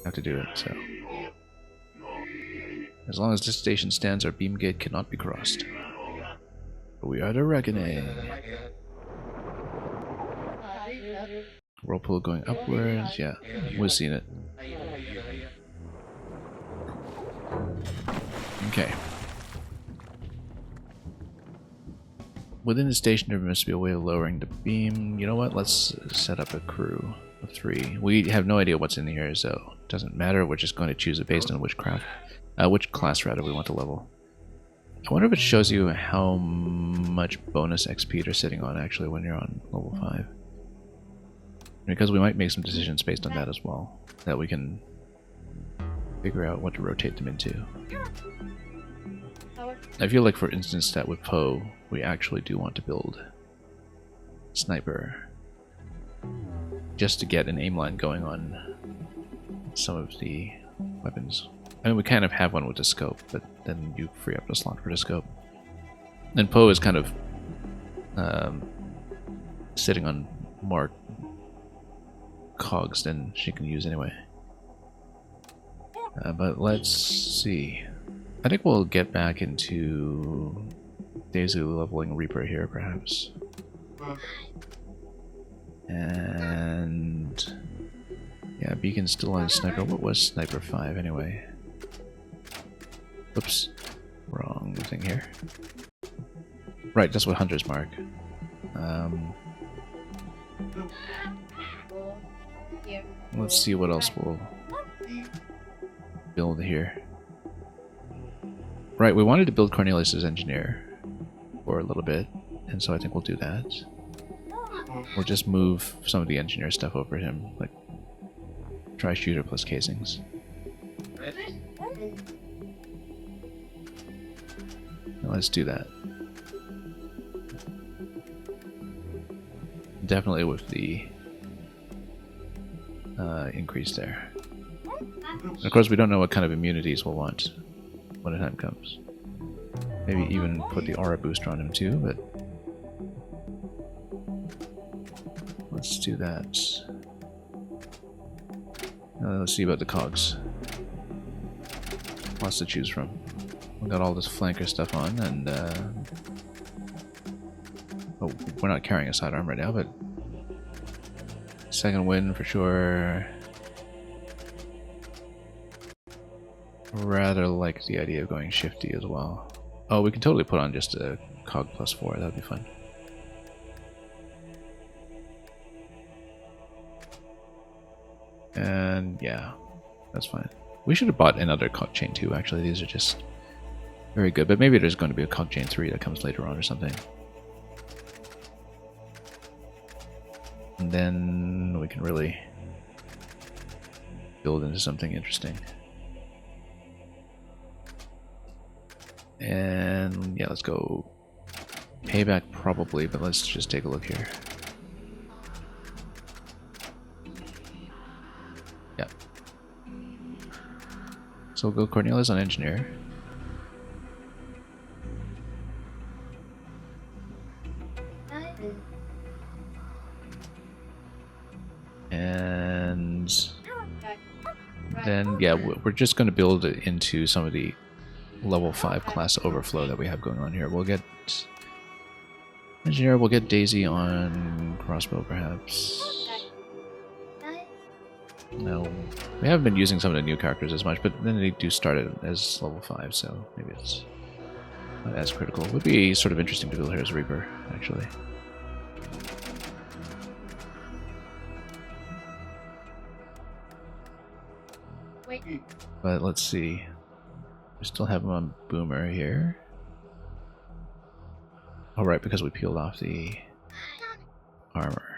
have to do it, so. As long as this station stands, our beam gate cannot be crossed. We are the reckoning. Whirlpool going upwards, yeah, we've seen it. Okay. Within the station there must be a way of lowering the beam. You know what, let's set up a crew of 3. We have no idea what's in here, so it doesn't matter, we're just going to choose it based on which class rather we want to level. I wonder if it shows you how much bonus XP they're sitting on actually when you're on level 5. Because we might make some decisions based on that as well, that we can figure out what to rotate them into. I feel like, for instance, that with Poe, we actually do want to build Sniper, just to get an aim line going on some of the weapons. I mean, we kind of have one with the scope, but then you free up the slot for the scope. And Poe is kind of sitting on more cogs than she can use anyway. But let's see. I think we'll get back into Daisy leveling Reaper here, perhaps. And yeah, Beacon's still on Sniper. What was Sniper 5 anyway? Oops, wrong thing here. Right, that's what Hunter's mark. Let's see what else we'll build here. Right, we wanted to build Cornelius' engineer for a little bit, and so I think we'll do that. We'll just move some of the engineer stuff over to him, like tri-shooter plus casings. Now let's do that. Definitely with the increase there. And of course, we don't know what kind of immunities we'll want when the time comes. Maybe even put the aura booster on him too, but let's do that. Now let's see about the cogs. Lots to choose from. We got all this flanker stuff on, and oh, we're not carrying a sidearm right now, but second win for sure. Rather like the idea of going shifty as well. Oh, we can totally put on just a cog +4, that'd be fun. And yeah, that's fine. We should have bought another cog chain too, actually. These are just very good, but maybe there's going to be a cog chain 3 that comes later on or something. And then we can really build into something interesting. And yeah, let's go payback probably, but let's just take a look here. Yeah. So we'll go Cornelius on engineer. And then yeah, we're just going to build it into some of the level 5 class overflow that we have going on here. We'll get engineer, we'll get Daisy on crossbow perhaps. No, we haven't been using some of the new characters as much, but then they do start it as level 5, so maybe it's not as critical. It would be sort of interesting to build her as Reaper, actually. But let's see. We still have him on Boomer here. Oh, right, because we peeled off the armor.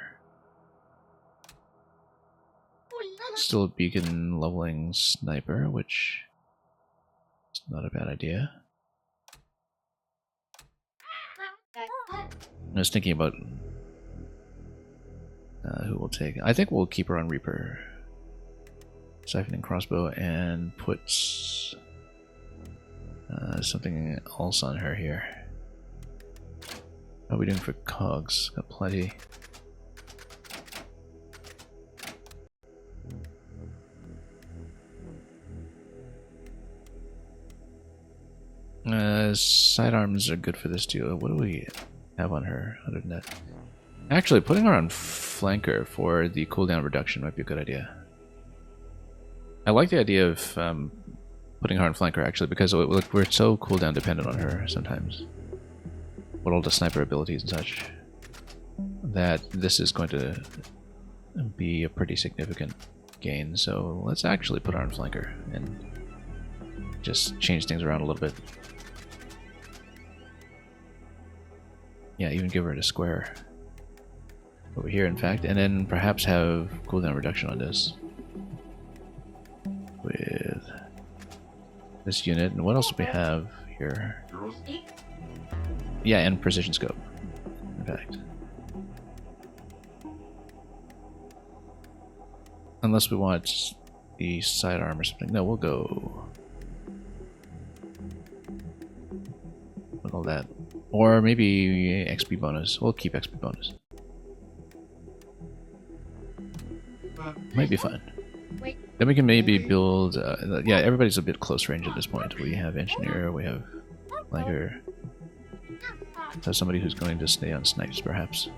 Still a beacon leveling sniper, which is not a bad idea. I was thinking about who we'll take. I think we'll keep her on Reaper. Siphoning crossbow and put something else on her here. How are we doing for cogs? Got plenty. Sidearms are good for this too. What do we have on her other than that? Actually, putting her on flanker for the cooldown reduction might be a good idea. I like the idea of putting her on flanker actually because we're so cooldown dependent on her sometimes. With all the sniper abilities and such, that this is going to be a pretty significant gain. So let's actually put her on flanker and just change things around a little bit. Yeah, even give her a square over here, in fact, and then perhaps have cooldown reduction on this with this unit. And what else do we have here? Yeah, and precision scope, in fact. Unless we want the sidearm or something. No, we'll go with all that. Or maybe XP bonus. We'll keep XP bonus. Might be fun. Then we can maybe build... yeah, everybody's a bit close range at this point. We have engineer, we have flanker. So somebody who's going to stay on snipes, perhaps.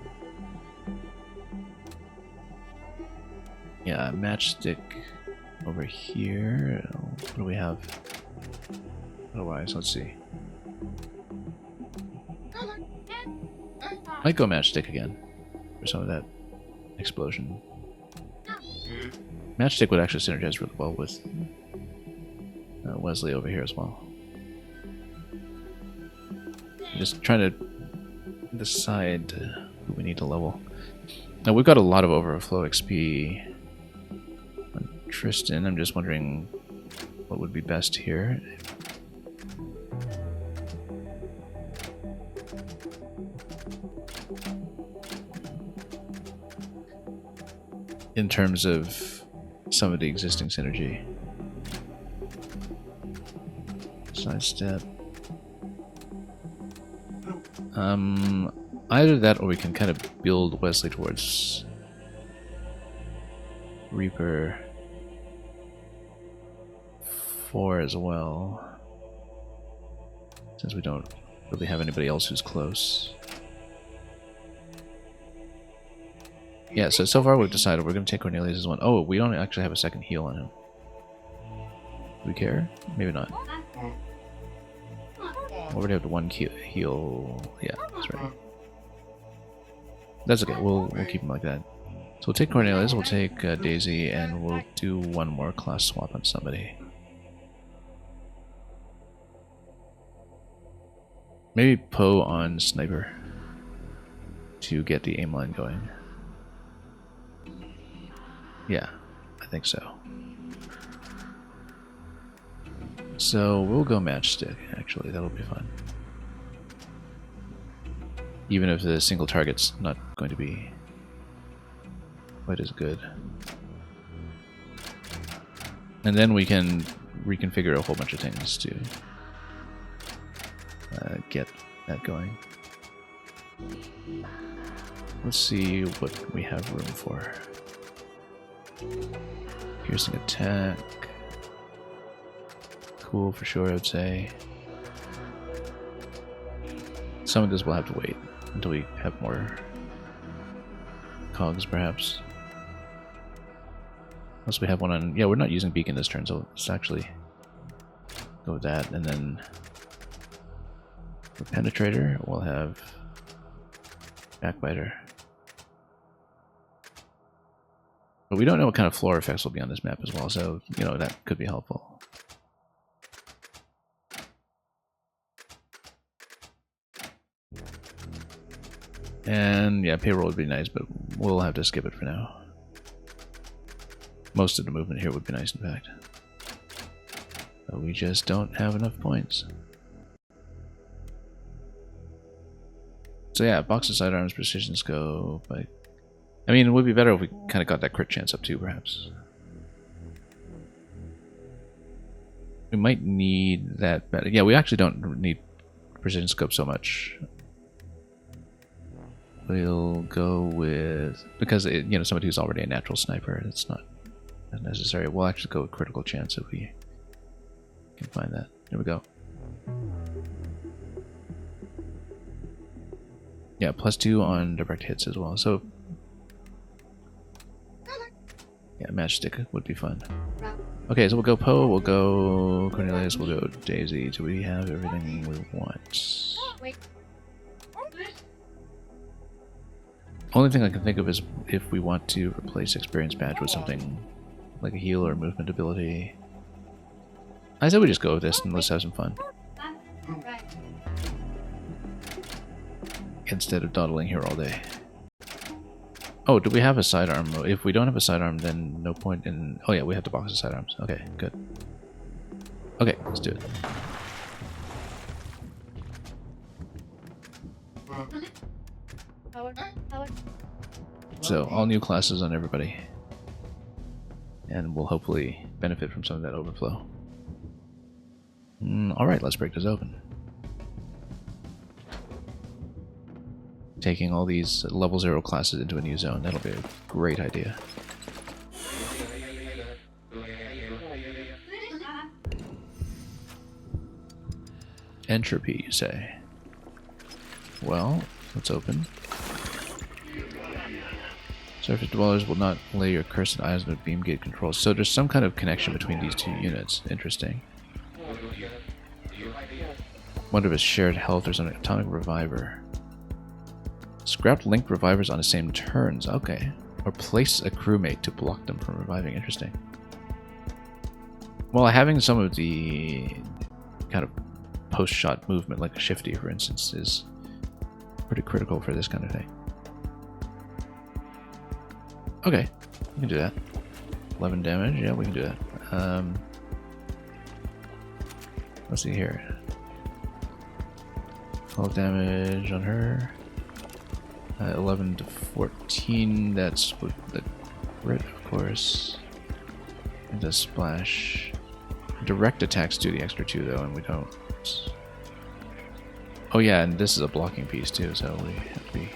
Yeah, matchstick over here. What do we have? Otherwise, let's see. Might go matchstick again for some of that explosion. Matchstick would actually synergize really well with Wesley over here as well. Just trying to decide who we need to level. Now we've got a lot of overflow XP on Tristan. I'm just wondering what would be best here. In terms of some of the existing synergy. Sidestep. Either that or we can kind of build Wesley towards Reaper 4 as well. Since we don't really have anybody else who's close. Yeah, so far we've decided we're going to take Cornelius as one. Oh, we don't actually have a second heal on him. Do we care? Maybe not. We already have the one heal. Yeah, that's right. That's okay. We'll keep him like that. So we'll take Cornelius, we'll take Daisy, and we'll do one more class swap on somebody. Maybe Poe on Sniper to get the aim line going. Yeah, I think so. So we'll go matchstick, actually. That'll be fun. Even if the single target's not going to be quite as good. And then we can reconfigure a whole bunch of things to get that going. Let's see what we have room for. Piercing attack. Cool for sure, I would say. Some of this will have to wait until we have more cogs, perhaps. Unless we have one on... Yeah, we're not using beacon this turn, so let's actually go with that. And then for penetrator, we'll have backbiter. But we don't know what kind of floor effects will be on this map as well, so, you know, that could be helpful. And, yeah, payroll would be nice, but we'll have to skip it for now. Most of the movement here would be nice, in fact. But we just don't have enough points. So yeah, box of sidearms, precision scope. I mean, it would be better if we kind of got that crit chance up too, perhaps. We might need that better. Yeah, we actually don't need precision scope so much. We'll go with, because it, you know, somebody who's already a natural sniper, it's not necessary. We'll actually go with critical chance if we can find that. There we go. Yeah, +2 on direct hits as well. So yeah, matchstick would be fun. Okay, so we'll go Poe, we'll go Cornelius, we'll go Daisy. Do we have everything we want? Only thing I can think of is if we want to replace experience badge with something like a heal or movement ability. I said we just go with this and let's have some fun. Instead of dawdling here all day. Oh, do we have a sidearm? If we don't have a sidearm, then no point in... Oh yeah, we have the box of sidearms. Okay, good. Okay, let's do it. So, all new classes on everybody. And we'll hopefully benefit from some of that overflow. Alright, let's break this open. Taking all these level 0 classes into a new zone. That'll be a great idea. Entropy, you say? Well, let's open. Surface dwellers will not lay your cursed eyes on the beam gate controls. So there's some kind of connection between these two units. Interesting. Wonder if it's shared health or something. Atomic reviver. Scrap linked revivers on the same turns. Okay. Or place a crewmate to block them from reviving. Interesting. Well, having some of the kind of post-shot movement, like a shifty, for instance, is pretty critical for this kind of thing. Okay. We can do that. 11 damage. Yeah, we can do that. Let's see here. 12 damage on her. 11 to 14, that's with the crit, of course. It does splash. Direct attacks do the extra 2, though, and we don't. Oh yeah, and this is a blocking piece, too, so we have to be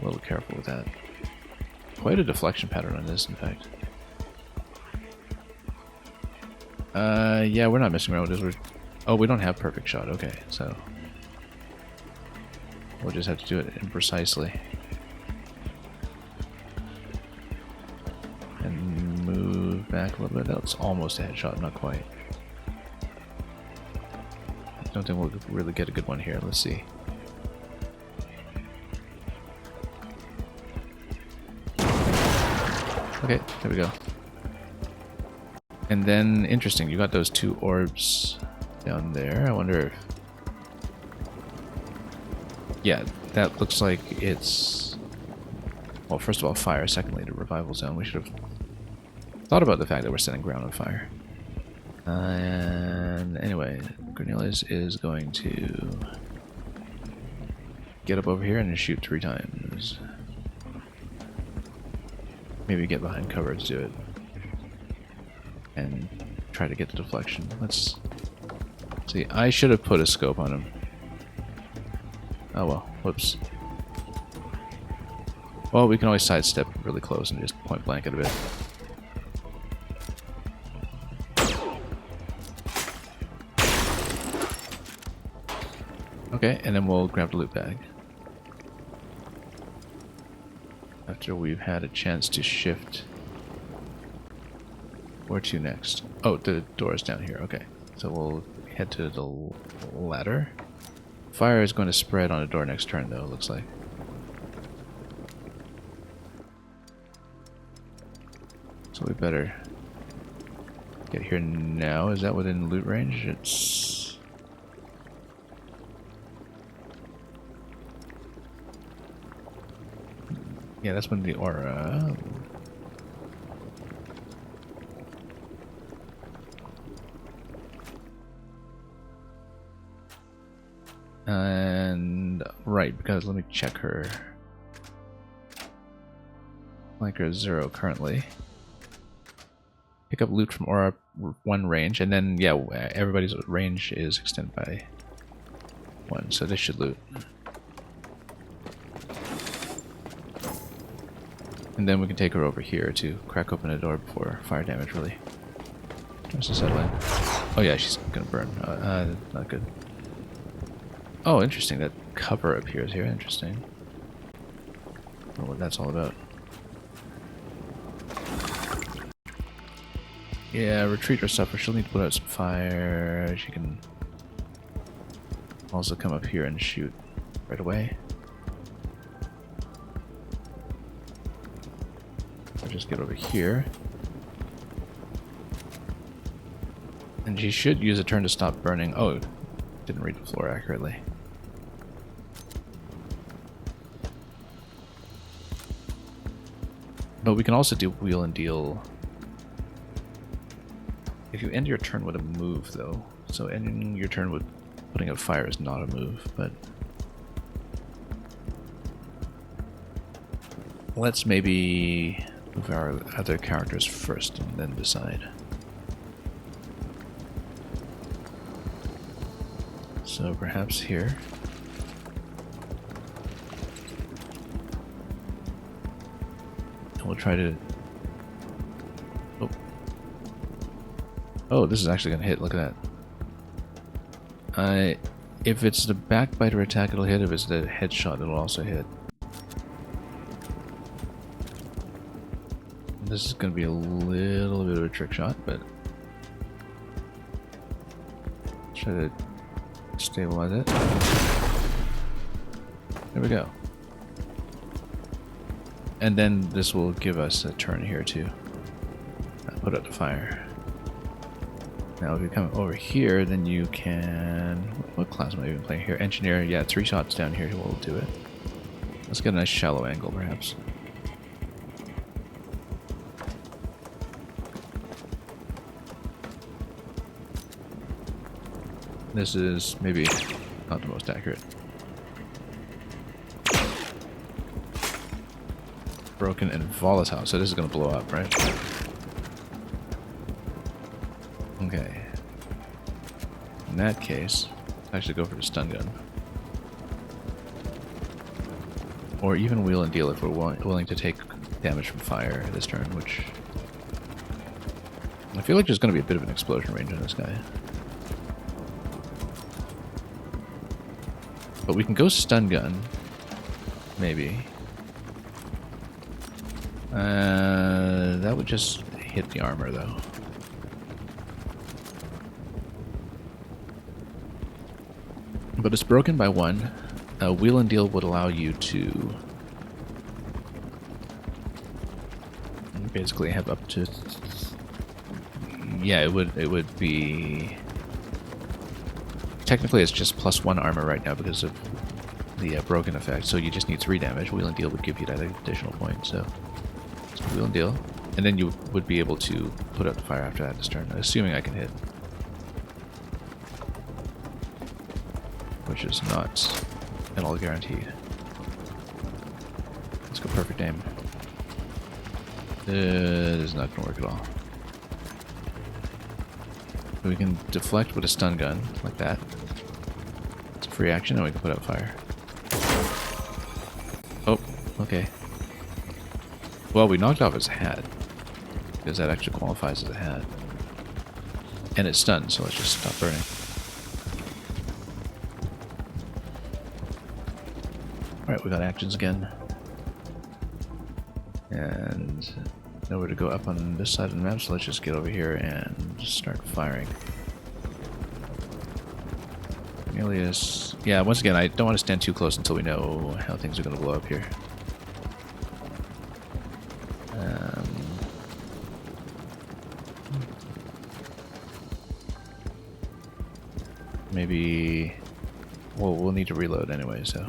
a little careful with that. Quite a deflection pattern on this, in fact. Yeah, we're not messing around with this. Oh, we don't have perfect shot, okay, so... We'll just have to do it imprecisely. And move back a little bit. That's almost a headshot, not quite. I don't think we'll really get a good one here. Let's see. Okay, there we go. And then, interesting, you got those 2 orbs down there. I wonder if... Yeah, that looks like it's... Well, first of all, fire. Secondly, the revival zone. We should have thought about the fact that we're setting ground on fire. And anyway, Cornelius is going to get up over here and shoot 3 times. Maybe get behind cover to do it. And try to get the deflection. Let's see. I should have put a scope on him. Oh well, whoops. Well, we can always sidestep really close and just point blank it a bit. Okay, and then we'll grab the loot bag. After we've had a chance to shift. Where to next? Oh, the door's down here, okay. So we'll head to the ladder. Fire is going to spread on the door next turn, though, it looks like. So we better get here now. Is that within loot range? It's... yeah, that's when the aura... and... right, because let me check her. Flanker is 0 currently. Pick up loot from aura 1 range, and then, yeah, everybody's range is extended by 1, so this should loot. And then we can take her over here to crack open a door before fire damage really starts to settle in. Oh yeah, she's gonna burn. Not good. Oh, interesting, that cover appears here. Interesting. I don't know what that's all about. Yeah, retreat or suffer. She'll need to put out some fire. She can also come up here and shoot right away. I'll just get over here. And she should use a turn to stop burning. Oh, didn't read the floor accurately. But we can also do wheel and deal. If you end your turn with a move, though, so ending your turn with putting out fire is not a move, but let's maybe move our other characters first and then decide. So perhaps here. And we'll try to... oh, this is actually going to hit. Look at that. If it's the backbiter attack, it'll hit. If it's the headshot, it'll also hit. This is going to be a little bit of a trick shot, but try to stabilize it. There we go. And then this will give us a turn here too. Put out the fire. Now if you come over here, then you can... what class am I even playing here? Engineer, yeah, 3 shots down here will do it. Let's get a nice shallow angle, perhaps. This is maybe not the most accurate. Broken and volatile, so this is going to blow up, right? Okay. In that case, actually go for the stun gun. Or even wheel and deal if we're willing to take damage from fire this turn, which... I feel like there's going to be a bit of an explosion range on this guy. But we can go stun gun, maybe. That would just hit the armor, though. But it's broken by 1. Wheel and deal would allow you to basically have up to... yeah, it would be... technically it's just +1 armor right now because of the broken effect, so you just need 3 damage. Wheel and deal would give you that additional point, so wheel and deal. And then you would be able to put out the fire after that this turn, assuming I can hit. Which is not at all guaranteed. Let's go perfect aim. This is not going to work at all. We can deflect with a stun gun, like that. It's a free action, and we can put out fire. Oh, okay. Well, we knocked off his hat, because that actually qualifies as a hat. And it's stunned, so let's just stop burning. Alright, we got actions again. And nowhere to go up on this side of the map, so let's just get over here and start firing. Alias. Yeah, once again, I don't want to stand too close until we know how things are going to blow up here. Well, we'll need to reload anyway, so.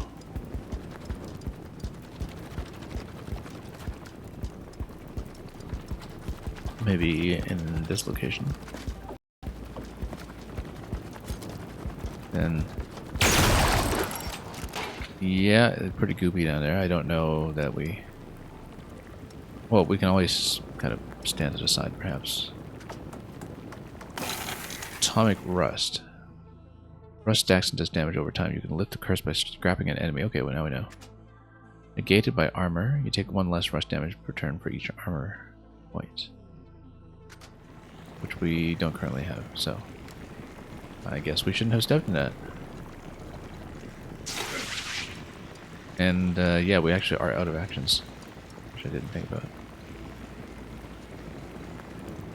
Maybe in this location. Then. Yeah, it's pretty goopy down there. I don't know that we... Well, we can always kind of stand it aside, perhaps. Atomic Rust. Rust stacks and does damage over time. You can lift the curse by scrapping an enemy. Okay, well now we know. Negated by armor. You take 1 less rust damage per turn for each armor point. Which we don't currently have, so... I guess we shouldn't have stepped in that. And, yeah, we actually are out of actions. Which I didn't think about.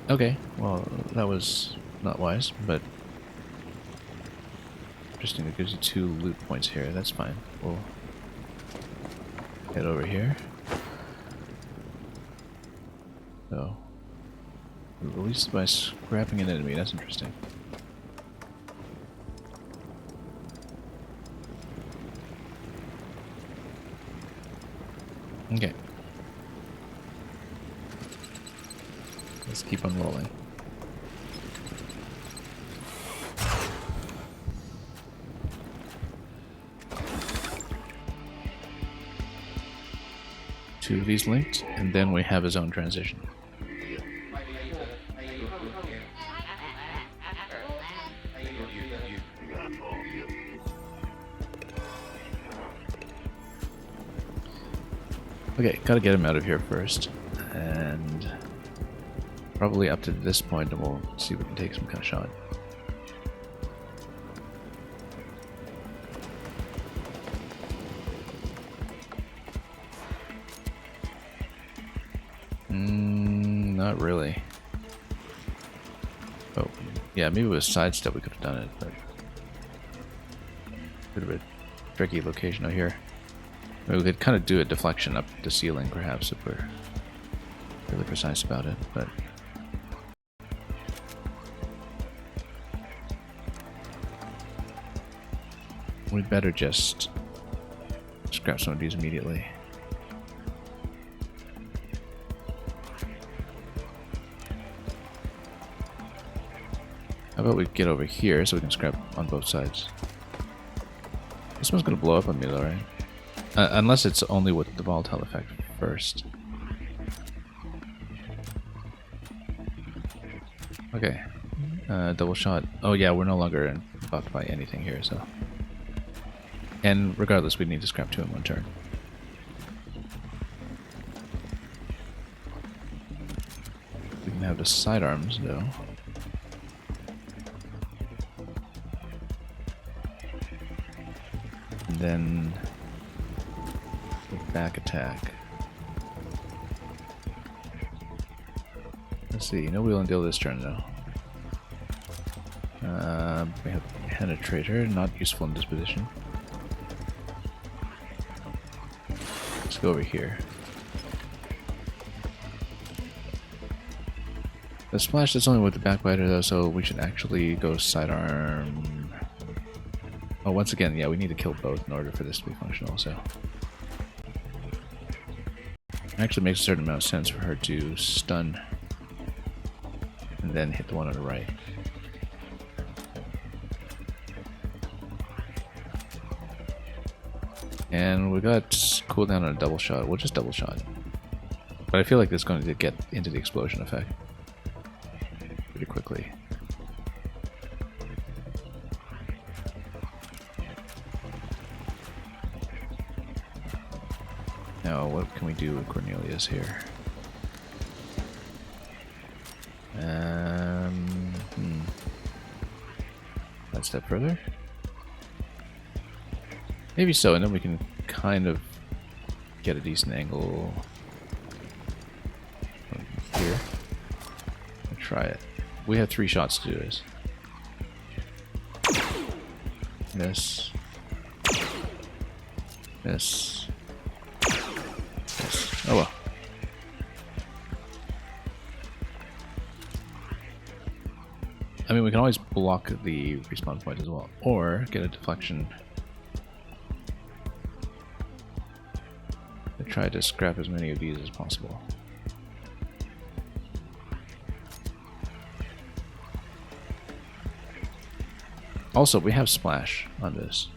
Okay, well, that was not wise, but... Interesting, it gives you 2 loot points here, that's fine. We'll head over here. So... Released by scrapping an enemy, that's interesting. Okay. Let's keep on rolling. Two of these linked, and then we have a zone transition. Okay, gotta get him out of here first, and probably up to this point, and we'll see if we can take some kind of shot. Not really. Oh, yeah, maybe with sidestep we could have done it, but bit of a tricky location out here. Maybe we could kind of do a deflection up the ceiling, perhaps, if we're really precise about it, but... We'd better just scrap some of these immediately. How about we get over here so we can scrap on both sides? This one's gonna blow up on me though, right? Unless it's only with the volatile effect first. Okay. Double shot. Oh yeah, we're no longer buffed by anything here, so... And regardless, we need to scrap 2 in 1 turn. We can have the sidearms, though. And then... back attack. Let's see, no wheel and deal this turn though. We have penetrator, not useful in this position. Let's go over here. The splash is only with the backbiter though, so we should actually go sidearm. Oh, once again, yeah, we need to kill both in order for this to be functional, so. It actually makes a certain amount of sense for her to stun and then hit the one on the right. And we got cooldown on a double shot. We'll just double shot. But I feel like this is going to get into the explosion effect pretty quickly. Now, what can we do with Cornelius here? One step further? Maybe so, and then we can kind of get a decent angle from here. I'll try it. We have 3 shots to do this. Miss. Miss. Miss. Oh well. I mean, we can always block the respawn point as well, or get a deflection I try to scrap as many of these as possible. Also, we have splash on this.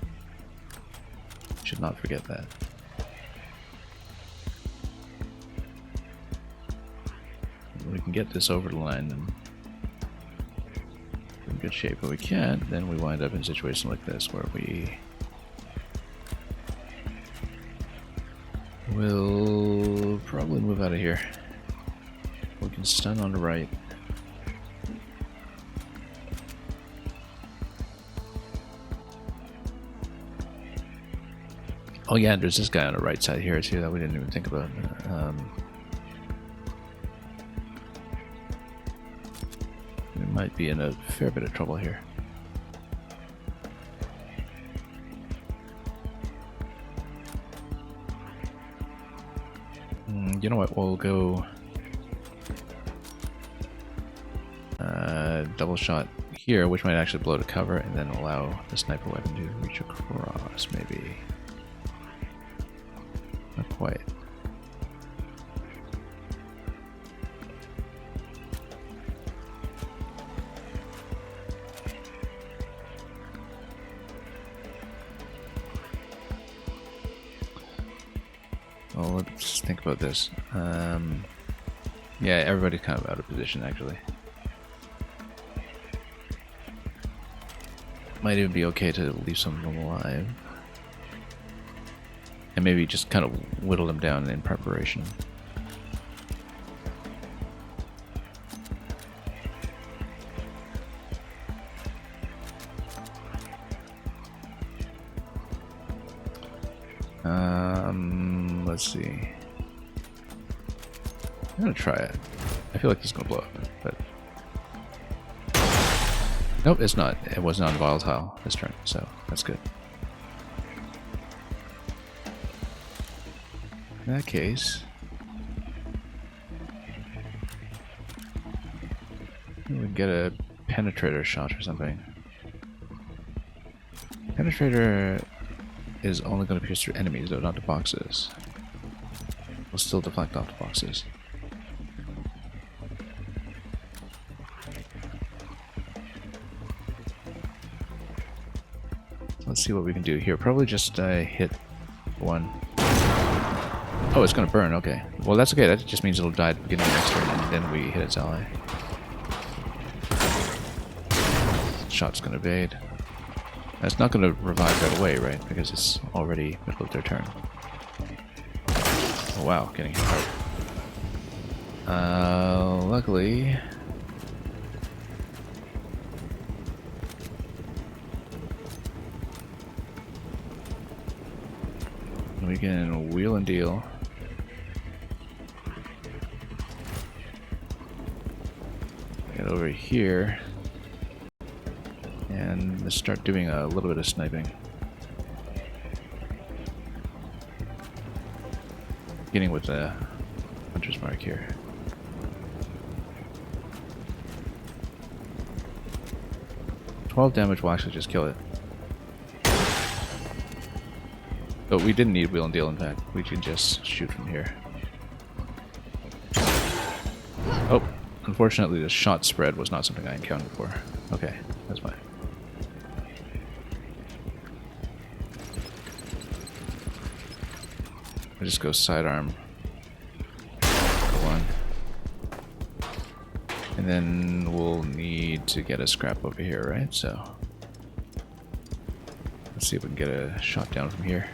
Should not forget that. We can get this over the line and in good shape. But we can't, then we wind up in a situation like this where we will probably move out of here. We can stun on the right. Oh yeah, there's this guy on the right side here too that we didn't even think about. We might be in a fair bit of trouble here. You know what, we'll go double shot here, which might actually blow to cover, and then allow the sniper weapon to reach across, maybe. Not quite. Well, let's think about this. Yeah, everybody's kind of out of position, actually. Might even be okay to leave some of them alive. And maybe just kind of whittle them down in preparation. Let's see. I'm gonna try it. I feel like it's gonna blow up, but nope, it's not. It was not volatile this turn, so that's good. In that case, we can get a penetrator shot or something. Penetrator is only going to pierce through enemies, though, not the boxes. Will still deflect off the boxes. Let's see what we can do here. Probably just hit one. Oh, it's gonna burn, okay. Well, that's okay, that just means it'll die at the beginning of next turn, and then we hit its ally. Shot's gonna evade. That's not gonna revive right away, right? Because it's already middle of their turn. Oh wow, getting hit hard. Luckily... we can wheel and deal. Get over here and let's start doing a little bit of sniping. Beginning with the hunter's mark here. $12 damage will actually just kill it. But we didn't need wheel and deal, in fact. We can just shoot from here. Oh, unfortunately the shot spread was not something I encountered before. Okay, that's fine. I just go sidearm. One. And then we'll need to get a scrap over here, right? So let's see if we can get a shot down from here.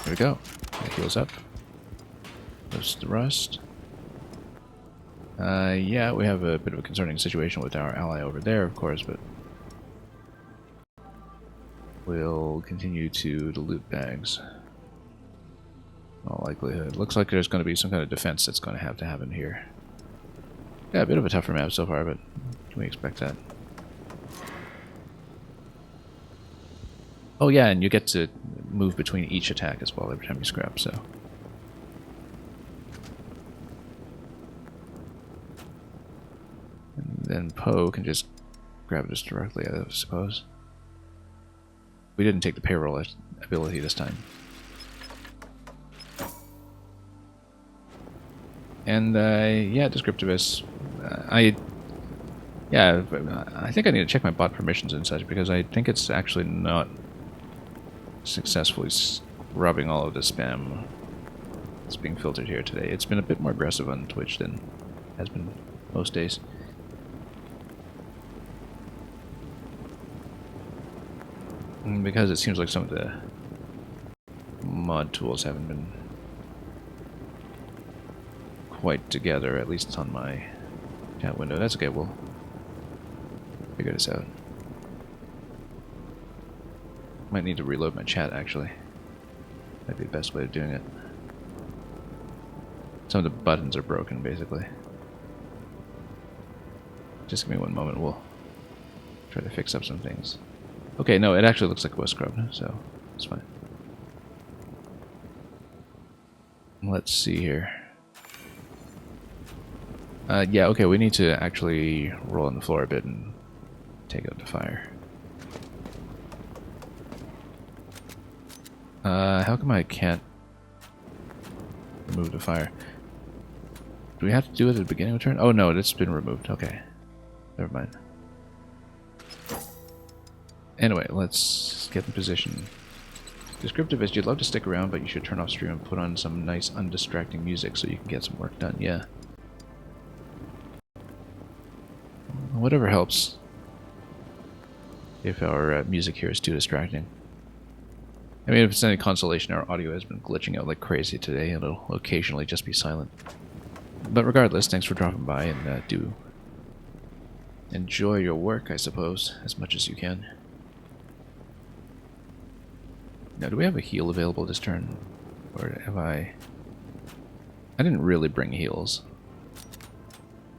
There we go. It heals up. Goes to the rust. Yeah, we have a bit of a concerning situation with our ally over there, of course, but we'll continue to the loot bags. In all likelihood. Looks like there's going to be some kind of defense that's going to happen here. Yeah, a bit of a tougher map so far, but can we expect that? Oh yeah, and you get to move between each attack as well every time you scrap, so. And then Poe can just grab this directly, I suppose. We didn't take the payroll ability this time. And yeah, descriptivist. I think I need to check my bot permissions and such, because I think it's actually not successfully scrubbing all of the spam that's being filtered here today. It's been a bit more aggressive on Twitch than it has been most days. And because it seems like some of the mod tools haven't been quite together, at least on my chat window. That's okay, we'll figure this out. Might need to reload my chat, actually. That'd be the best way of doing it. Some of the buttons are broken, basically. Just give me one moment, we'll try to fix up some things. Okay, no, it actually looks like it was scrubbed, so it's fine. Let's see here. Yeah, okay, we need to actually roll on the floor a bit and take out the fire. How come I can't remove the fire? Do we have to do it at the beginning of the turn? Oh no, it's been removed. Okay. Never mind. Anyway, let's get in position. Descriptive is, you'd love to stick around, but you should turn off stream and put on some nice undistracting music so you can get some work done. Yeah. Whatever helps. If our music here is too distracting. I mean, if it's any consolation, our audio has been glitching out like crazy today, and it'll occasionally just be silent. But regardless, thanks for dropping by, and do enjoy your work, I suppose, as much as you can. Now, do we have a heal available this turn? Or have I didn't really bring heals.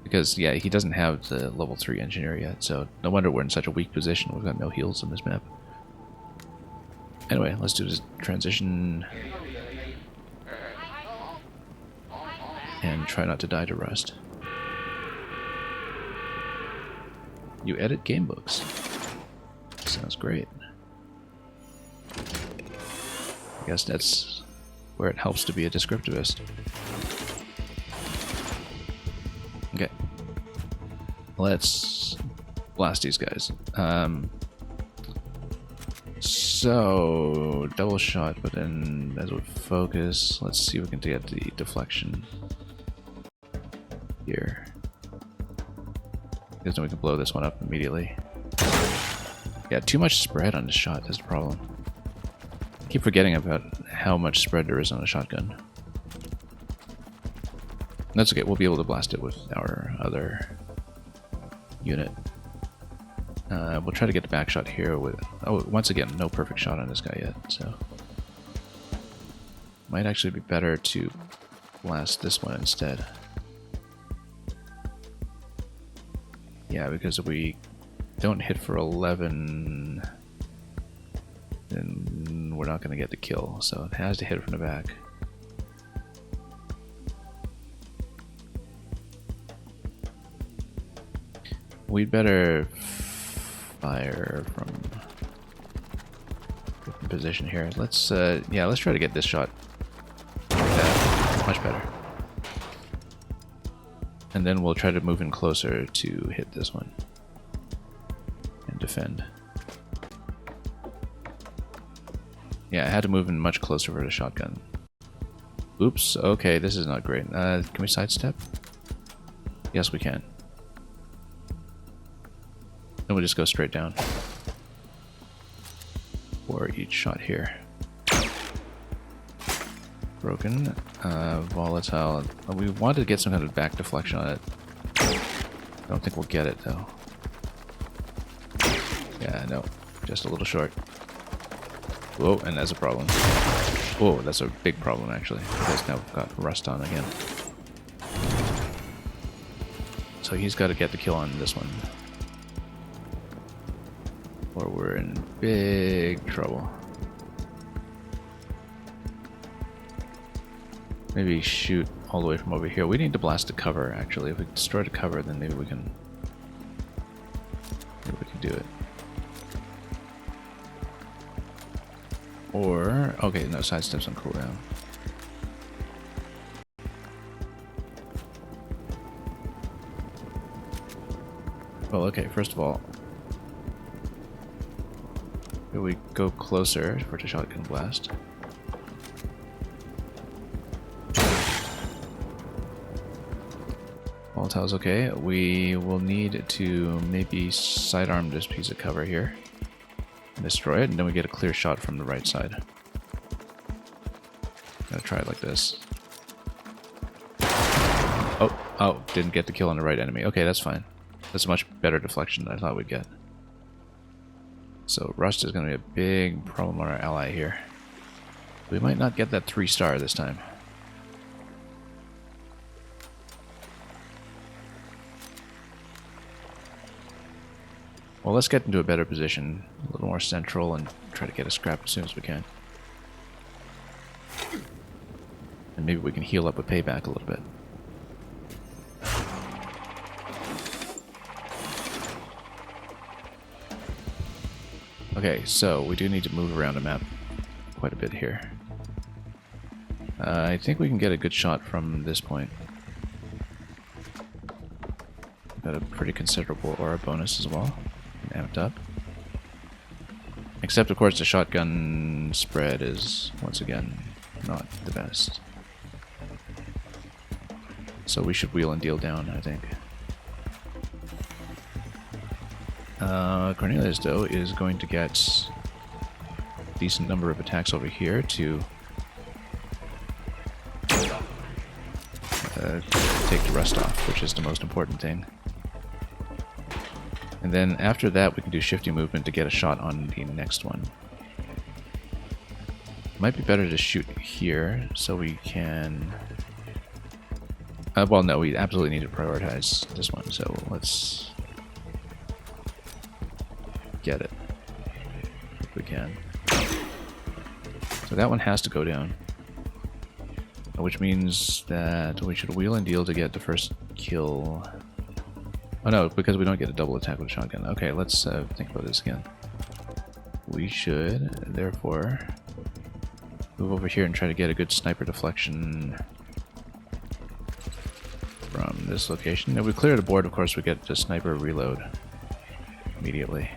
Because, yeah, he doesn't have the level 3 engineer yet, so no wonder we're in such a weak position. We've got no heals on this map. Anyway, let's do this transition. And try not to die to rust. You edit game books. Sounds great. I guess that's where it helps to be a descriptivist. Okay. Let's blast these guys. So, double shot, but then as we focus, let's see if we can get the deflection here. Because then we can blow this one up immediately. Yeah, too much spread on the shot, that's the problem. I keep forgetting about how much spread there is on a shotgun. That's okay, we'll be able to blast it with our other unit. We'll try to get the back shot here with... Oh, once again, no perfect shot on this guy yet, so... Might actually be better to blast this one instead. Yeah, because if we don't hit for 11, then we're not going to get the kill, so it has to hit from the back. We'd better fire from different position here. Let's yeah, let's try to get this shot like that. Much better. And then we'll try to move in closer to hit this one and defend. Yeah, I had to move in much closer for the shotgun. Oops, okay, this is not great. Can we sidestep? Yes, we can. Then we'll just go straight down for each shot here. Broken. Volatile. We wanted to get some kind of back deflection on it. I don't think we'll get it, though. Yeah, no. Just a little short. Whoa, and that's a problem. Whoa, that's a big problem, actually. Because now we've got rust on again. So he's got to get the kill on this one. Or we're in big trouble. Maybe shoot all the way from over here. We need to blast the cover, actually. If we destroy the cover, then maybe we can do it. Or, okay, no, sidesteps on cooldown. Well, okay, first of all, if we go closer for the shotgun blast. Volatile's okay. We will need to maybe sidearm this piece of cover here. Destroy it, and then we get a clear shot from the right side. Gotta try it like this. Oh, didn't get the kill on the right enemy. Okay, that's fine. That's a much better deflection than I thought we'd get. So rust is going to be a big problem on our ally here. We might not get that 3-star this time. Well, let's get into a better position, a little more central, and try to get a scrap as soon as we can. And maybe we can heal up with payback a little bit. Okay, so we do need to move around the map quite a bit here. I think we can get a good shot from this point. Got a pretty considerable aura bonus as well, amped up. Except, of course, the shotgun spread is, once again, not the best. So we should wheel and deal down, I think. Cornelius, though, is going to get a decent number of attacks over here to take the rust off, which is the most important thing. And then after that, we can do shifty movement to get a shot on the next one. Might be better to shoot here, so we can... well, no, we absolutely need to prioritize this one, so let's get it if we can. So that one has to go down, which means that we should wheel and deal to get the first kill. Oh no, because we don't get a double attack with a shotgun. Okay, let's think about this again. We should, therefore, move over here and try to get a good sniper deflection from this location. If we clear the board, of course, we get the sniper reload immediately.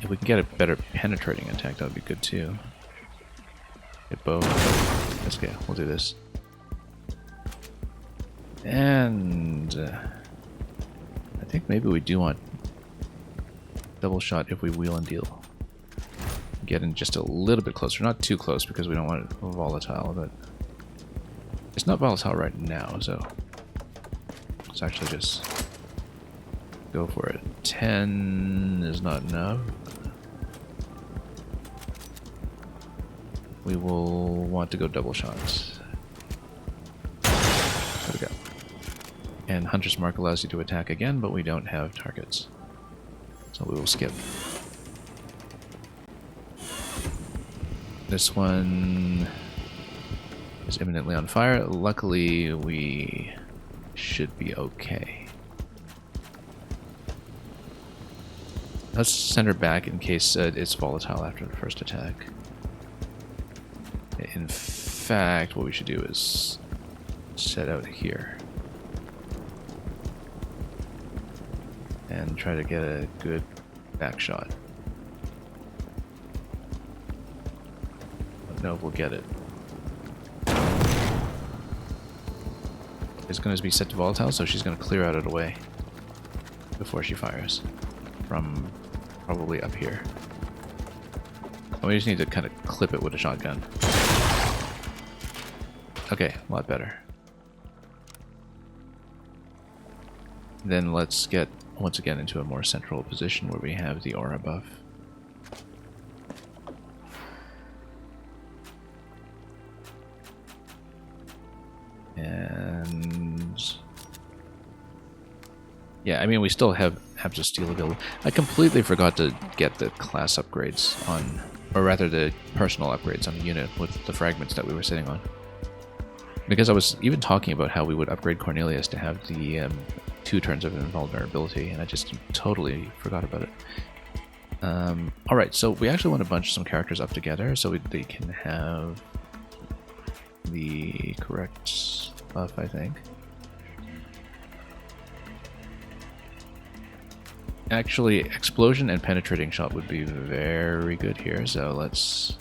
If we can get a better penetrating attack, that would be good too. Get bow. That's okay, we'll do this. And I think maybe we do want double shot if we wheel and deal. Get in just a little bit closer, not too close because we don't want it volatile, but it's not volatile right now, so let's actually just go for it. 10 is not enough. We will want to go double shots. There we go. And Hunter's Mark allows you to attack again, but we don't have targets. So we will skip. This one is imminently on fire. Luckily, we should be okay. Let's send her back in case it's volatile after the first attack. In fact, what we should do is set out here and try to get a good back shot. Don't know if we'll get it. It's going to be set to volatile, so she's going to clear out of the way before she fires from probably up here. And we just need to kind of clip it with a shotgun. Okay, a lot better. Then let's get once again into a more central position where we have the aura buff. And yeah, I mean, we still have Abs of Steel available. I completely forgot to get the class upgrades on, or rather the personal upgrades on the unit with the fragments that we were sitting on. Because I was even talking about how we would upgrade Cornelius to have the 2 turns of invulnerability, and I just totally forgot about it. Alright, so we actually want to bunch some characters up together so they can have the correct buff, I think. Actually, explosion and penetrating shot would be very good here, so let's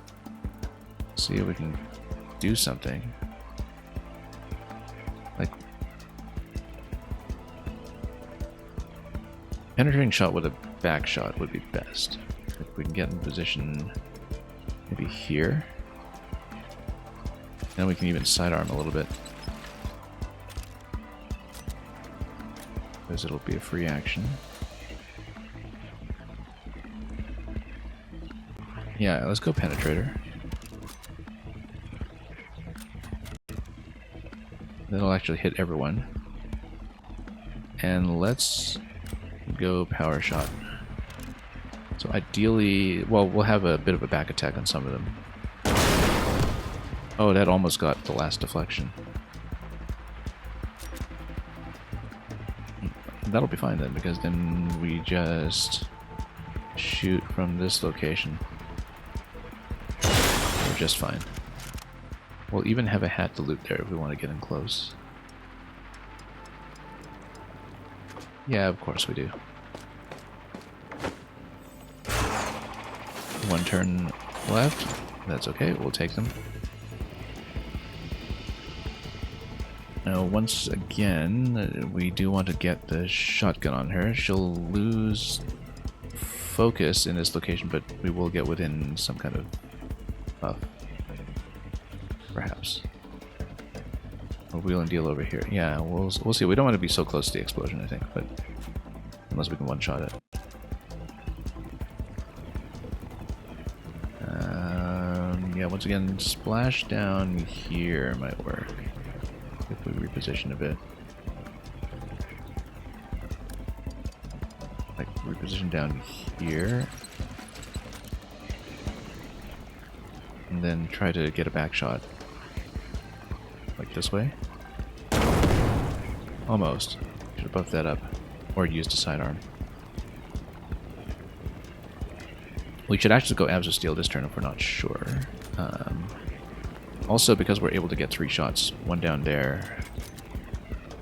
see if we can do something. Like, penetrating shot with a back shot would be best. If we can get in position maybe here. And we can even sidearm a little bit. Because it'll be a free action. Yeah, let's go penetrator. That'll actually hit everyone. And let's go power shot. So ideally, well, we'll have a bit of a back attack on some of them. Oh, that almost got the last deflection. That'll be fine then, because then we just shoot from this location. We're just fine. We'll even have a hat to loot there if we want to get in close. Yeah, of course we do. One turn left. That's okay, we'll take them. Now, once again, we do want to get the shotgun on her. She'll lose focus in this location, but we will get within some kind of buff. Perhaps. Or wheel and deal over here. Yeah, we'll see. We don't want to be so close to the explosion, I think, but unless we can one-shot it. Yeah, once again, splash down here might work. If we reposition a bit. Like, reposition down here. And then try to get a back shot. Like this way. Almost. Should have buffed that up. Or used a sidearm. We should actually go abs of steel this turn if we're not sure. Also, because we're able to get 3 shots, one down there,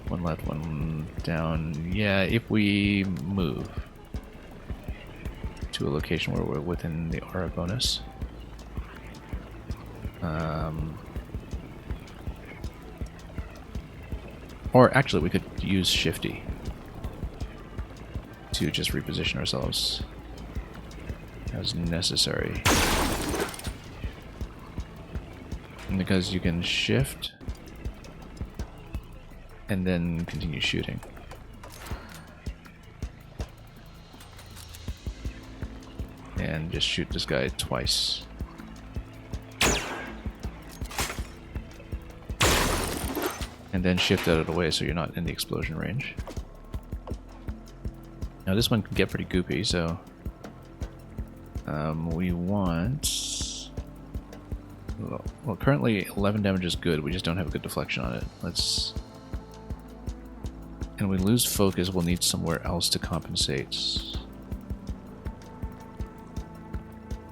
one left, one down. Yeah, if we move to a location where we're within the aura bonus. Or actually, we could use Shifty to just reposition ourselves as necessary. Because you can shift and then continue shooting. And just shoot this guy twice. And then shift out of the way so you're not in the explosion range. Now this one can get pretty goopy, so we want... Well, currently 11 damage is good, we just don't have a good deflection on it. Let's... And we lose focus, we'll need somewhere else to compensate.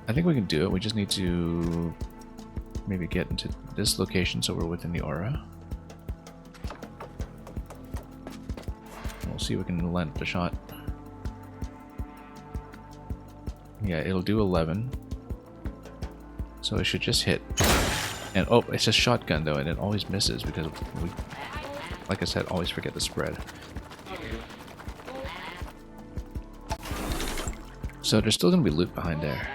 I think we can do it, we just need to maybe get into this location so we're within the aura. We'll see if we can land the shot. Yeah, it'll do 11. So it should just hit. And oh, it's a shotgun though, and it always misses because we, like I said, always forget the spread. So there's still going to be loot behind there.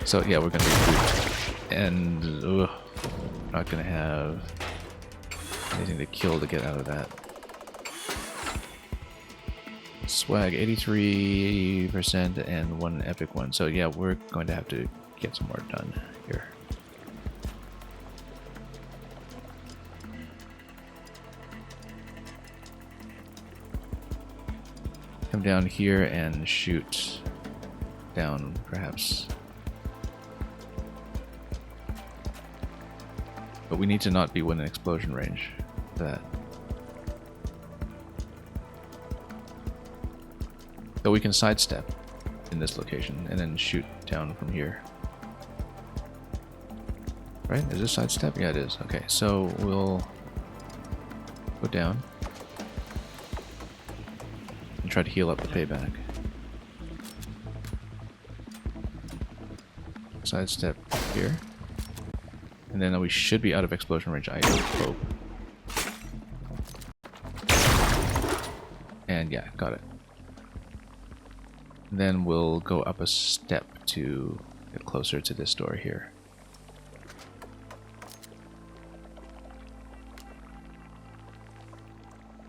So yeah, we're going to be loot. And not going to have anything to kill to get out of that. Swag 83% and 1 epic one. So yeah, we're going to have to get some more done here. Come down here and shoot down, perhaps. But we need to not be within explosion range for that. Though we can sidestep in this location and then shoot down from here. Right? Is this sidestep? Yeah, it is. Okay, so we'll go down and try to heal up the payback. Sidestep here. And then we should be out of explosion range, I hope. And yeah, got it. And then we'll go up a step to get closer to this door here.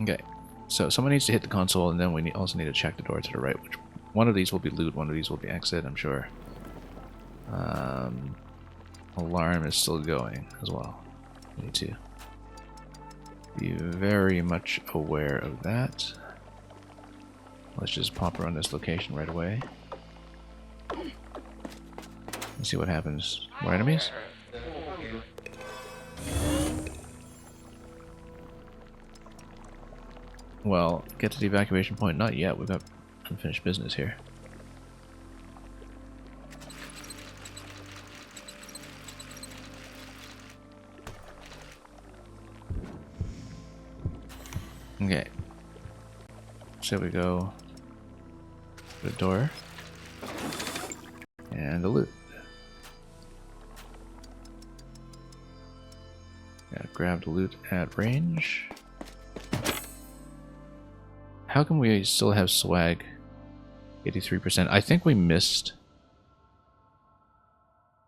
Okay, so someone needs to hit the console, and then we also need to check the door to the right, which one of these will be loot, one of these will be exit, I'm sure. Alarm is still going as well. Need to be very much aware of that. Let's just pop around this location right away. Let's see what happens. More enemies? Well, get to the evacuation point. Not yet. We've got unfinished business here. Okay. So we go to the door and the loot. Yeah, grab the loot at range. How come we still have swag 83%? I think we missed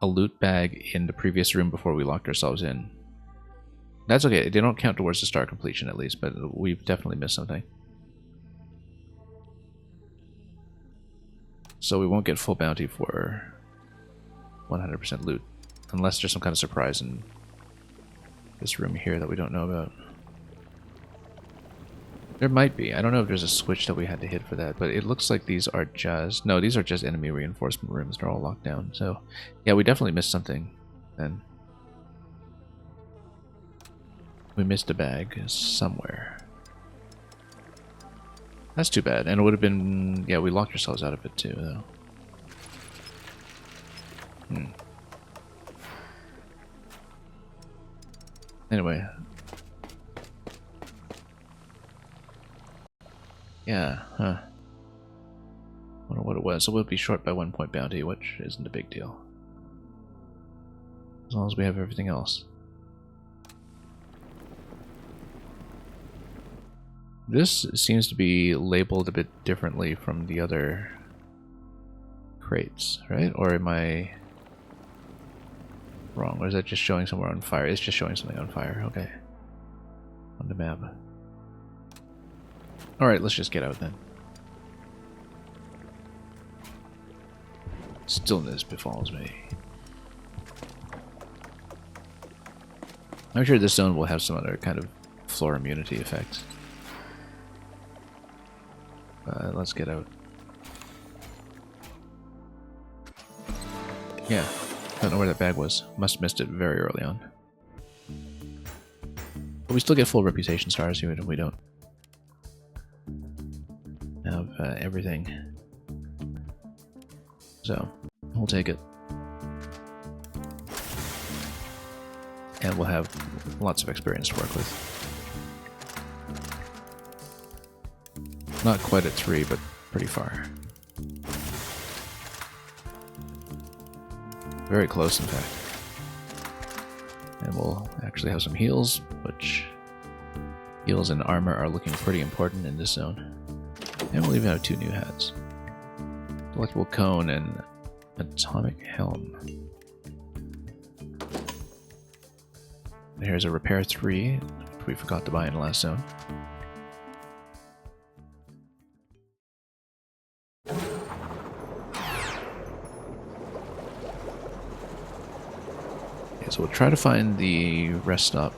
a loot bag in the previous room before we locked ourselves in. That's okay. They don't count towards the star completion at least, but we've definitely missed something. So we won't get full bounty for 100% loot. Unless there's some kind of surprise in this room here that we don't know about. There might be. I don't know if there's a switch that we had to hit for that, but it looks like these are just... No, these are just enemy reinforcement rooms. They're all locked down. So, yeah, we definitely missed something then. We missed a bag somewhere. That's too bad. And it would have been... Yeah, we locked ourselves out of it too, though. Anyway. Yeah, huh. Wonder what it was. So we'll be short by 1 point bounty, which isn't a big deal. As long as we have everything else. This seems to be labeled a bit differently from the other crates, right? Or am I wrong? Or is that just showing somewhere on fire? It's just showing something on fire, okay. On the map. Alright, let's just get out then. Stillness befalls me. I'm sure this zone will have some other kind of floor immunity effect. Let's get out. Yeah, don't know where that bag was. Must have missed it very early on. But we still get full reputation stars even if we don't have everything. So, we'll take it. And we'll have lots of experience to work with. Not quite at 3, but pretty far. Very close, in fact. And we'll actually have some heals, which heals and armor are looking pretty important in this zone. And we'll even have 2 new hats. Delectable cone and atomic helm. And here's a repair 3, which we forgot to buy in the last zone. Okay, so we'll try to find the rest stop.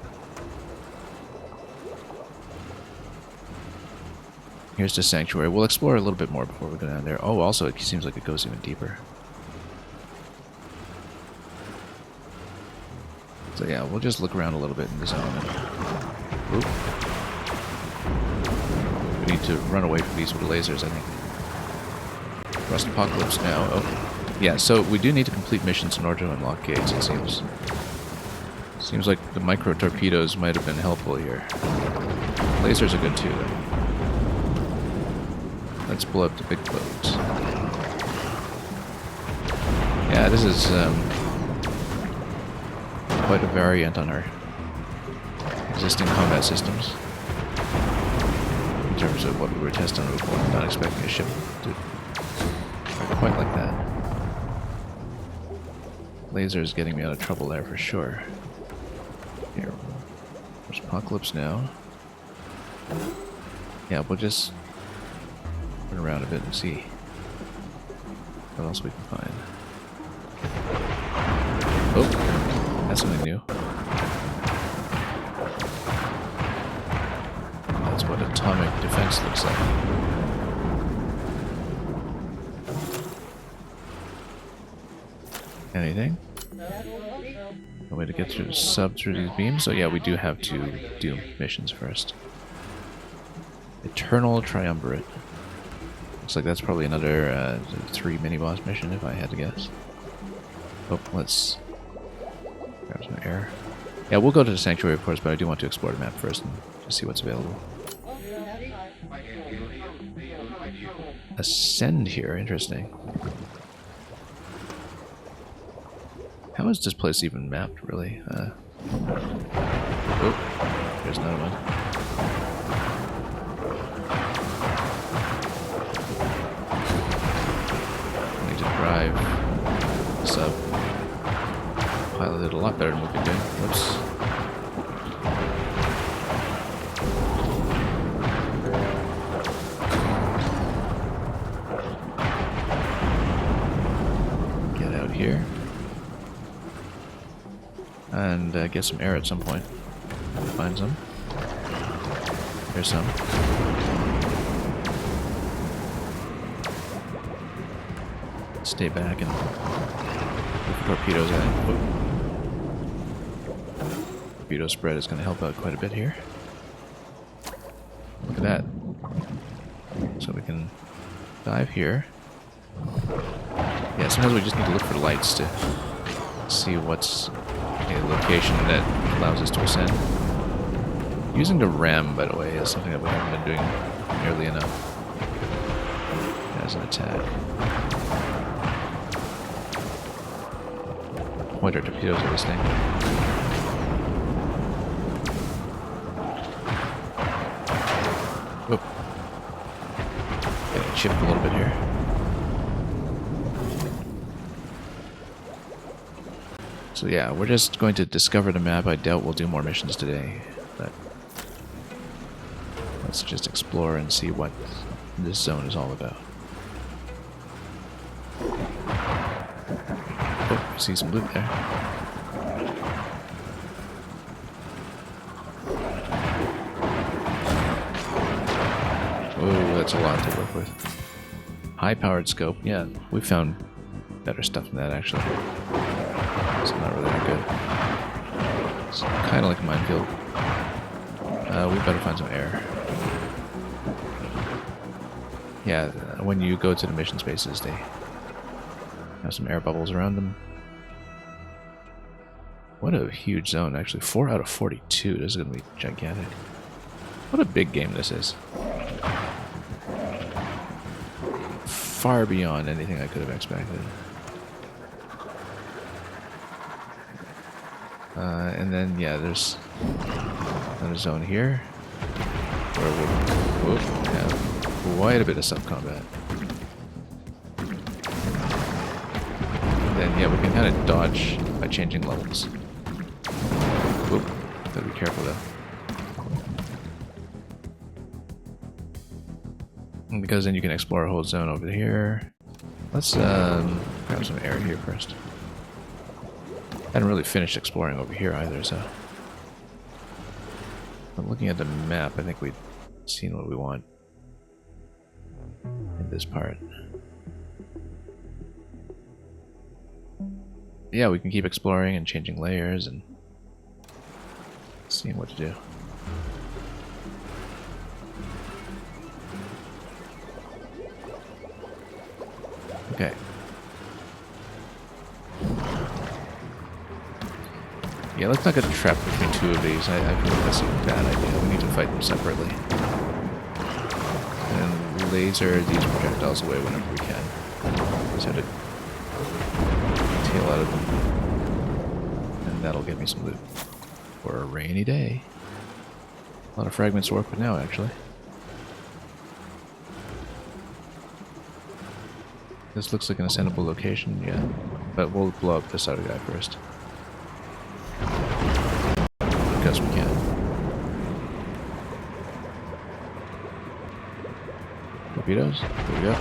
Here's the sanctuary. We'll explore a little bit more before we go down there. Oh, also, it seems like it goes even deeper. So yeah, we'll just look around a little bit in the zone. And... Oop. We need to run away from these with lasers, I think. Rust Apocalypse now. Oh, yeah, so we do need to complete missions in order to unlock gates, it seems. Seems like the micro torpedoes might have been helpful here. Lasers are good too, though. Let's blow up the big boats. Yeah, this is quite a variant on our existing combat systems. In terms of what we were testing before, I'm not expecting a ship to quite like that. Laser is getting me out of trouble there for sure. Here, there's Apocalypse now. Yeah, we'll just run around a bit and see what else we can find. Oh, that's something new. That's what atomic defense looks like. Anything? A way to get through the sub through these beams? So yeah, we do have to do missions first. Eternal Triumvirate. Looks like that's probably another 3 mini-boss mission if I had to guess. Oh, let's grab some air. Yeah, we'll go to the Sanctuary of course, but I do want to explore the map first and just see what's available. Ascend here, interesting. How is this place even mapped, really? Oh, there's another one. I need to drive sub. Pilot it a lot better than we could do. Whoops. Get out here. And get some air at some point. Find some. Here's some. Stay back and look for torpedoes, I think. Torpedo spread is going to help out quite a bit here. Look at that. So we can dive here. Yeah, sometimes we just need to look for lights to see what's a location that allows us to ascend. Using the ram, by the way, is something that we haven't been doing nearly enough as an attack. Pointer torpedoes are this thing. Whoop. Getting chipped a little bit here. So yeah, we're just going to discover the map. I doubt we'll do more missions today, but let's just explore and see what this zone is all about. Oh, I see some loot there. Oh, that's a lot to work with. High-powered scope. Yeah, we found better stuff than that, actually. It's not really that good. It's kind of like a minefield. We better find some air. Yeah, when you go to the mission spaces, they have some air bubbles around them. What a huge zone, actually. 4 out of 42. This is going to be gigantic. What a big game this is. Far beyond anything I could have expected. And then, yeah, there's another zone here where we'll have quite a bit of sub-combat. And then, yeah, we can kind of dodge by changing levels. Whoop, gotta be careful though. Because then you can explore a whole zone over here. Let's grab some air here first. I hadn't really finished exploring over here either, so... But looking at the map, I think we've seen what we want in this part. Yeah, we can keep exploring and changing layers and seeing what to do. Yeah, let's not get trapped between two of these. I feel like that's a bad idea. We need to fight them separately. And laser these projectiles away whenever we can. Just have to tail out of them. And that'll get me some loot. For a rainy day. A lot of fragments to work with now, actually. This looks like an ascendable location, yeah. But we'll blow up this other guy first. Because we can. Torpedoes? Here we go.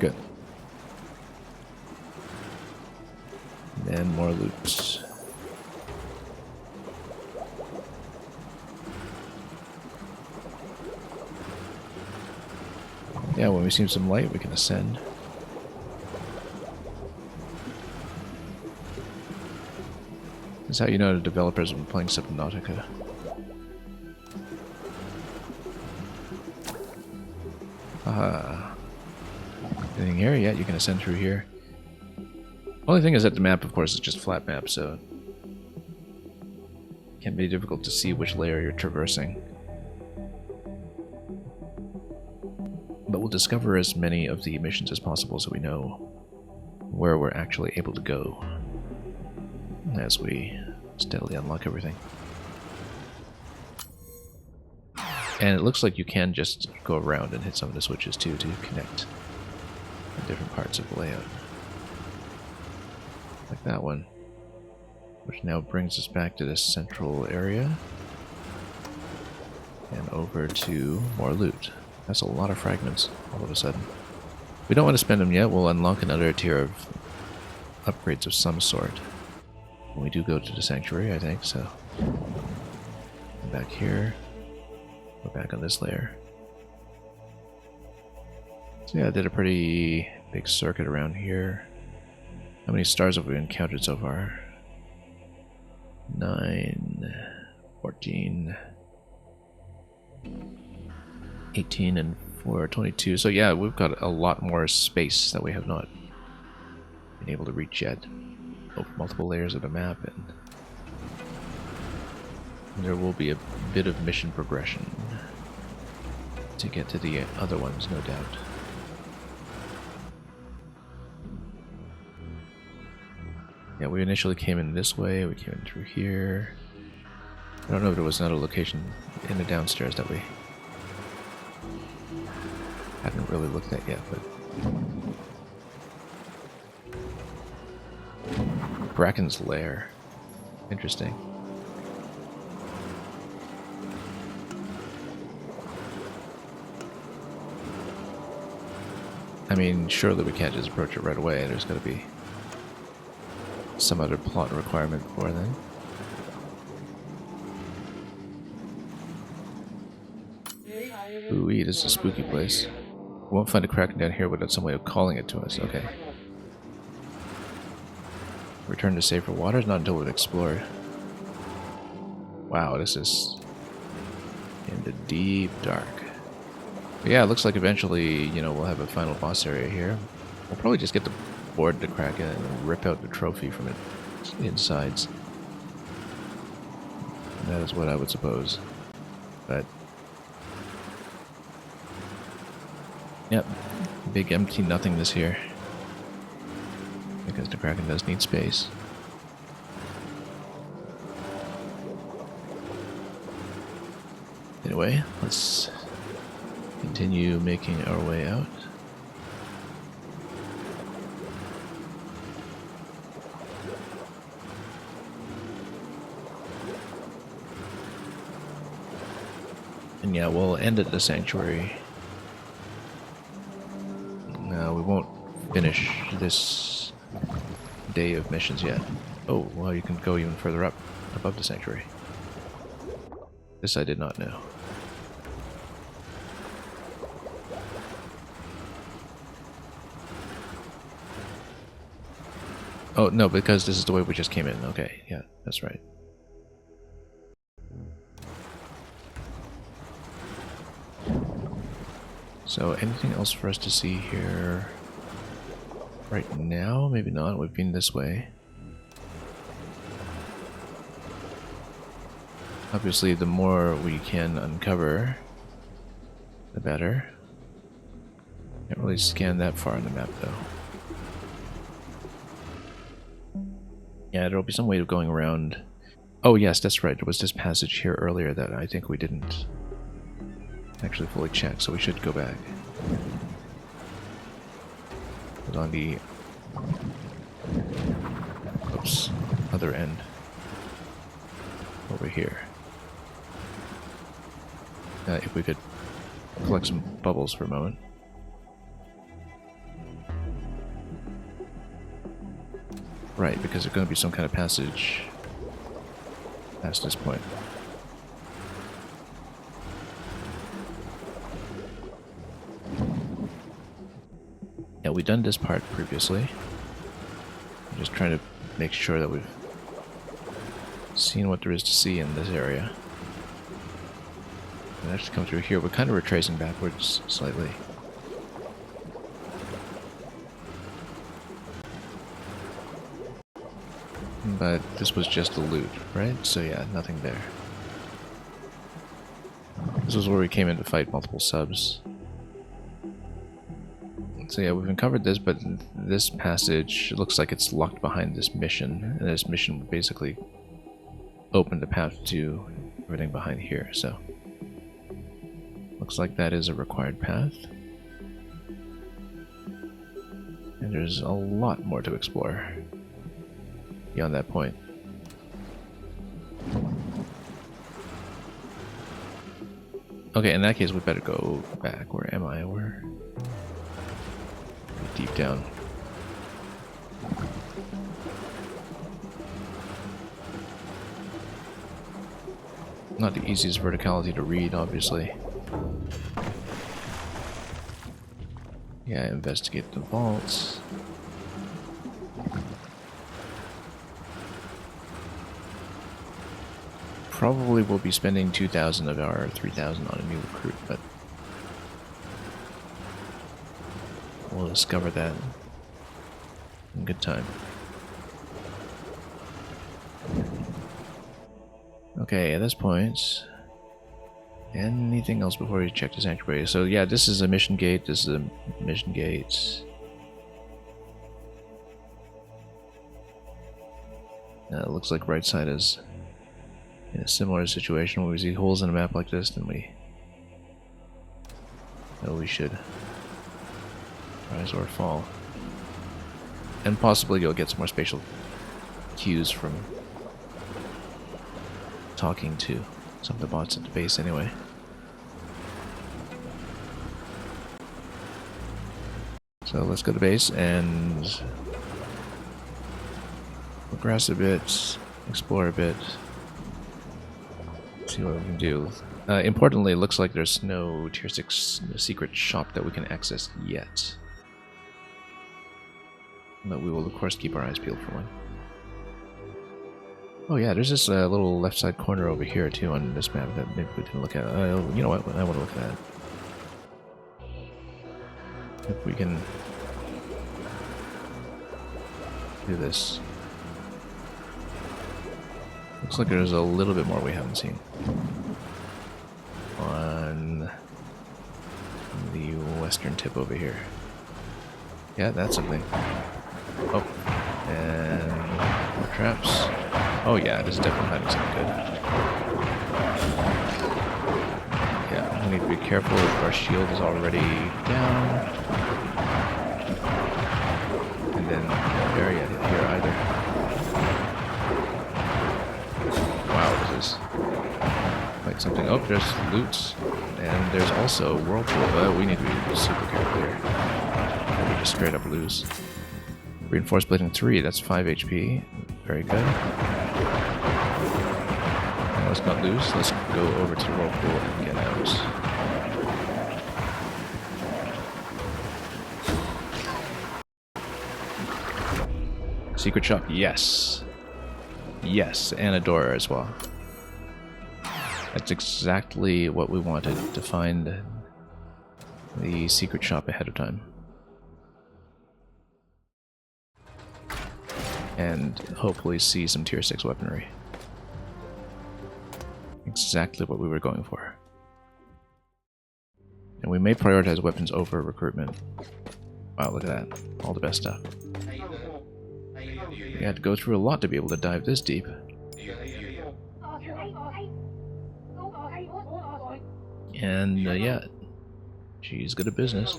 Good. And then more loops. Yeah, when we see some light, we can ascend. This is how you know the developers have been playing Subnautica. Anything here? Yeah, you can ascend through here. Only thing is that the map, of course, is just flat map, so it can be difficult to see which layer you're traversing. But we'll discover as many of the missions as possible so we know where we're actually able to go as we steadily unlock everything. And it looks like you can just go around and hit some of the switches too to connect the different parts of the layout. Like that one, which now brings us back to this central area and over to more loot. That's a lot of fragments all of a sudden. We don't want to spend them yet. We'll unlock another tier of upgrades of some sort when we do go to the sanctuary, I think. So back here, we're back on this layer. So yeah, I did a pretty big circuit around here. How many stars have we encountered so far? 9, 14, 18, and 4, 22. So yeah, we've got a lot more space that we have not been able to reach yet. Over multiple layers of the map, and there will be a bit of mission progression to get to the other ones, no doubt. Yeah, we initially came in this way, we came in through here. I don't know if there was another location in the downstairs that we hadn't really looked at yet, but Bracken's lair. Interesting. I mean, surely we can't just approach it right away. There's got to be some other plot requirement before then. Ooh, this is a spooky place. We won't find a Kraken down here without some way of calling it to us. Okay. Return to safer waters? Not until we've explored. Wow, this is in the deep dark. But yeah, it looks like eventually, you know, we'll have a final boss area here. We'll probably just get to board the Kraken and rip out the trophy from its insides. And that is what I would suppose. But yep, big empty nothingness here. Because the Kraken does need space. Anyway, let's continue making our way out. And yeah, we'll end at the sanctuary. No, we won't finish this day of missions yet. Oh, well, you can go even further up, above the sanctuary. This I did not know. Oh, no, because this is the way we just came in. Okay, yeah, that's right. So, anything else for us to see here? Right now, maybe not. We've been this way. Obviously, the more we can uncover, the better. Can't really scan that far on the map, though. Yeah, there'll be some way of going around. Oh, yes, that's right. There was this passage here earlier that I think we didn't actually fully check, so we should go back. It's on the other end. Over here. If we could collect some bubbles for a moment. Right, because there's going to be some kind of passage past this point. Yeah, we've done this part previously. I'm just trying to make sure that we've seen what there is to see in this area. And actually come through here. We're kind of retracing backwards slightly. But this was just a loot, right? So yeah, nothing there. This was where we came in to fight multiple subs. So yeah, we've uncovered this, but this passage looks like it's locked behind this mission. And this mission would basically open the path to everything behind here, so... Looks like that is a required path. And there's a lot more to explore beyond that point. Okay, in that case we better go back. Where am I? We're deep down. Not the easiest verticality to read, obviously. Yeah, investigate the vaults. Probably will be spending 2,000 of our 3,000 on a new recruit, but we'll discover that in good time. Okay, at this point, anything else before we check the sanctuary? So yeah, this is a mission gate, this is a mission gate. It looks like right side is in a similar situation where we see holes in a map like this, then we know we should rise or fall. And possibly you'll get some more spatial cues from talking to some of the bots at the base anyway. So let's go to base and progress a bit, explore a bit, see what we can do. Importantly, it looks like there's no tier 6 secret shop that we can access yet. But we will of course keep our eyes peeled for one. Oh yeah, there's this little left side corner over here too on this map that maybe we didn't look at. You know what, I want to look at that. If we can do this. Looks like there's a little bit more we haven't seen. On the western tip over here. Yeah, that's something. Oh, and more traps. Oh yeah, this is definitely hiding something good. Yeah, we need to be careful if our shield is already down. And then no area here either. Wow, this is like something. Oh, there's loot. And there's also whirlpool. We need to be super careful here. Or we just straight up lose. Reinforced Blading 3, that's 5 HP. Very good. Now let's not lose. Let's go over to the whirlpool and get out. Secret shop, yes. Yes, and a door as well. That's exactly what we wanted, to find the secret shop ahead of time. and hopefully see some tier 6 weaponry. Exactly what we were going for. And we may prioritize weapons over recruitment. Wow, look at that. All the best stuff. We had to go through a lot to be able to dive this deep. And yeah, she's good at business.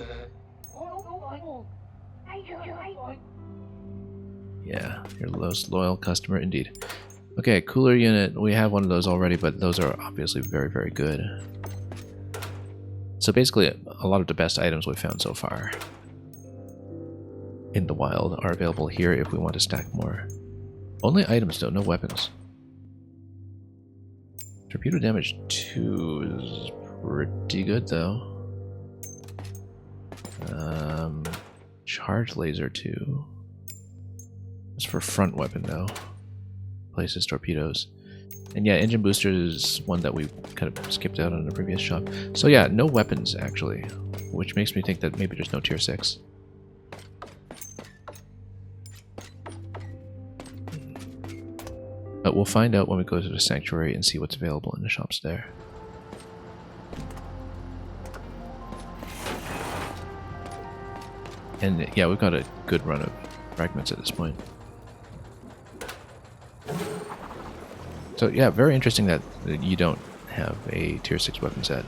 Yeah, your most loyal customer indeed. Okay, cooler unit. We have one of those already, but those are obviously very, very good. So basically, a lot of the best items we've found so far in the wild are available here if we want to stack more. Only items though, no weapons. Torpedo damage 2 is pretty good though. Charge laser 2. That's for front weapon though. Places torpedoes. And yeah, engine booster is one that we kind of skipped out on the previous shop. So yeah, no weapons actually, which makes me think that maybe there's no tier 6. But we'll find out when we go to the sanctuary and see what's available in the shops there. And yeah, we've got a good run of fragments at this point. So yeah, very interesting that you don't have a tier 6 weapon set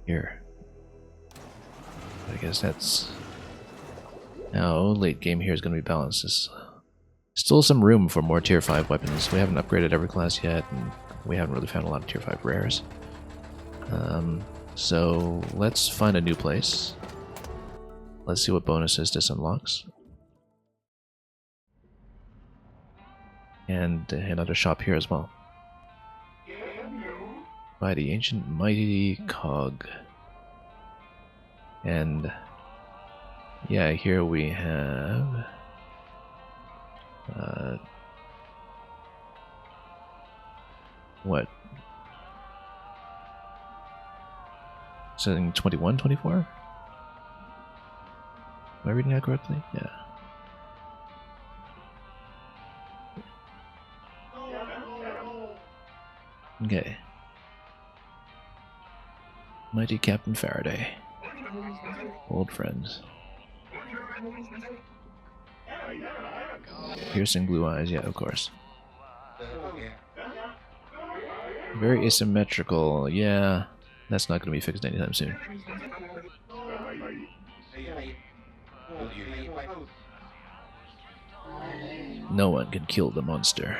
here. I guess that's... Now, late game here is going to be balanced. There's still some room for more tier 5 weapons. We haven't upgraded every class yet, and we haven't really found a lot of tier 5 rares. So let's find a new place. Let's see what bonuses this unlocks. And another shop here as well. By the ancient mighty cog. And yeah, here we have what? Setting 21, 24? Am I reading that correctly? Yeah. Okay. Mighty Captain Faraday. Old friends. Piercing blue eyes, yeah, of course. Very asymmetrical, yeah. That's not going to be fixed anytime soon. No one can kill the monster.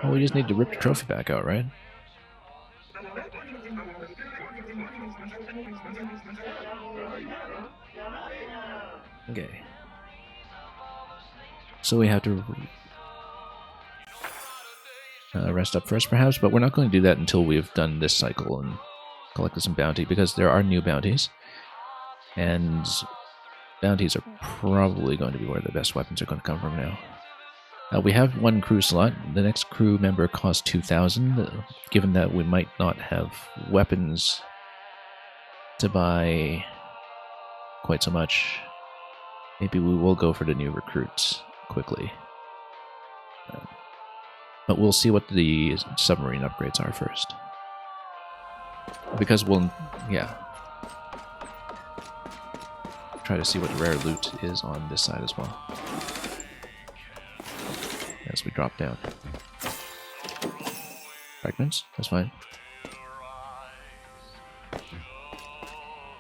Well, we just need to rip the trophy back out, right? Okay. So we have to rest up first, perhaps, but we're not going to do that until we've done this cycle and collected some bounty, because there are new bounties. And bounties are probably going to be where the best weapons are going to come from now. We have one crew slot. The next crew member costs 2,000. Given that we might not have weapons to buy quite so much, maybe we will go for the new recruits quickly. But we'll see what the submarine upgrades are first. Because we'll, yeah, try to see what rare loot is on this side as well. As we drop down. Fragments, that's fine.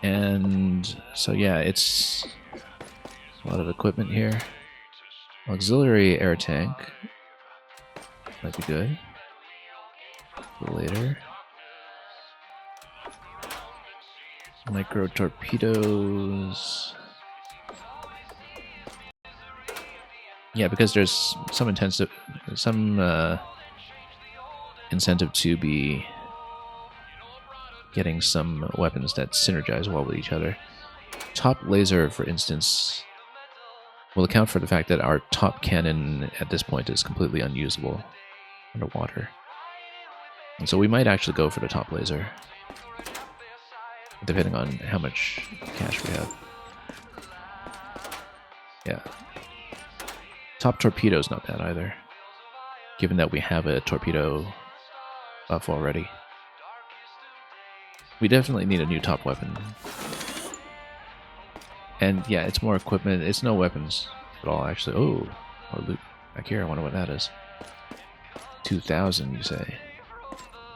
And so yeah, it's a lot of equipment here. Auxiliary air tank. Might be good. Later. Micro torpedoes. Yeah, because there's some incentive to be getting some weapons that synergize well with each other. Top laser, for instance, will account for the fact that our top cannon at this point is completely unusable underwater. And so we might actually go for the top laser, depending on how much cash we have. Yeah. Top torpedo's not bad either, given that we have a torpedo buff already. We definitely need a new top weapon. And yeah, it's more equipment. It's no weapons at all, actually. Oh, more loot back here. I wonder what that is. 2,000, you say?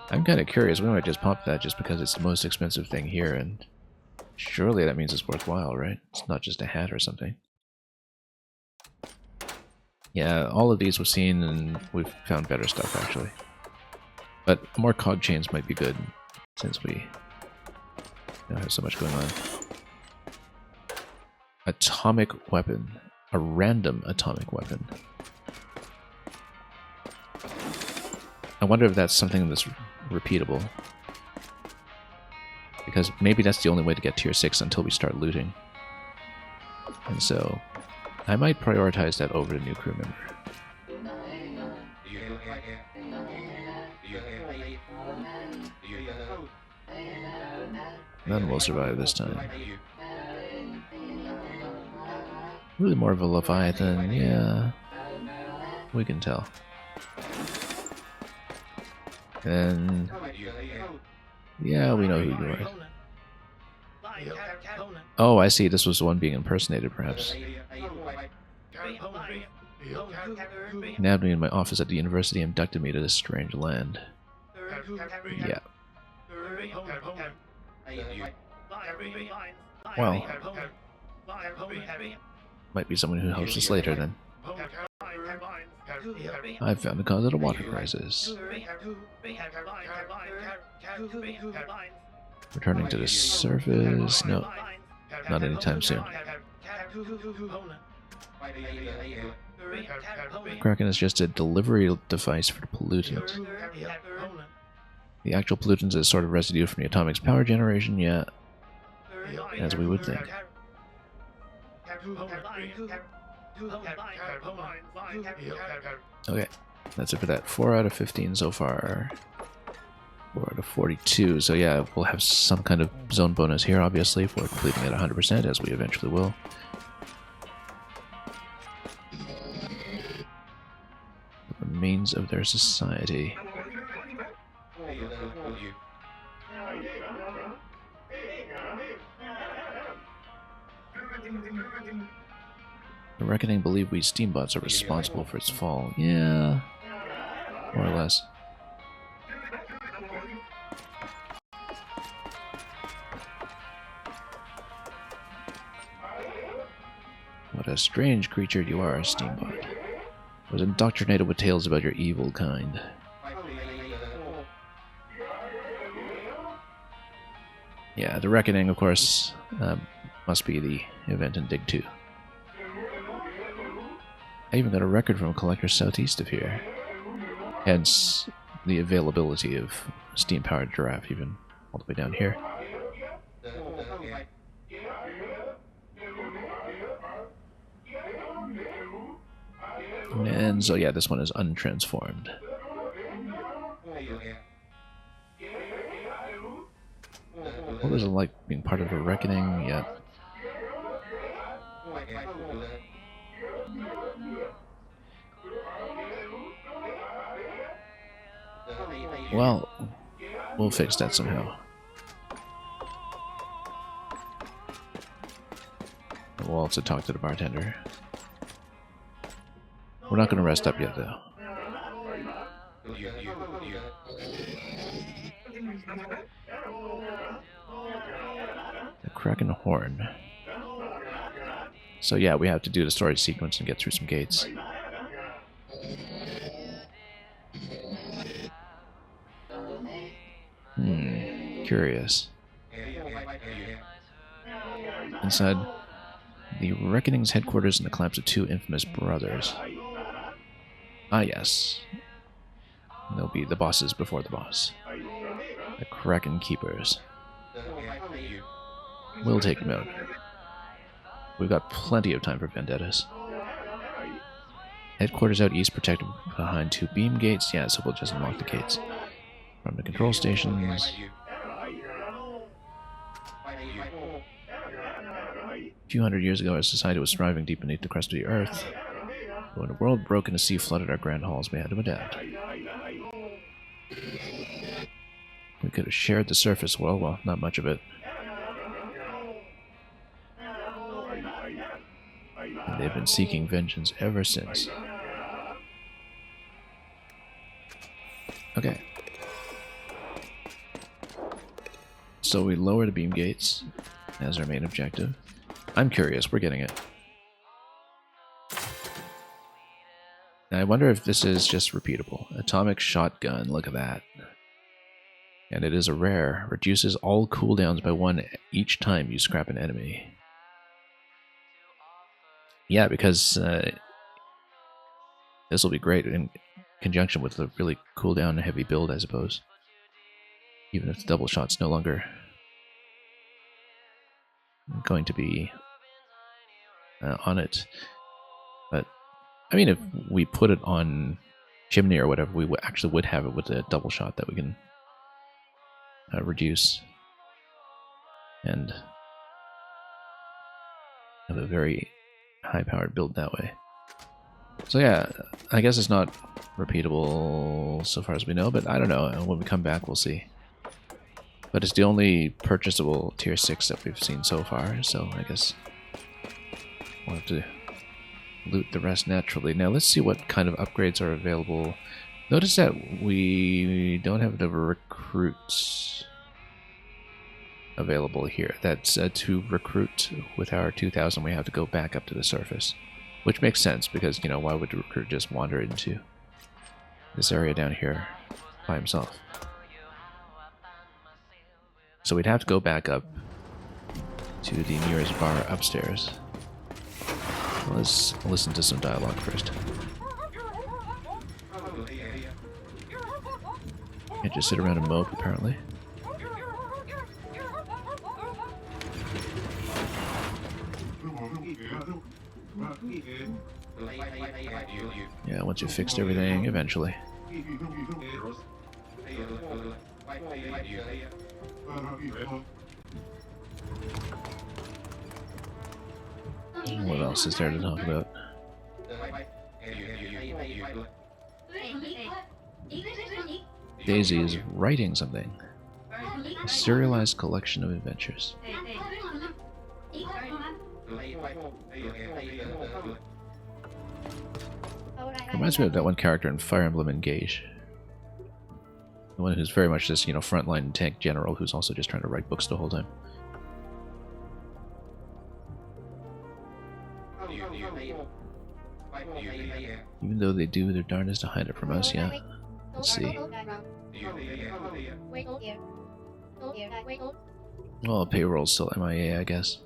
I'm kind of curious. We might just pop that just because it's the most expensive thing here, and surely that means it's worthwhile, right? It's not just a hat or something. Yeah, all of these we've seen, and we've found better stuff, actually. But more cog chains might be good, since we have so much going on. Atomic weapon. A random atomic weapon. I wonder if that's something that's repeatable. Because maybe that's the only way to get tier 6 until we start looting. And so, I might prioritize that over the new crew member. None will survive this time. Really more of a Leviathan, yeah. We can tell. And yeah, we know who you are. Oh, I see. This was the one being impersonated, perhaps. Nabbed me in my office at the university and abducted me to this strange land. Yeah. Well, might be someone who helps us later then. I've found the cause of the water crisis. Returning to the surface? No, not anytime soon. Kraken is just a delivery device for the pollutant. The actual pollutant is a sort of residue from the atomic's power generation, yeah, as we would think. Okay, that's it for that. 4 out of 15 so far. 4 out of 42, so yeah, we'll have some kind of zone bonus here, obviously, for completing it 100%, as we eventually will. The remains of their society. The Reckoning believe we Steambots are responsible for its fall. Yeah, more or less. What a strange creature you are, Steambot. I was indoctrinated with tales about your evil kind. Yeah, the Reckoning, of course, must be the event in Dig 2. I even got a record from a collector southeast of here. Hence, the availability of steam-powered giraffe even all the way down here. And so yeah, this one is untransformed. What was it like being part of a Reckoning? Yeah. Well, we'll fix that somehow. We'll also talk to the bartender. We're not going to rest up yet, though. The Kraken Horn. So yeah, we have to do the story sequence and get through some gates. Curious. Inside the Reckoning's headquarters and the collapse of 2 infamous brothers. Ah, yes. They'll be the bosses before the boss. The Kraken Keepers. We'll take them out. We've got plenty of time for vendettas. Headquarters out east protected behind 2 beam gates. Yeah, so we'll just unlock the gates. From the control stations. A few hundred years ago, our society was thriving deep beneath the crust of the earth. When a world broke and a sea flooded our grand halls, we had to adapt. We could have shared the surface world, well, not much of it. And they've been seeking vengeance ever since. Okay. So we lower the beam gates as our main objective. I'm curious, we're getting it. Now I wonder if this is just repeatable. Atomic shotgun, look at that. And it is a rare. Reduces all cooldowns by 1 each time you scrap an enemy. Yeah, because this will be great in conjunction with a really cooldown heavy build, I suppose. Even if the double shot's no longer going to be on it. But, I mean, if we put it on Chimney or whatever, we actually would have it with a double shot that we can reduce. And have a very high-powered build that way. So yeah, I guess it's not repeatable so far as we know, but I don't know. When we come back, we'll see. But it's the only purchasable tier 6 that we've seen so far, so I guess we'll have to loot the rest naturally. Now let's see what kind of upgrades are available. Notice that we don't have the recruits available here. That's to recruit with our 2000 we have to go back up to the surface. Which makes sense because, you know, why would the recruit just wander into this area down here by himself? So we'd have to go back up to the nearest bar upstairs. Let's listen to some dialogue first. Can't just sit around and mope, apparently. Yeah, once you've fixed everything, eventually. What else is there to talk about? Daisy is writing something. A serialized collection of adventures. Reminds me of that one character in Fire Emblem Engage. The one who's very much this, you know, frontline tank general who's also just trying to write books the whole time. Even though they do their darndest to hide it from us, yeah. Let's see. Well, payroll's still MIA, I guess.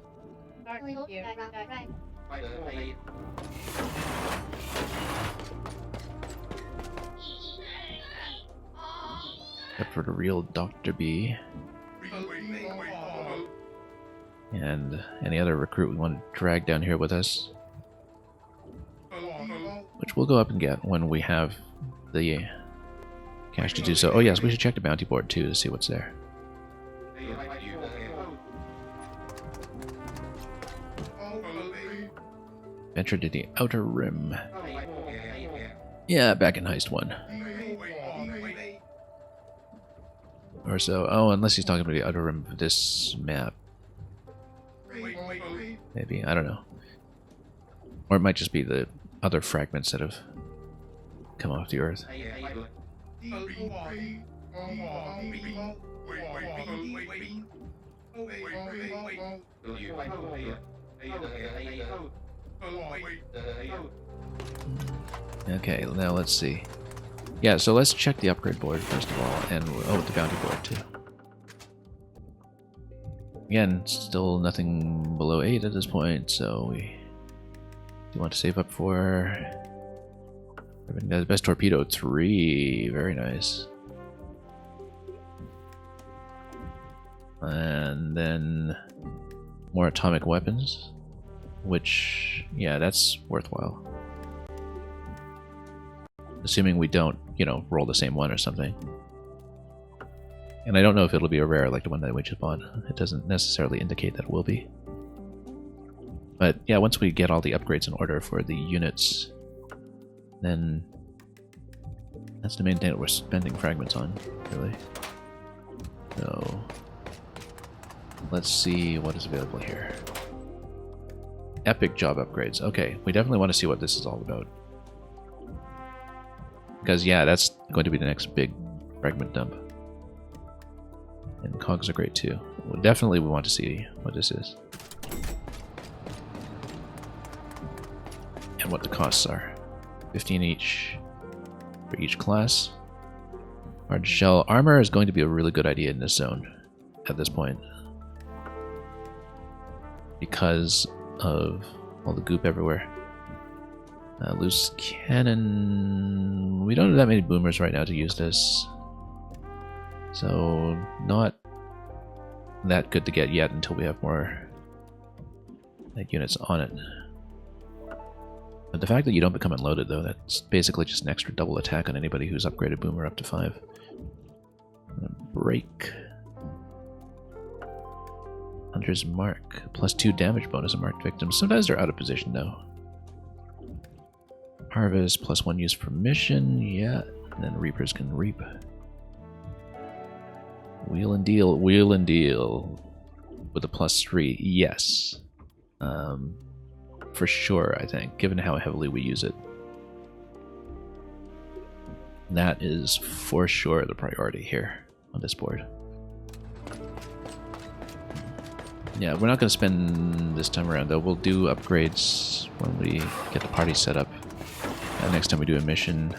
Except for the real Dr. B. And any other recruit we want to drag down here with us. Which we'll go up and get when we have the cash to do so. Oh yes, we should check the bounty board too to see what's there. Venture to the Outer Rim. Yeah, back in Heist 1. Or so. Oh, unless he's talking about the Outer Rim of this map. Maybe, I don't know. Or it might just be the other fragments that have come off the Earth. Okay, now let's see. Yeah, so let's check the upgrade board first of all, and oh, the bounty board too. Again, still nothing below 8 at this point, so we do want to save up for the best torpedo 3. Very nice. And then more atomic weapons, which, yeah, that's worthwhile. Assuming we don't, you know, roll the same one or something. And I don't know if it'll be a rare like the one that we just bought. It doesn't necessarily indicate that it will be. But yeah, once we get all the upgrades in order for the units, then that's the main thing that we're spending fragments on, really. So let's see what is available here. Epic job upgrades. Okay, we definitely want to see what this is all about. Because, yeah, that's going to be the next big fragment dump. And cogs are great too. Well, definitely we want to see what this is. And what the costs are. 15 each for each class. Hard shell armor is going to be a really good idea in this zone at this point. Because of all the goop everywhere. Loose cannon... We don't have that many boomers right now to use this. So, not that good to get yet until we have more units on it. But the fact that you don't become unloaded, though, that's basically just an extra double attack on anybody who's upgraded boomer up to 5. Break. Hunter's Mark. +2 damage bonus on marked victims. Sometimes they're out of position, though. Harvest, +1 use for mission. Yeah. And then Reapers can reap. Wheel and deal. Wheel and deal. With a +3. Yes. For sure, I think, given how heavily we use it. That is for sure the priority here on this board. Yeah, we're not going to spend this time around, though. We'll do upgrades when we get the party set up. Next time we do a mission,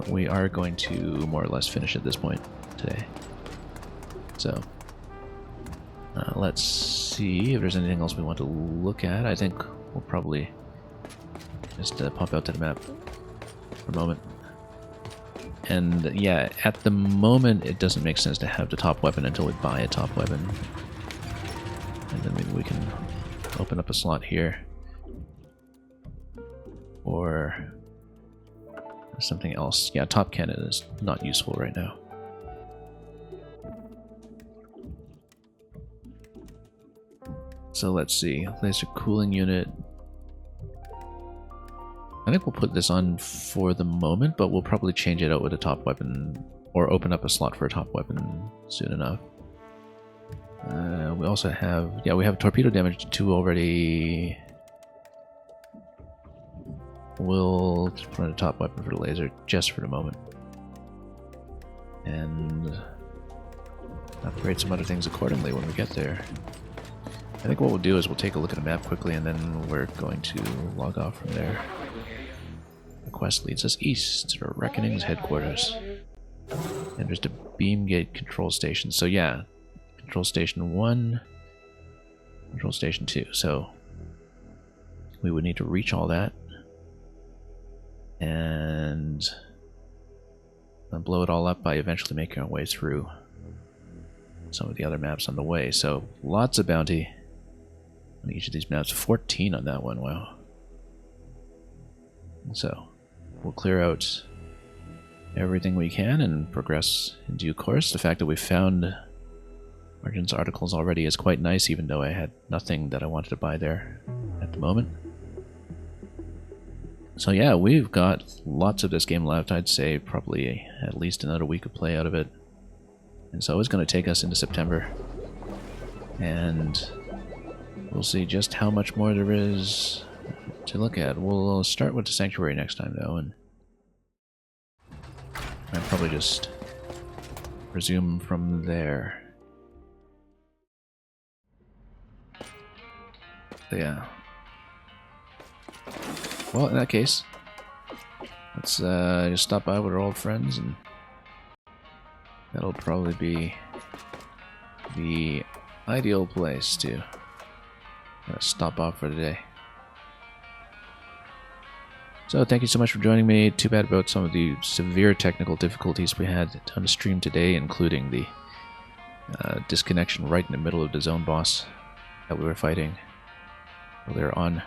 we are going to more or less finish at this point today. So, let's see if there's anything else we want to look at. I think we'll probably just pop out to the map for a moment. And yeah, at the moment it doesn't make sense to have the top weapon until we buy a top weapon. And then maybe we can open up a slot here. Or something else. Yeah, top cannon is not useful right now. So let's see. Laser cooling unit. I think we'll put this on for the moment, but we'll probably change it out with a top weapon, or open up a slot for a top weapon soon enough. We also have, yeah, we have torpedo damage 2 already. We'll just put on a top weapon for the laser just for the moment. And upgrade some other things accordingly when we get there. I think what we'll do is we'll take a look at the map quickly and then we're going to log off from there. The quest leads us east to Reckoning's headquarters. And there's the beam gate control station. So yeah, control station 1, control station 2. So we would need to reach all that and blow it all up by eventually making our way through some of the other maps on the way. So lots of bounty on each of these maps. 14 on that one, wow. So we'll clear out everything we can and progress in due course. The fact that we found Margin's articles already is quite nice, even though I had nothing that I wanted to buy there at the moment. So yeah, we've got lots of this game left. I'd say probably at least another week of play out of it. And so it's going to take us into September. And we'll see just how much more there is to look at. We'll start with the Sanctuary next time, though, and I'll probably just resume from there. So, yeah. Well, in that case, let's just stop by with our old friends, and that'll probably be the ideal place to stop off for today. So thank you so much for joining me. Too bad about some of the severe technical difficulties we had on the stream today, including the disconnection right in the middle of the zone boss that we were fighting earlier on.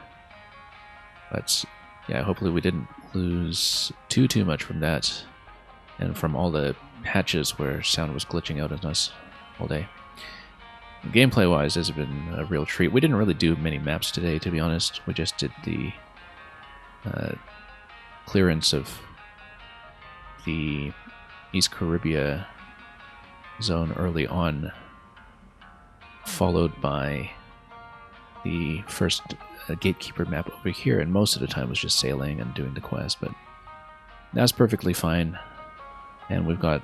But yeah, hopefully we didn't lose too much from that, and from all the patches where sound was glitching out on us all day. Gameplay wise, this has been a real treat. We didn't really do many maps today, to be honest. We just did the clearance of the East Caribbean zone early on, followed by the first gatekeeper map over here, and most of the time was just sailing and doing the quest, but that's perfectly fine. And we've got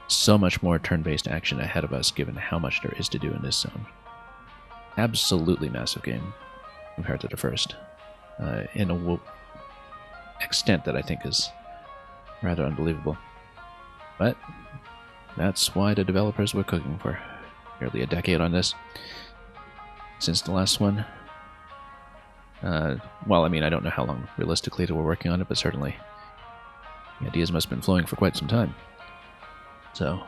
so much more turn-based action ahead of us given how much there is to do in this zone. Absolutely massive game compared to the first, in a extent that I think is rather unbelievable. But that's why the developers were cooking for nearly a decade on this. Since the last one. Well, I mean, I don't know how long realistically they were working on it, but certainly the ideas must have been flowing for quite some time. So,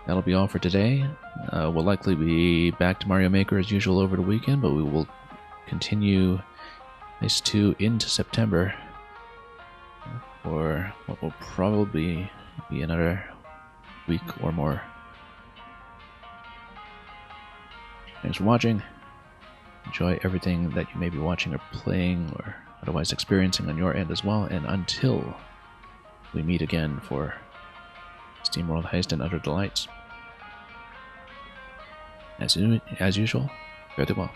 that'll be all for today. We'll likely be back to Mario Maker as usual over the weekend, but we will continue Heist 2 into September, for what will probably be another week or more. Thanks for watching. Enjoy everything that you may be watching or playing or otherwise experiencing on your end as well, and until we meet again for SteamWorld Heist and other delights. As usual, fare thee well.